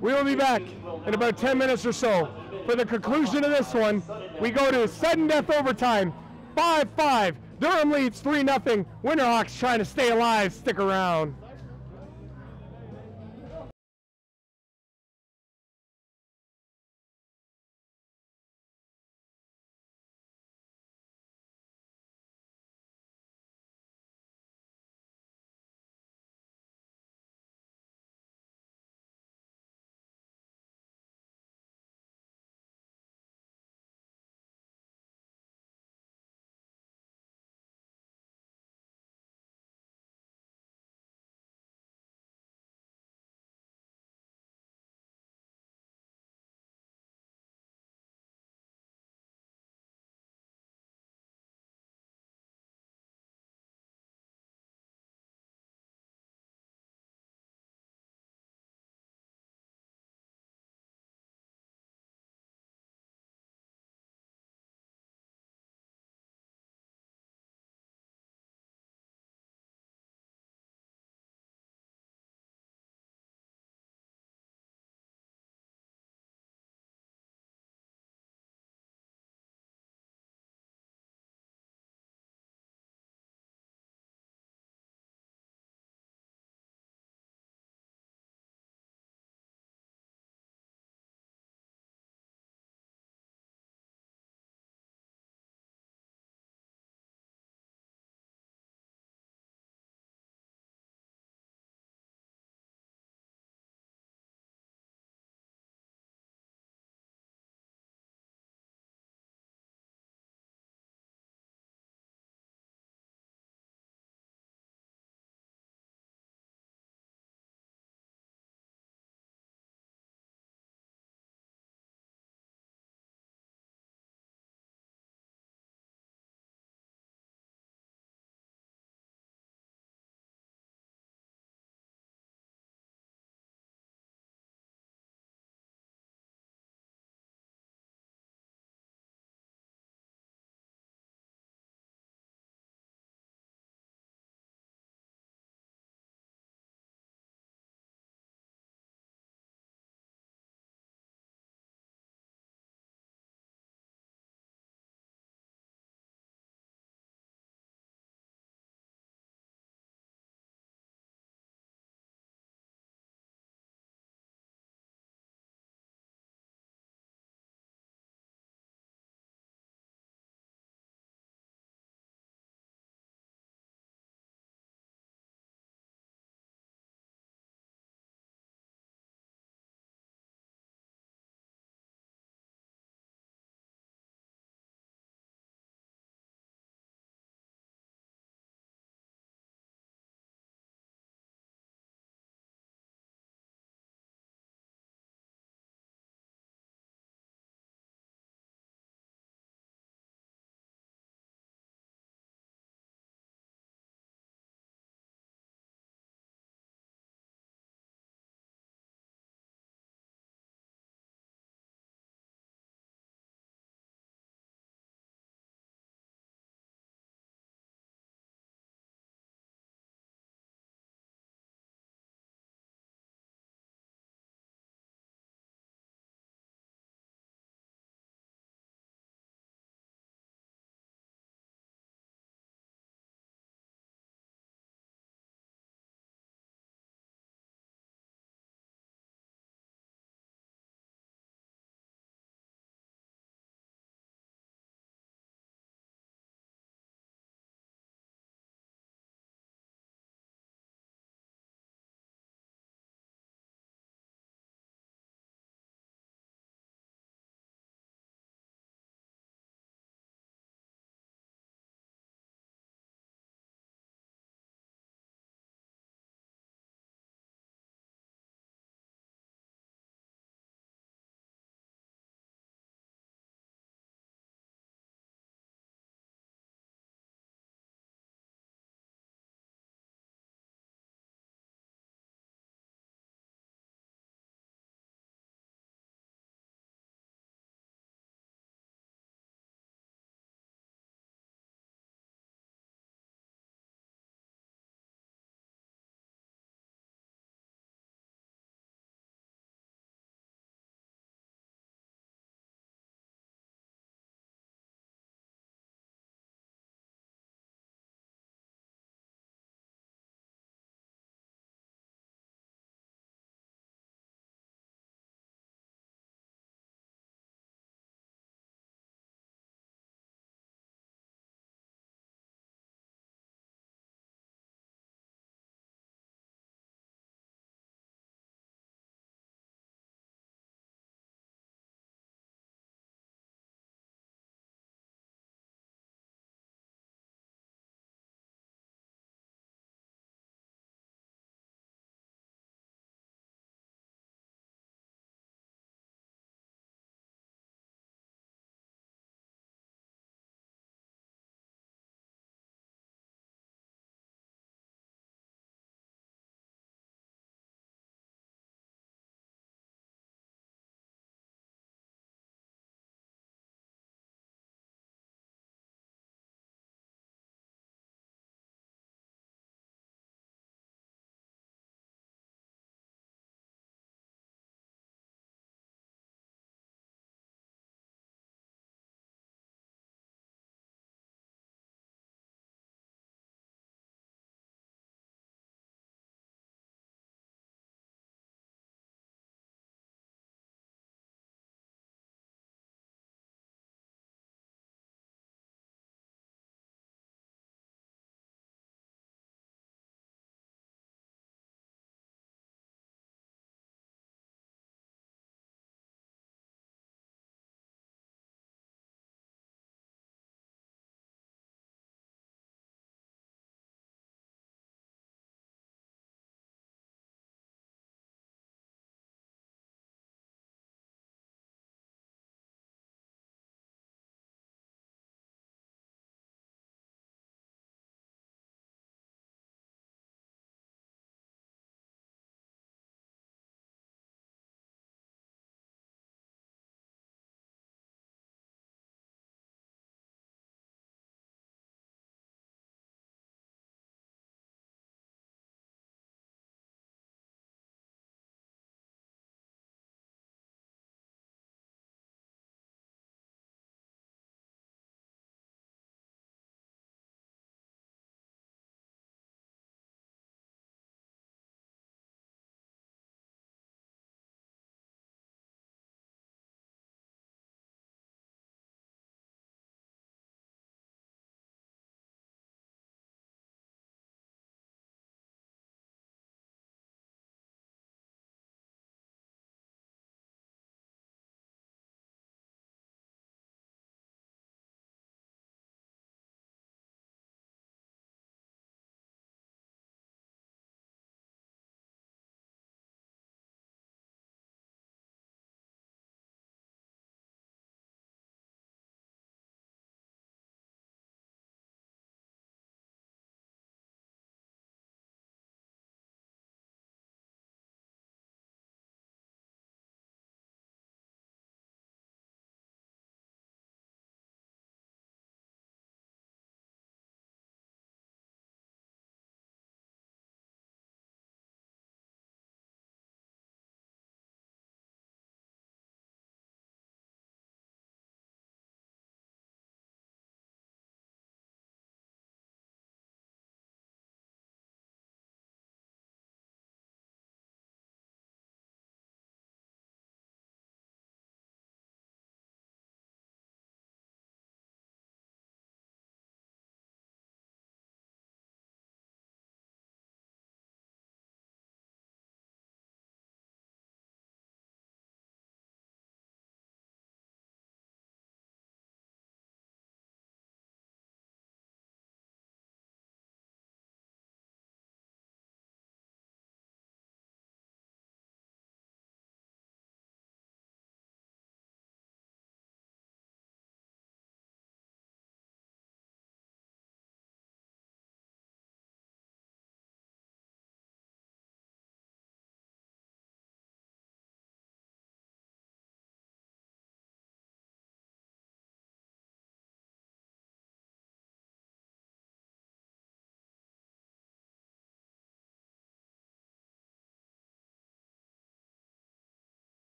Speaker 2: We will be back in about 10 minutes or so. For the conclusion of this one, we go to sudden death overtime. 5-5. Durham leads 3-0. Winterhawks trying to stay alive. Stick around.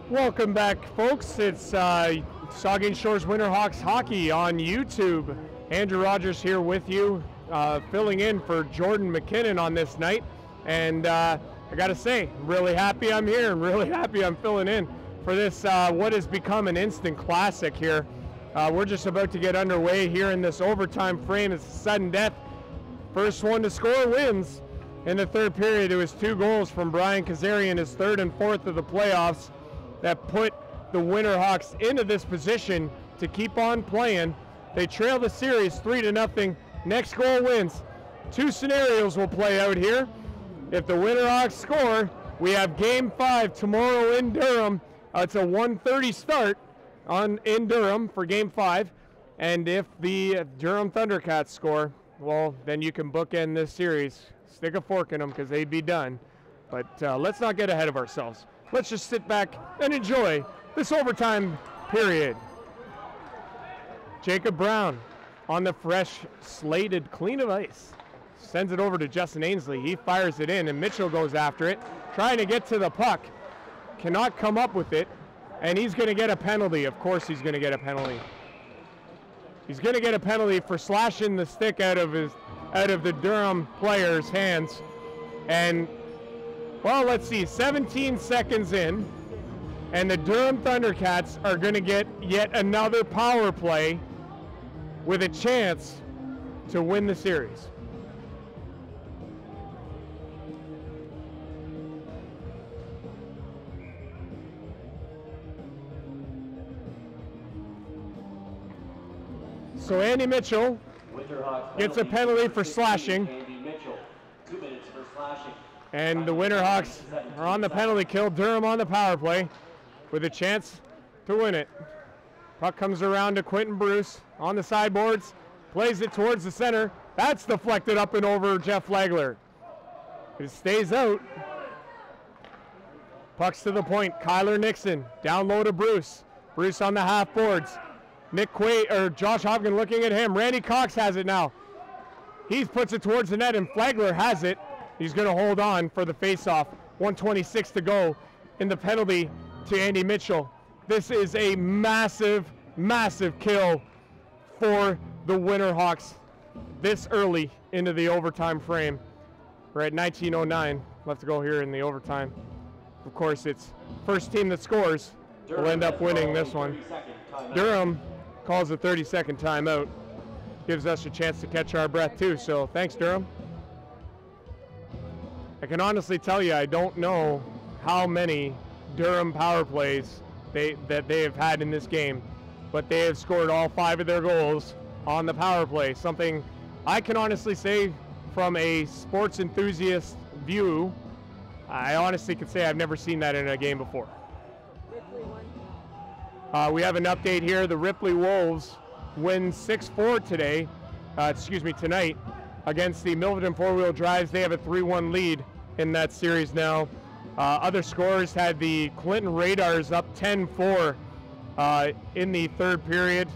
Speaker 2: Welcome back, folks. It's Saugeen Shores Winterhawks hockey on YouTube. Andrew Rodgers here with you, filling in for Jordan MacKinnon on this night. And I got to say, really happy I'm here and really happy I'm filling in for this, what has become an instant classic here. We're just about to get underway here in this overtime frame. It's sudden death. First one to score wins. In the third period, it was 2 goals from Brian Kazarian, his 3rd and 4th of the playoffs, that put the Winterhawks into this position to keep on playing. They trail the series 3-0. Next goal wins. 2 scenarios will play out here. If the Winterhawks score, we have Game 5 tomorrow in Durham. It's a 1:30 start in Durham for Game 5. And if the Durham Thundercats score, well, then you can bookend this series. Stick a fork in them because they'd be done. But let's not get ahead of ourselves. Let's just sit back and enjoy this overtime period. Jacob Brown on the fresh slated clean of ice. Sends it over to Justin Ainsley. He fires it in and Mitchell goes after it, trying to get to the puck. Cannot come up with it, and he's going to get a penalty. Of course he's going to get a penalty. He's going to get a penalty for slashing the stick out of the Durham player's hands. And well, let's see, 17 seconds in, and the Durham Thundercats are going to get yet another power play with a chance to win the series. So Andy Mitchell gets a penalty for slashing. And the Winterhawks are on the penalty kill. Durham on the power play with a chance to win it. Puck comes around to Quentin Bruce on the sideboards. Plays it towards the center. That's deflected up and over Jeff Flagler. It stays out. Pucks to the point. Kyler Nixon down low to Bruce. Bruce on the half boards. Nick Quaid, or Josh Hopkins looking at him. Randy Cox has it now. He puts it towards the net and Flagler has it. He's going to hold on for the faceoff. 1:26 to go in the penalty to Andy Mitchell. This is a massive, massive kill for the Winterhawks this early into the overtime frame. We're at 19:09 left to go here in the overtime. Of course, it's first team that scores will end up winning this one. Durham calls a 30-second timeout. Gives us a chance to catch our breath too, so thanks, Durham. I can honestly tell you I don't know how many Durham power plays that they have had in this game, but they have scored all 5 of their goals on the power play. Something I can honestly say from a sports enthusiast view, I honestly could say I've never seen that in a game before. We have an update here. The Ripley Wolves win 6-4 tonight against the Milverton Four-Wheel Drives. They have a 3-1 lead in that series now. Other scores had the Clinton Radars up 10-4 in the third period,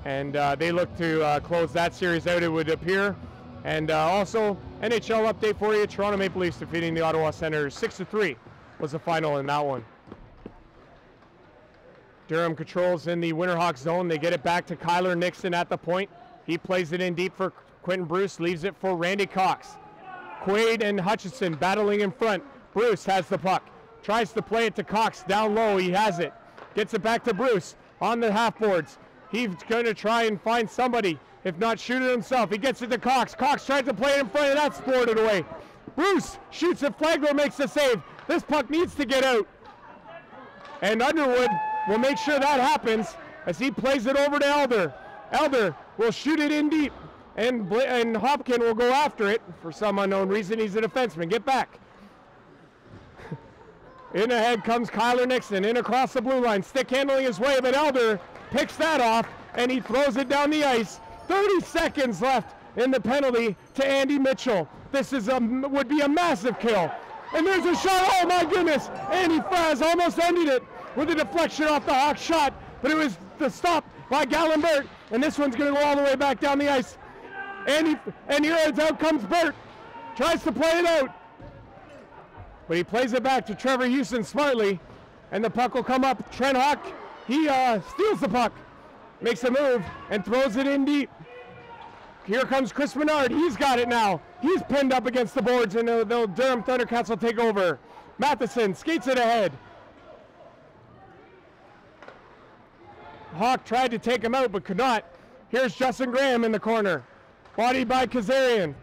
Speaker 2: and they look to close that series out, it would appear. And also, NHL update for you, Toronto Maple Leafs defeating the Ottawa Senators 6-3 was the final in that one. Durham controls in the Winterhawks zone. They get it back to Kyler Nixon at the point. He plays it in deep for Quentin Bruce, leaves it for Randy Cox. Quaid and Hutchinson battling in front. Bruce has the puck. Tries to play it to Cox down low. He has it. Gets it back to Bruce on the half boards. He's going to try and find somebody, if not shoot it himself. He gets it to Cox. Cox tries to play it in front, and that's sported away. Bruce shoots it. Flagler makes the save. This puck needs to get out. And Underwood will make sure that happens as he plays it over to Elder. Elder will shoot it in deep, and Hopkins will go after it. For some unknown reason, he's a defenseman. Get back. In ahead comes Kyler Nixon, in across the blue line. Stick handling his way, but Elder picks that off, and he throws it down the ice. 30 seconds left in the penalty to Andy Mitchell. This would be a massive kill. And there's a shot. Oh, my goodness. Andy Fraz almost ended it with a deflection off the Hawks shot, but it was the stop by Gallenbert, and this one's going to go all the way back down the ice. And here out comes Burt. Tries to play it out, but he plays it back to Trevor Houston smartly. and the puck will come up. Trent Hawk, he steals the puck, makes a move, and throws it in deep. Here comes Chris Menard. He's got it now. He's pinned up against the boards, and the Durham Thundercats will take over. Matheson skates it ahead. Hawk tried to take him out, but could not. Here's Justin Graham in the corner. Bodied by Kazarian.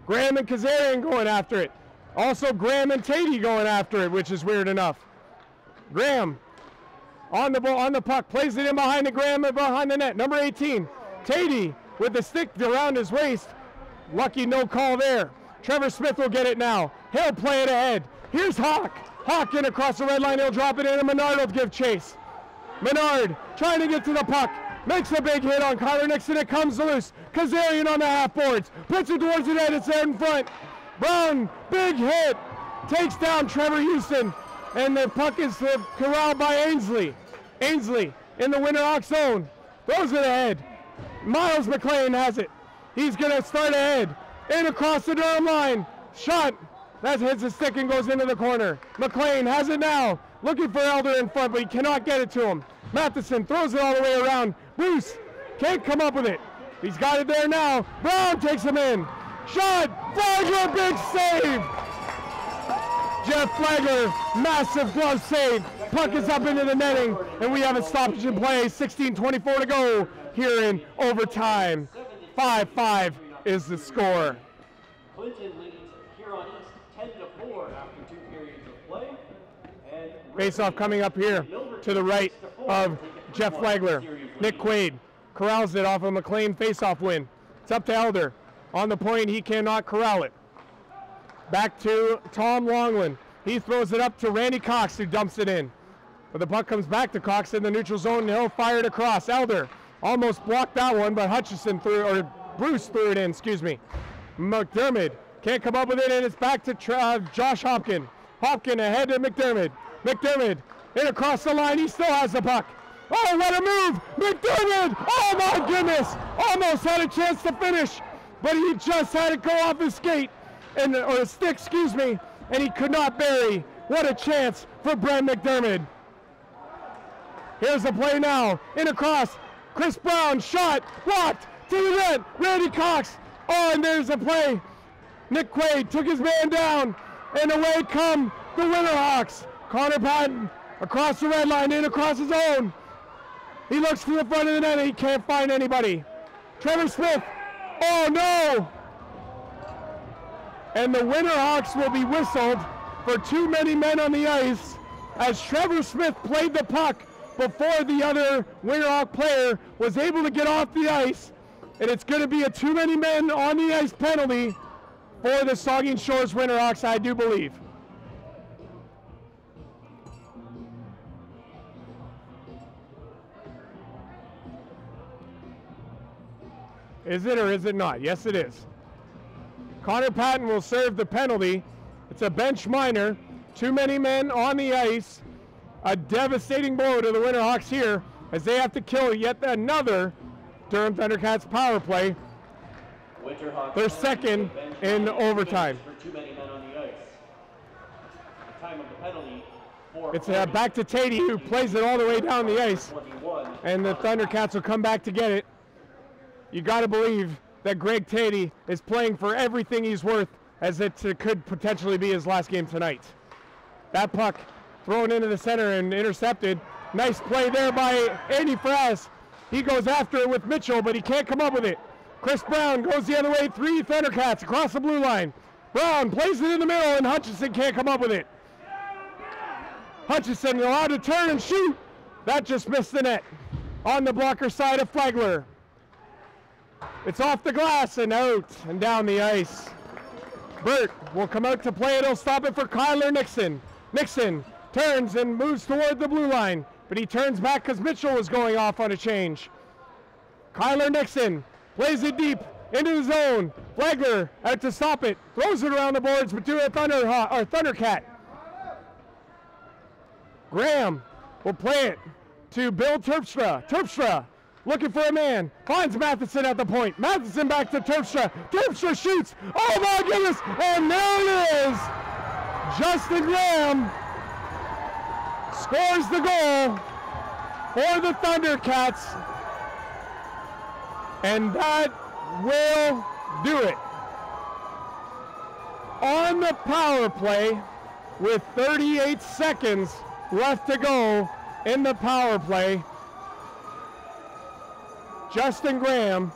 Speaker 2: Graham and Kazarian going after it. Also Graham and Tatey going after it, which is weird enough. Graham on the ball, on the puck, plays it in behind the Graham and behind the net. Number 18, Tatey with the stick around his waist. Lucky no call there. Trevor Smith will get it now. He'll play it ahead. Here's Hawk. Hawk in across the red line. He'll drop it in, and Menard will give chase. Menard trying to get to the puck. Makes a big hit on Kyler Nixon. It comes loose. Kazarian on the half boards. Puts it towards the net. It's there in front. Brown, big hit. Takes down Trevor Houston. And the puck is corralled by Ainsley. Ainsley in the Winterhawks zone. Throws it ahead. Miles McLean has it. He's going to start ahead. In across the Durham line. Shot. That hits the stick and goes into the corner. McLean has it now. Looking for Elder in front, but he cannot get it to him. Matheson throws it all the way around. Bruce can't come up with it. He's got it there now. Brown takes him in. Shot. Flagler, big save. Jeff Flagler, massive glove save. Puck is up into the netting, and we have a stoppage in play. 16:24 to go here in overtime. 5-5 is the score.
Speaker 3: Clinton leads Huron-East 10-4 after 2 periods of play.
Speaker 2: Face-off coming up here to the right of Jeff Flagler. Nick Quaid corrals it off of McLean. Face-off win. It's up to Elder. On the point, he cannot corral it. Back to Tom Longland. He throws it up to Randy Cox, who dumps it in. But the puck comes back to Cox in the neutral zone, and he'll fire it across. Elder almost blocked that one, but Hutchison threw, or Bruce threw it in, excuse me. McDermott can't come up with it, and it's back to Josh Hopkin. Hopkin ahead to McDermott. McDermott in across the line. He still has the puck. Oh, what a move! McDermott! Oh my goodness! Almost had a chance to finish, but he just had it go off his skate, or his stick, excuse me, and he could not bury. What a chance for Brent McDermott. Here's the play now. In across. Chris Brown shot. Blocked. To the net. Randy Cox. Oh, and there's the play. Nick Quaid took his man down, and away come the Winterhawks. Connor Patton across the red line, in across his own. He looks to the front of the net and he can't find anybody. Trevor Smith. Oh no! And the Winterhawks will be whistled for too many men on the ice as Trevor Smith played the puck before the other Winterhawk player was able to get off the ice. And it's going to be a too many men on the ice penalty for the Saugeen Shores Winterhawks, I do believe. Is it or is it not? Yes, it is. Connor Patton will serve the penalty. It's a bench minor. Too many men on the ice. A devastating blow to the Winterhawks here as they have to kill yet another Durham Thundercats power play. Their second in overtime.
Speaker 3: Too many men on the ice. Time of the penalty.
Speaker 2: It's back to Tatey, who plays it all the way down the ice. And the Thundercats will come back to get it. You got to believe that Greg Tatey is playing for everything he's worth, as it could potentially be his last game tonight. That puck thrown into the center and intercepted. Nice play there by Andy Fraz. He goes after it with Mitchell, but he can't come up with it. Chris Brown goes the other way, 3 Thundercats across the blue line. Brown plays it in the middle, and Hutchison can't come up with it. Hutchison allowed to turn and shoot. That just missed the net. On the blocker side of Flagler. It's off the glass and out and down the ice. Burt will come out to play it. He'll stop it for Kyler Nixon. Nixon turns and moves toward the blue line, but he turns back because Mitchell was going off on a change. Kyler Nixon plays it deep into the zone. Flagler out to stop it. Throws it around the boards, but to a Thundercat. Graham will play it to Bill Terpstra. Terpstra looking for a man. Finds Matheson at the point. Matheson back to Terpstra. Terpstra shoots. Oh my goodness. And there it is. Justin Graham scores the goal for the Thundercats, and that will do it. On the power play, with 38 seconds left to go in the power play, Justin Graham,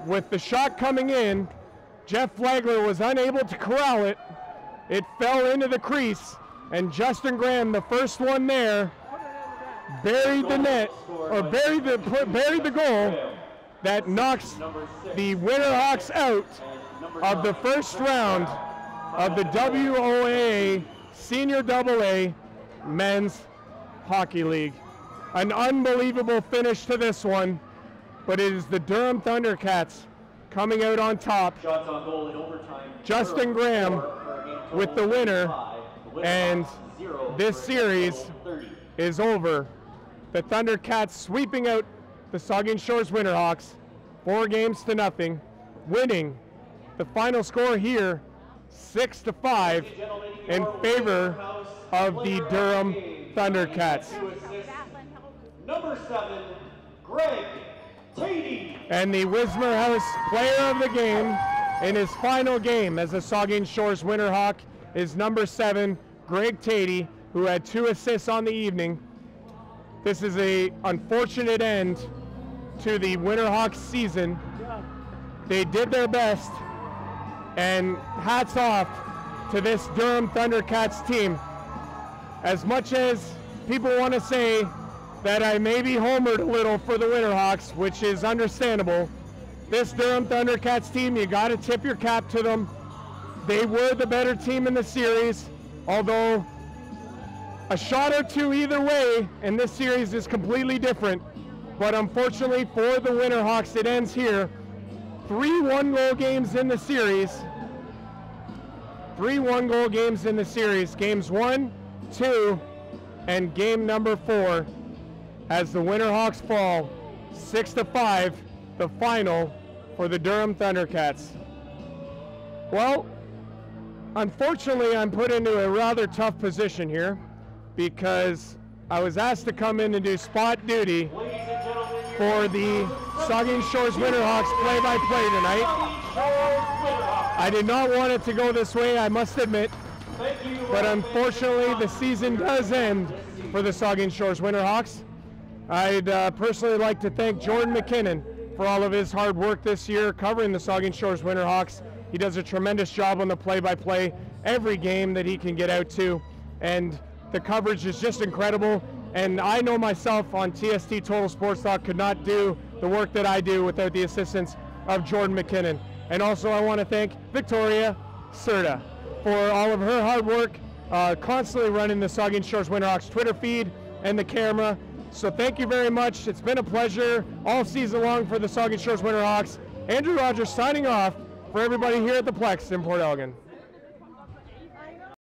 Speaker 2: with the shot coming in, Jeff Flagler was unable to corral it. It fell into the crease, and Justin Graham, the first one there, buried the net, or buried the goal that knocks the Winterhawks out of the first round of the WOAA Senior AA Men's Hockey League. An unbelievable finish to this one, but it is the Durham Thundercats coming out on top.
Speaker 3: Shots on goal in overtime.
Speaker 2: Justin Graham with the winner, and this series is over. The Thundercats sweeping out the Saugeen Shores Winterhawks 4-0, winning the final score here 6-5 in favor of the Durham Thundercats.
Speaker 3: Number 7, Greg Tatey.
Speaker 2: And the Wismer House player of the game in his final game as a Saugeen Shores Winterhawk is number 7, Greg Tatey, who had 2 assists on the evening. This is an unfortunate end to the Winterhawks season. They did their best, and hats off to this Durham Thundercats team. As much as people want to say that I may be homered a little for the Winterhawks, which is understandable, this Durham Thundercats team, you got to tip your cap to them. They were the better team in the series, although a shot or two either way in this series is completely different. But unfortunately for the Winterhawks, it ends here. 3 one-goal games in the series. 3 one-goal games in the series. Games 1, 2, and game number 4, as the Winterhawks fall 6-5, the final for the Durham Thundercats. Well, unfortunately, I'm put into a rather tough position here because I was asked to come in and do spot duty for the Saugeen Shores Winterhawks play-by-play tonight. I did not want it to go this way, I must admit, but unfortunately the season does end for the Saugeen Shores Winterhawks. I'd personally like to thank Jordan MacKinnon for all of his hard work this year covering the Saugeen Shores Winterhawks. He does a tremendous job on the play-by-play every game that he can get out to, and the coverage is just incredible. And I know myself on TST Total Sports Talk could not do the work that I do without the assistance of Jordan MacKinnon. And also I want to thank Victoria Serda for all of her hard work, constantly running the Saugeen Shores Winterhawks Twitter feed and the camera. So thank you very much. It's been a pleasure all season long for the Saugeen Shores Winterhawks. Andrew Rodgers signing off for everybody here at the Plex in Port Elgin.